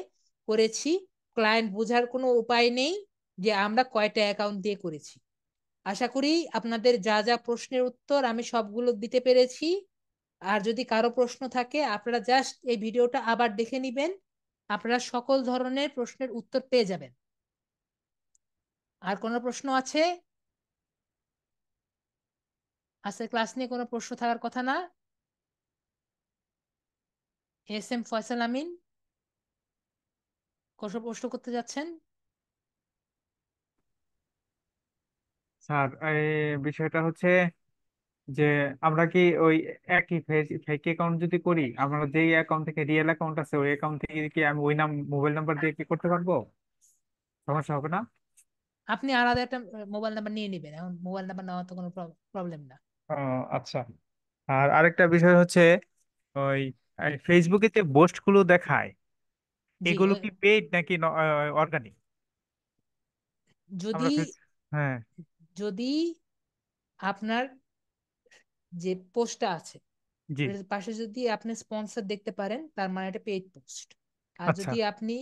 করেছি, ক্লায়েন্ট বোঝার কোনো উপায় নেই যে আমরা কয়টা অ্যাকাউন্ট দিয়ে করেছি। আশা করি আপনাদের যা যা প্রশ্নের উত্তর আমি সবগুলো দিতে পেরেছি। আর যদি কারো প্রশ্ন থাকে আপনারা জাস্ট এই ভিডিওটা আবার দেখে নিবেন, আপনারা সকল ধরনের প্রশ্নের উত্তর পেয়ে যাবেন। আর কোনো প্রশ্ন আছে? আজকের ক্লাস নিয়ে কোনো প্রশ্ন থাকার কথা না। এস এম ফয়সাল আমিন, কোন প্রশ্ন করতে যাচ্ছেন? স্যার, এই বিষয়টা হচ্ছে যে আমরা কি ওই একই ফেক অ্যাকাউন্ট যদি করি, আমরা যেই অ্যাকাউন্ট থেকে রিয়েল অ্যাকাউন্ট আছে ওই অ্যাকাউন্ট থেকে কি আমি ওই মোবাইল নাম্বার দিয়ে কি করতে পারবো? সমস্যা হবে না? আপনি আলাদা একটা মোবাইল নাম্বার নিয়ে নেবেন, এখন মোবাইল নাম্বার নেওয়া তো কোনো প্রবলেম না। ও, আচ্ছা। আর আরেকটা বিষয় হচ্ছে ওই ফেসবুকে যে পোস্ট গুলো দেখায় জি, এগুলো কি পেইড নাকি অর্গানিক? যদি আমরা হ্যাঁ। যদি আপনার যে পোস্টটা আছে জি। ওটার পাশে যদি আপনি স্পন্সর দেখতে পারেন তার মানে এটা পেইড পোস্ট। আর আচ্ছা। যদি আপনি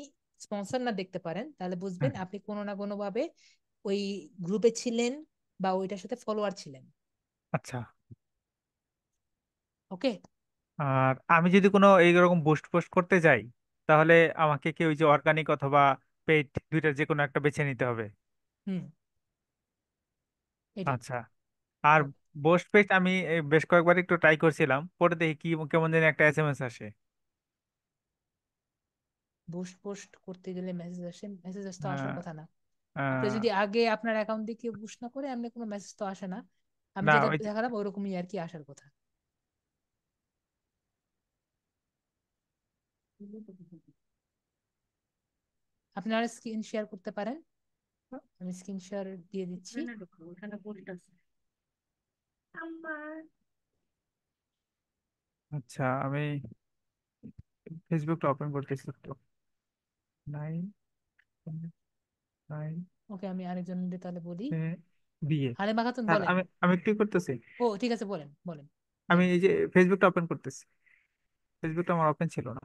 স্পন্সর না দেখতে পারেন তাহলে বুঝবেন হ্যাঁ, আপনি কোনো না কোনো ভাবে ওই গ্রুপে ছিলেন বা ওইটার সাথে ফলোয়ার ছিলেন। আচ্ছা। ওকে। আর আমি যদি কোনো এইরকম বুস্ট পোস্ট করতে যাই, তাহলে আমাকে কি ওই যে অর্গানিক অথবা পেইড দুইটার যে কোনো একটা বেছে নিতে হবে? হুম, এটাই। আচ্ছা। আর ওকে। বুস্ট পেস্ট আমি বেশ কয়েকবার একটু ট্রাই করছিলাম, পরে দেখি কি কেমন যেন একটা এসএমএস আসে। বুস্ট পোস্ট করতে গেলে মেসেজ আসে? মেসেজ আসতে আসার আহ, কথা না। আপনি আহ, যদি আগে আপনার অ্যাকাউন্ট দিয়ে কেউ বুস্ট না করে এমনি কোনো মেসেজ তো আসে না। আমি না যেটা ওই যে, দেখালাম ওরকমই আর কি আসার কথা। আপনারা স্ক্রিন শেয়ার করতে পারেন, আমি স্ক্রিন শেয়ার দিয়ে দিচ্ছি। আচ্ছা, আমি ফেসবুকটা ওপেন করতেছি তো। নাইন, নাইন, ওকে, আমি আরেকজনদের তাহলে বলি। বিয়ে। হালিমা খাতুন আর বলেন। আমি কি করতেছি, ও ঠিক আছে, বলেন বলেন। আমি দেন। এই যে ফেসবুকটা ওপেন করতেছি, ফেসবুকটা আমার ওপেন ছিল না।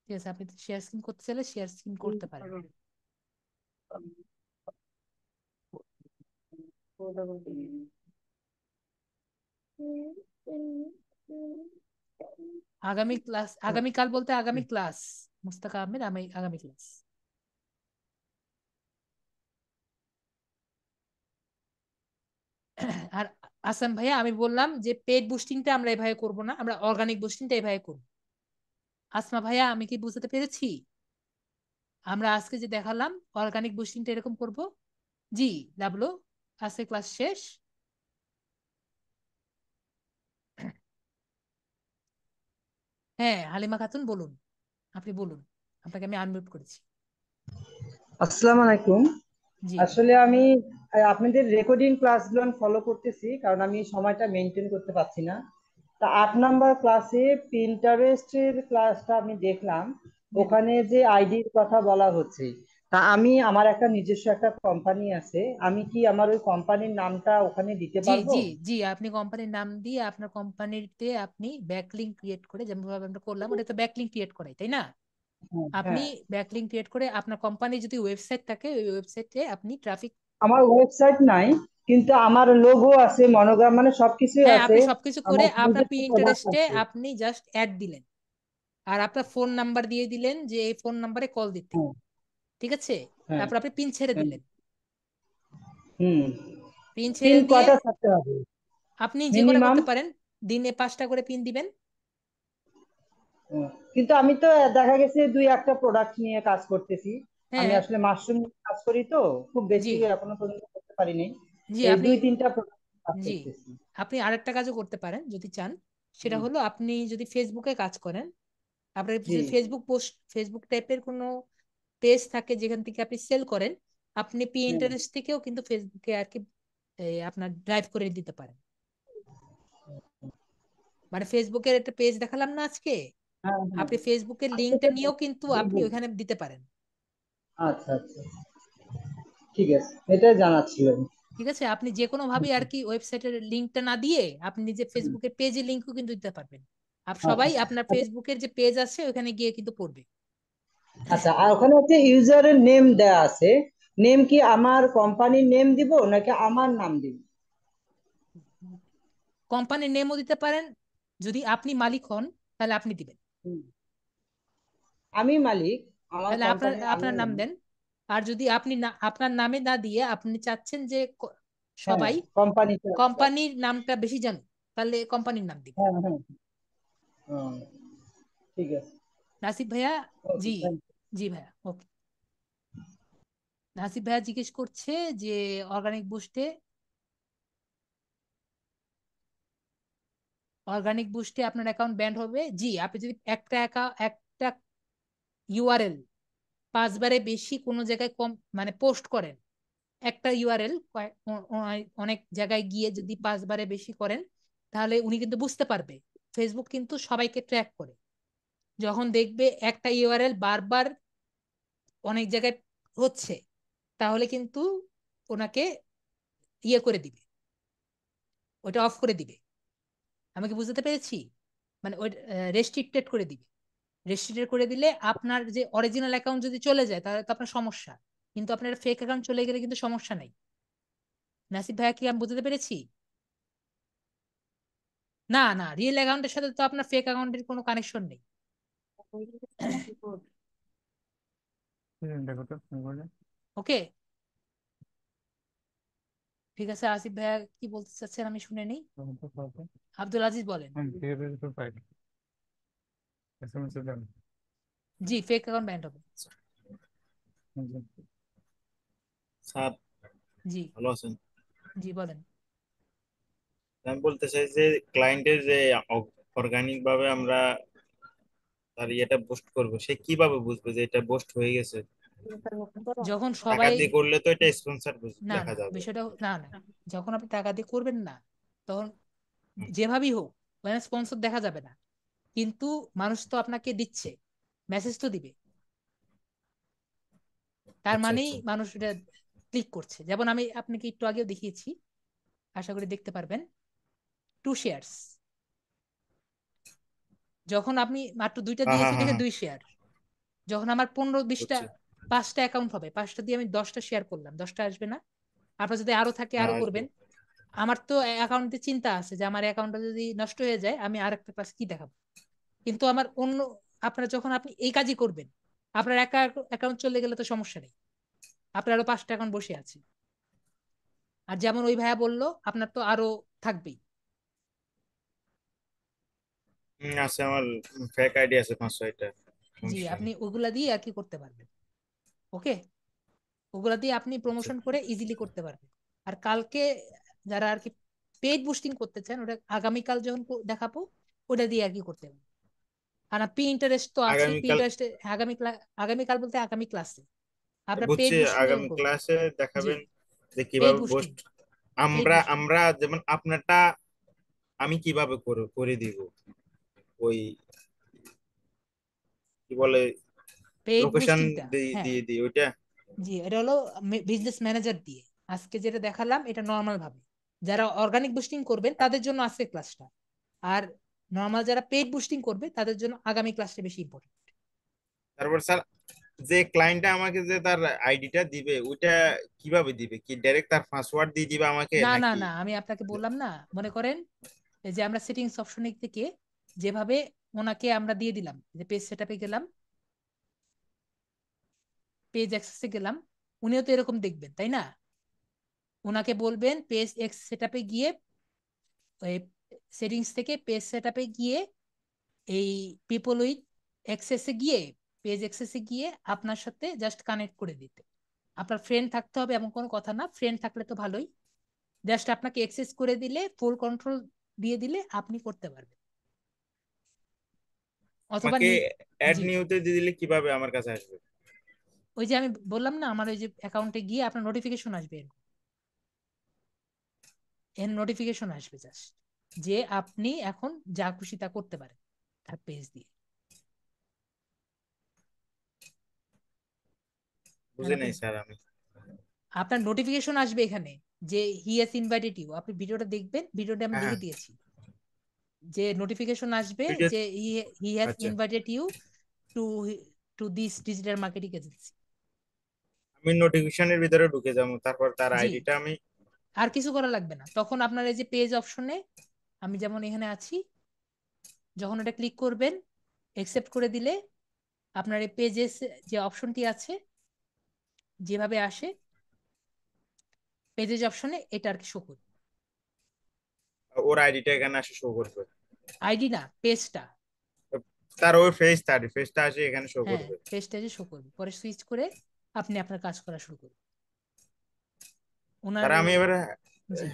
ঠিক আছে, আপনি শেয়ার স্ক্রিন করতে চাইলে শেয়ার স্ক্রিন করতে পারেন। আগামী ক্লাস, আগামীকাল বলতে আগামী ক্লাস, মুস্তাক আহমেদ, আমি আগামী ক্লাস। আর আসাম ভাইয়া, আমি বললাম যে পেড বুস্টিংটা আমরা এভাবে করব না, আমরা অর্গানিক বুস্টিংটা এভাবে করব। আসমা ভাইয়া, আমি কি বুঝতে পেরেছি? আমরা আজকে যে দেখালাম অর্গানিক বুস্টিংটা এরকম করব। জি ডাবলু, আজকে ক্লাস শেষ। হ্যাঁ হালিমা খাতুন বলুন, আপনি বলুন, আপনাকে আমি আনমিউট করেছি। আসসালামু আলাইকুম। জি আসলে আমি আপনাদের রেকর্ডিং ক্লাসগুলো ফলো করতেছি, কারণ আমি সময়টা মেনটেন করতে পারছি না। তা 8 নাম্বার ক্লাসে পিন্টারেস্টের ক্লাসটা আমি দেখলাম। ওখানে যে আইডির কথা বলা হচ্ছে, তা আমি আমার একটা নিজস্ব একটা কোম্পানি আছে, আমি কি আমার ওই কোম্পানির নামটা ওখানে দিতে জি পারবো? জি জি, আপনি কোম্পানির নাম দিয়ে আপনার কোম্পানিতে আপনি ব্যাকলিংক ক্রিয়েট করে, যেমন ভাবে আমরা করলাম ওটা তো ব্যাকলিংক ক্রিয়েট করাই তাই না? হ্যাঁ, আপনি হ্যাঁ। ব্যাকলিংক ক্রিয়েট করে আপনার কোম্পানি যদি ওয়েবসাইট থাকে ওই ওয়েবসাইটে আপনি ট্রাফিক। আমার ওয়েবসাইট নাই, কিন্তু আমার লোগো আছে, মনোগ্রাম, মানে সবকিছুই হ্যাঁ, আছে। আপনি সবকিছু করে আমার আপনার নিজস্ব প্রোডাক্ট পিন্টারেস্টে আছে। আপনি জাস্ট অ্যাড দিলেন, আর আপনার ফোন নাম্বার দিয়ে দিলেন যে এই ফোন নাম্বারে কল দিতে। হ্যাঁ, ঠিক আছে? হ্যাঁ, তারপর আপনি পিন ছেড়ে হ্যাঁ। দিলেন। হুম। পিন পিন ছেড়ে দিয়ে কয়টা থাকতে হবে আপনি যে কটা মিনিমাম? করতে পারেন, দিনে 5টা করে পিন দিবেন। কিন্তু আমি তো দেখা গেছে দুই একটা প্রোডাক্ট নিয়ে কাজ করতেছি। আমি হ্যাঁ। আসলে মাশরুম কাজ করি তো, খুব জি বেশি এখনো পর্যন্ত করতে পারিনি। জি এই আপনি 2-3টা প্রোডাক্ট কাজ জি করতেছি। আপনি আরেকটা কাজও করতে পারেন যদি চান। সেটা জি। হলো আপনি যদি ফেসবুকে কাজ করেন, আপনার জি। যদি ফেসবুক টাইপের কোনো পেজ থাকে যেখান থেকে আপনি সেল করেন, আপনি হুম। ইন্টারেস্ট থেকেও কিন্তু ফেসবুকে আর কি আপনার ড্রাইভ করে দিতে পারেন। মানে ফেসবুকের একটা পেজ দেখালাম না আজকে, হ্যাঁ, হ্যাঁ। আপনি ফেসবুকের আমি লিঙ্কটা সেটা নিয়েও কিন্তু দিব। আপনি ওখানে দিতে পারেন। আচ্ছা, আচ্ছা, ঠিক আছে, এটাই জানার ছিল। ঠিক আছে, আপনি যে কোনো ভাবে আর কি ওয়েবসাইটের লিঙ্কটা না দিয়ে আপনি নিজে হুম। ফেসবুকের পেজে লিঙ্কও কিন্তু দিতে পারবেন। আর আচ্ছা, সবাই আপনার আচ্ছা, ফেসবুকের যে পেজ আছে ওখানে গিয়ে কিন্তু পড়বে। আচ্ছা। আর ওখানে হচ্ছে ইউজারের নেম দেয়া আছে, নেম কি আমার কোম্পানির নেম দিব নাকি আমার নাম দিব? কোম্পানির নেমও দিতে পারেন, যদি আপনি মালিক হন তাহলে আপনি দিবেন, হুম। আমি মালিক, আমার তাহলে আপনার কোম্পানির আমি আপনার নাম মালিক। দেন। আর যদি আপনি না আপনার নামে না দিয়ে আপনি চাচ্ছেন যে হ্যাঁ, সবাই কোম্পানিতে আছে। কোম্পানির নামটা বেশি জানুক, তাহলে কোম্পানির নাম দিবেন। হ্যাঁ, হ্যাঁ। হুম, ঠিক আছে। নাসিব ভাইয়া। ওকে, জি থ্যাংক জি ভাইয়া, ওকে। নাসিব ভাইয়া জিজ্ঞেস করছে যে অর্গানিক বুস্টে আপনার অ্যাকাউন্ট ব্যান্ড হবে। জি, আপনি যদি একটা ইউআরএল 5বারে বেশি কোনো জায়গায় কম মানে পোস্ট করেন, একটা ইউআরএল অনেক জায়গায় গিয়ে যদি 5বারে বেশি করেন, তাহলে উনি কিন্তু বুঝতে পারবে। ফেসবুক কিন্তু সবাইকে ট্র্যাক করে, যখন দেখবে একটা ইউআরএল বারবার অনেক জায়গায় হচ্ছে, তাহলে কিন্তু ওনাকে ইয়ে করে দিবে, ওটা অফ করে দিবে। আমি কি বুঝতে পেরেছি? মানে ওই রেস্ট্রিক্টেড করে দিবে। রেস্ট্রিক্টেড করে দিলে আপনার যে অরিজিনাল অ্যাকাউন্ট যদি চলে যায় তাহলে তো আপনার সমস্যা, কিন্তু আপনার ফেক অ্যাকাউন্ট চলে গেলে কিন্তু সমস্যা নাই। নাসিব ভাইয়া, কি আমি বুঝতে পেরেছি? না না, রিয়েল অ্যাকাউন্টের সাথে তো আপনার ফেক অ্যাকাউন্টের কোনো কানেকশন নেই। দেখো তো কি বলে। ওকে, ঠিক আছে। আসিফ ভাইয়া কি বলতে চাচ্ছেন আমি শুনে নিই। আব্দুল আজিজ বলেন। জি, ফেক অ্যাকাউন্ট ব্যান্ড হবে। স্যার, জি ভালো আছেন? জি বলেন। আমি বলতে চাই যে ক্লায়েন্টের যে অর্গানিক ভাবে আমরা তার ইয়েটা বুস্ট করবো, সে কিভাবে বুঝবে যে এটা বুস্ট হয়ে গেছে? যখন টাকা সবাই, দিয়ে করলে তো এটা স্পন্সর না লেখা না যাবে। বিষয়টা না না, যখন আপনি টাকা দিয়ে করবেন না, তখন হুম, যেভাবেই হোক মানে স্পন্সর দেখা যাবে না, কিন্তু মানুষ তো আপনাকে দিচ্ছে, মেসেজ তো দিবে, তার আচ্ছা মানেই আচ্ছা। মানুষ এটা ক্লিক করছে। যেমন আমি আপনাকে একটু আগেও দেখিয়েছি, আশা করি দেখতে পারবেন, 2 শেয়ার্স। যখন আপনি মাত্র দুইটা হ্যাঁ হ্যাঁ দিয়েছি হ্যাঁ দেখে হ্যাঁ, 2 শেয়ার, যখন আমার 15-20টা বুঝছি। 5টা অ্যাকাউন্ট হবে, 5টা দিয়ে আমি 10টা শেয়ার করলাম, 10টা আসবে না? আপনার যদি আরো থাকে হ্যাঁ আরো আসবে। করবেন। আমার তো অ্যাকাউন্টে চিন্তা আছে যে আমার অ্যাকাউন্টটা যদি নষ্ট হয়ে যায় আমি আরেকটা ক্লাস কি দেখাবো, কিন্তু আমার অন্য, আপনার যখন আপনি এই কাজই করবেন, আপনার একা অ্যাকাউন্ট চলে গেলে তো সমস্যা নেই, আপনার আরো 5টা অ্যাকাউন্ট বসে আছে। আর যেমন ওই ভাইয়া বললো আপনার তো আরো থাকবেই। আছে আমার, ফেক আইডি আছে 5-6টা। জি, সমস্যা আপনি নেই। ওগুলা দিয়ে আর কি করতে পারবেন। ওকে, ওগুলা দিয়ে আপনি আচ্ছা। প্রমোশন করে ইজিলি করতে পারবেন। আর কালকে যারা আর কি পেইড বুস্টিং করতে চান, ওটা আগামীকাল যখন দেখাবো, ওটা দিয়ে আর কি করতে হবে। আর ইন্টারেস্ট তো আছে, আগামীকাল ইন্টারেস্টে আগামীকাল বলতে আগামী ক্লাসে আপনার পেইড বুঝছি, বুস্টিং যখন আগামী করবেন। ক্লাসে জি, দেখাবেন যে পেইড কিভাবে বুস্টিং, বুস্ট পেইড আমরা বুস্টিং, আমরা যেমন আপনারটা আমি কিভাবে করে করে দিব, ওই কি বলে, পেইড লোকেশন বুস্টিংটা। দিয়ে হ্যাঁ, দিয়ে দিই ওইটা। জি, এটা হলো বিজনেস ম্যানেজার দিয়ে। আজকে যেটা দেখালাম এটা নর্মাল ভাবে, যারা অর্গানিক বুস্টিং করবেন তাদের জন্য আজকে ক্লাসটা, আর নর্মাল যারা পেইড বুস্টিং করবে তাদের জন্য আগামী ক্লাসটা বেশি ইম্পর্টেন্ট। তারপর স্যার, যে ক্লায়েন্টটা আমাকে যে তার আইডিটা দিবে ওইটা কিভাবে দিবে? কি ডাইরেক্ট তার পাসওয়ার্ড দিয়ে দিবে আমাকে না না নাকি? না, আমি আপনাকে বললাম না, মনে করেন এই যে আমরা সেটিংস অপশনে থেকে যেভাবে ওনাকে আমরা দিয়ে দিলাম, যে পেজ সেটআপে গেলাম, পেজ অ্যাক্সেসে গেলাম, উনিও তো এরকম দেখবেন তাই না? ওনাকে বলবেন পেজ এক্স সেটআপে গিয়ে, সেটিংস থেকে পেজ সেটআপে গিয়ে এই পিপল উইথ অ্যাক্সেসে গিয়ে পেজ অ্যাক্সেসে গিয়ে আপনার সাথে জাস্ট কানেক্ট করে দিতে। আপনার ফ্রেন্ড থাকতে হবে এমন কোনো কথা না, ফ্রেন্ড থাকলে তো ভালোই, জাস্ট আপনাকে অ্যাক্সেস করে দিলে, ফুল কন্ট্রোল দিয়ে দিলে আপনি করতে পারবেন। অথবা আমাকে অ্যাড জি, নিউতে দিয়ে দিলে কিভাবে আমার কাছে আসবে? ওই যে আমি বললাম না, আমার ওই যে অ্যাকাউন্টে গিয়ে আপনার নোটিফিকেশন আসবে, এর নোটিফিকেশন আসবে জাস্ট যে আপনি এখন যা খুশি তা করতে পারেন তার পেজ দিয়ে। বুঝি নাই স্যার আমি। আপনার নোটিফিকেশন আসবে এখানে যে হি হ্যাজ ইনভাইটেড ইউ, আপনি ভিডিওটা দেখবেন, ভিডিওটা আমি হ্যাঁ লিখে হ্যাঁ দিয়েছি, যে নোটিফিকেশন আসবে ভিডিও। যে হি হ্যাজ আচ্ছা, invited you to to this digital marketing agency. আমি নোটিফিকেশনের ভিতরে ঢুকে যাবো, তারপর তার জি, আইডিটা আমি। আর কিছু করা লাগবে না, তখন আপনার এই যে পেজ অপশনে, আমি যেমন এখানে আছি, যখন এটা ক্লিক করবেন একসেপ্ট করে দিলে আপনার এই পেজে যে অপশনটি আছে যেভাবে আসে পেজেস অপশনে এটা আর কি শো করবে। ওর আইডিটা এখানে আসে শো করবে? আইডি না, পেজটা। তার ওই ফেস, তার ফেসটা আসে এখানে শো হ্যাঁ, করবে। পেজটা যে শো করবে, পরে সুইচ করে আপনি আপনার কাজ করা শুরু করবেন ওনার। তার আমি এবার জি,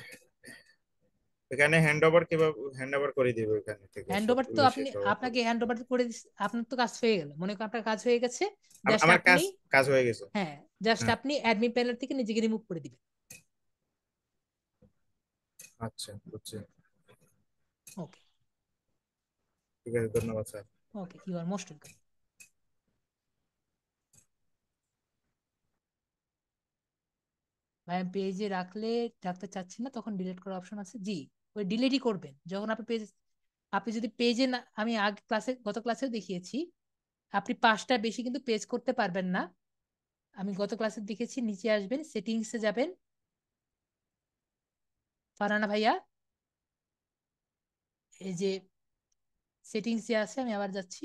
এখানে হ্যান্ড ওভার কিভাবে হ্যান্ড ওভার করে দিব এখানে থেকে হ্যান্ড ওভার তো সবগুলো আপনি, শেষ হওয়ার পর? আপনাকে হ্যান্ড ওভার করে আপনার তো কাজ হয়ে গেল, মনে করেন আপনার কাজ হয়ে গেছে, জাস্ট আমার আপনি, কাজ কাজ হয়ে গেছে। হ্যাঁ, জাস্ট হ্যাঁ, আপনি অ্যাডমিন প্যানেল থেকে নিজেকে রিমুভ করে দিবেন। আচ্ছা বুঝছি। ওকে, ঠিক আছে, ধন্যবাদ sir. Okay, you are most welcome. ভাই পেজে রাখতে চাচ্ছি না, তখন ডিলিট করার অপশন আছে, জি, ওই ডিলিটই করবেন যখন আপনি পেজ, আপনি যদি পেজে না, আমি আগে ক্লাসে, গত ক্লাসেও দেখিয়েছি, আপনি 5টা বেশি কিন্তু পেজ করতে পারবেন না। আমি গত ক্লাসে দেখেছি, নিচে আসবেন, সেটিংসে যাবেন, ফারহানা ভাইয়া, এই যে সেটিংসে আছে, আমি আবার যাচ্ছি,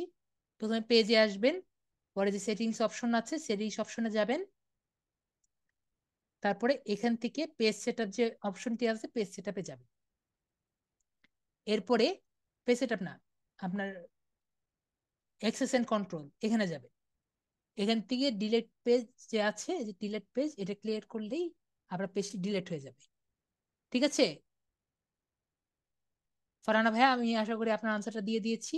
প্রথমে পেজে আসবেন, পরে যে সেটিংস অপশন আছে সেটিংস অপশনে যাবেন, তারপরে এখান থেকে পেজ সেটআপ যে অপশনটি আছে পেজ সেটআপে যাবেন, এরপরে পেজ সেটআপ না, আপনার অ্যাক্সেস এন্ড কন্ট্রোল এখানে যাবে, এখান থেকে ডিলেট পেজ যে আছে, যে ডিলেট পেজ, এটা ক্লিয়ার করলেই আপনার পেজটি ডিলেট হয়ে যাবে। ঠিক আছে ফারহানা ভাইয়া, আমি আশা করি আপনার আনসারটা দিয়ে দিয়েছি,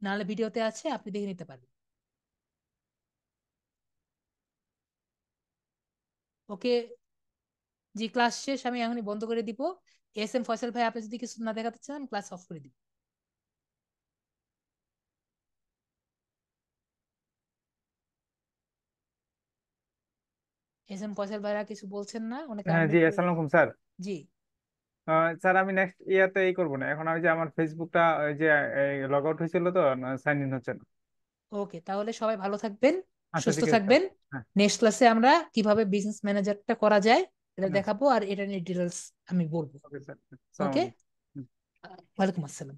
নাহলে ভিডিওতে আছে, আপনি দেখে নিতে পারবেন। ওকে, জি, ক্লাস শেষ, আমি এখনই বন্ধ করে দিব। এস এম ফয়সাল ভাই, আপনি যদি কিছু না দেখাতে চান ক্লাস অফ করে দিব। এস এম ফয়সাল ভাইরা কিছু বলছেন না, অনেকে হ্যাঁ জি, আনমিউট করে। আসসালামু আলাইকুম স্যার। জি, স্যার আমি নেক্সট ইয়াতে এই করবো না, এখন আমি যে আমার ফেসবুকটা ওই যে লগ আউট হয়েছিল তো, সাইন ইন হচ্ছে না। ওকে, তাহলে সবাই ভালো থাকবেন, আচ্ছা সুস্থ ঠিক আছে স্যার। থাকবেন। হ্যাঁ। নেক্সট ক্লাসে আমরা কিভাবে বিজনেস ম্যানেজারটা করা যায় এটা আচ্ছা, দেখাবো, আর এটা নিয়ে ডিটেলস আমি বলবো। ওকে স্যার, আসসালামু ওকে, আলাইকুম। ওয়ালাইকুম আসসালাম।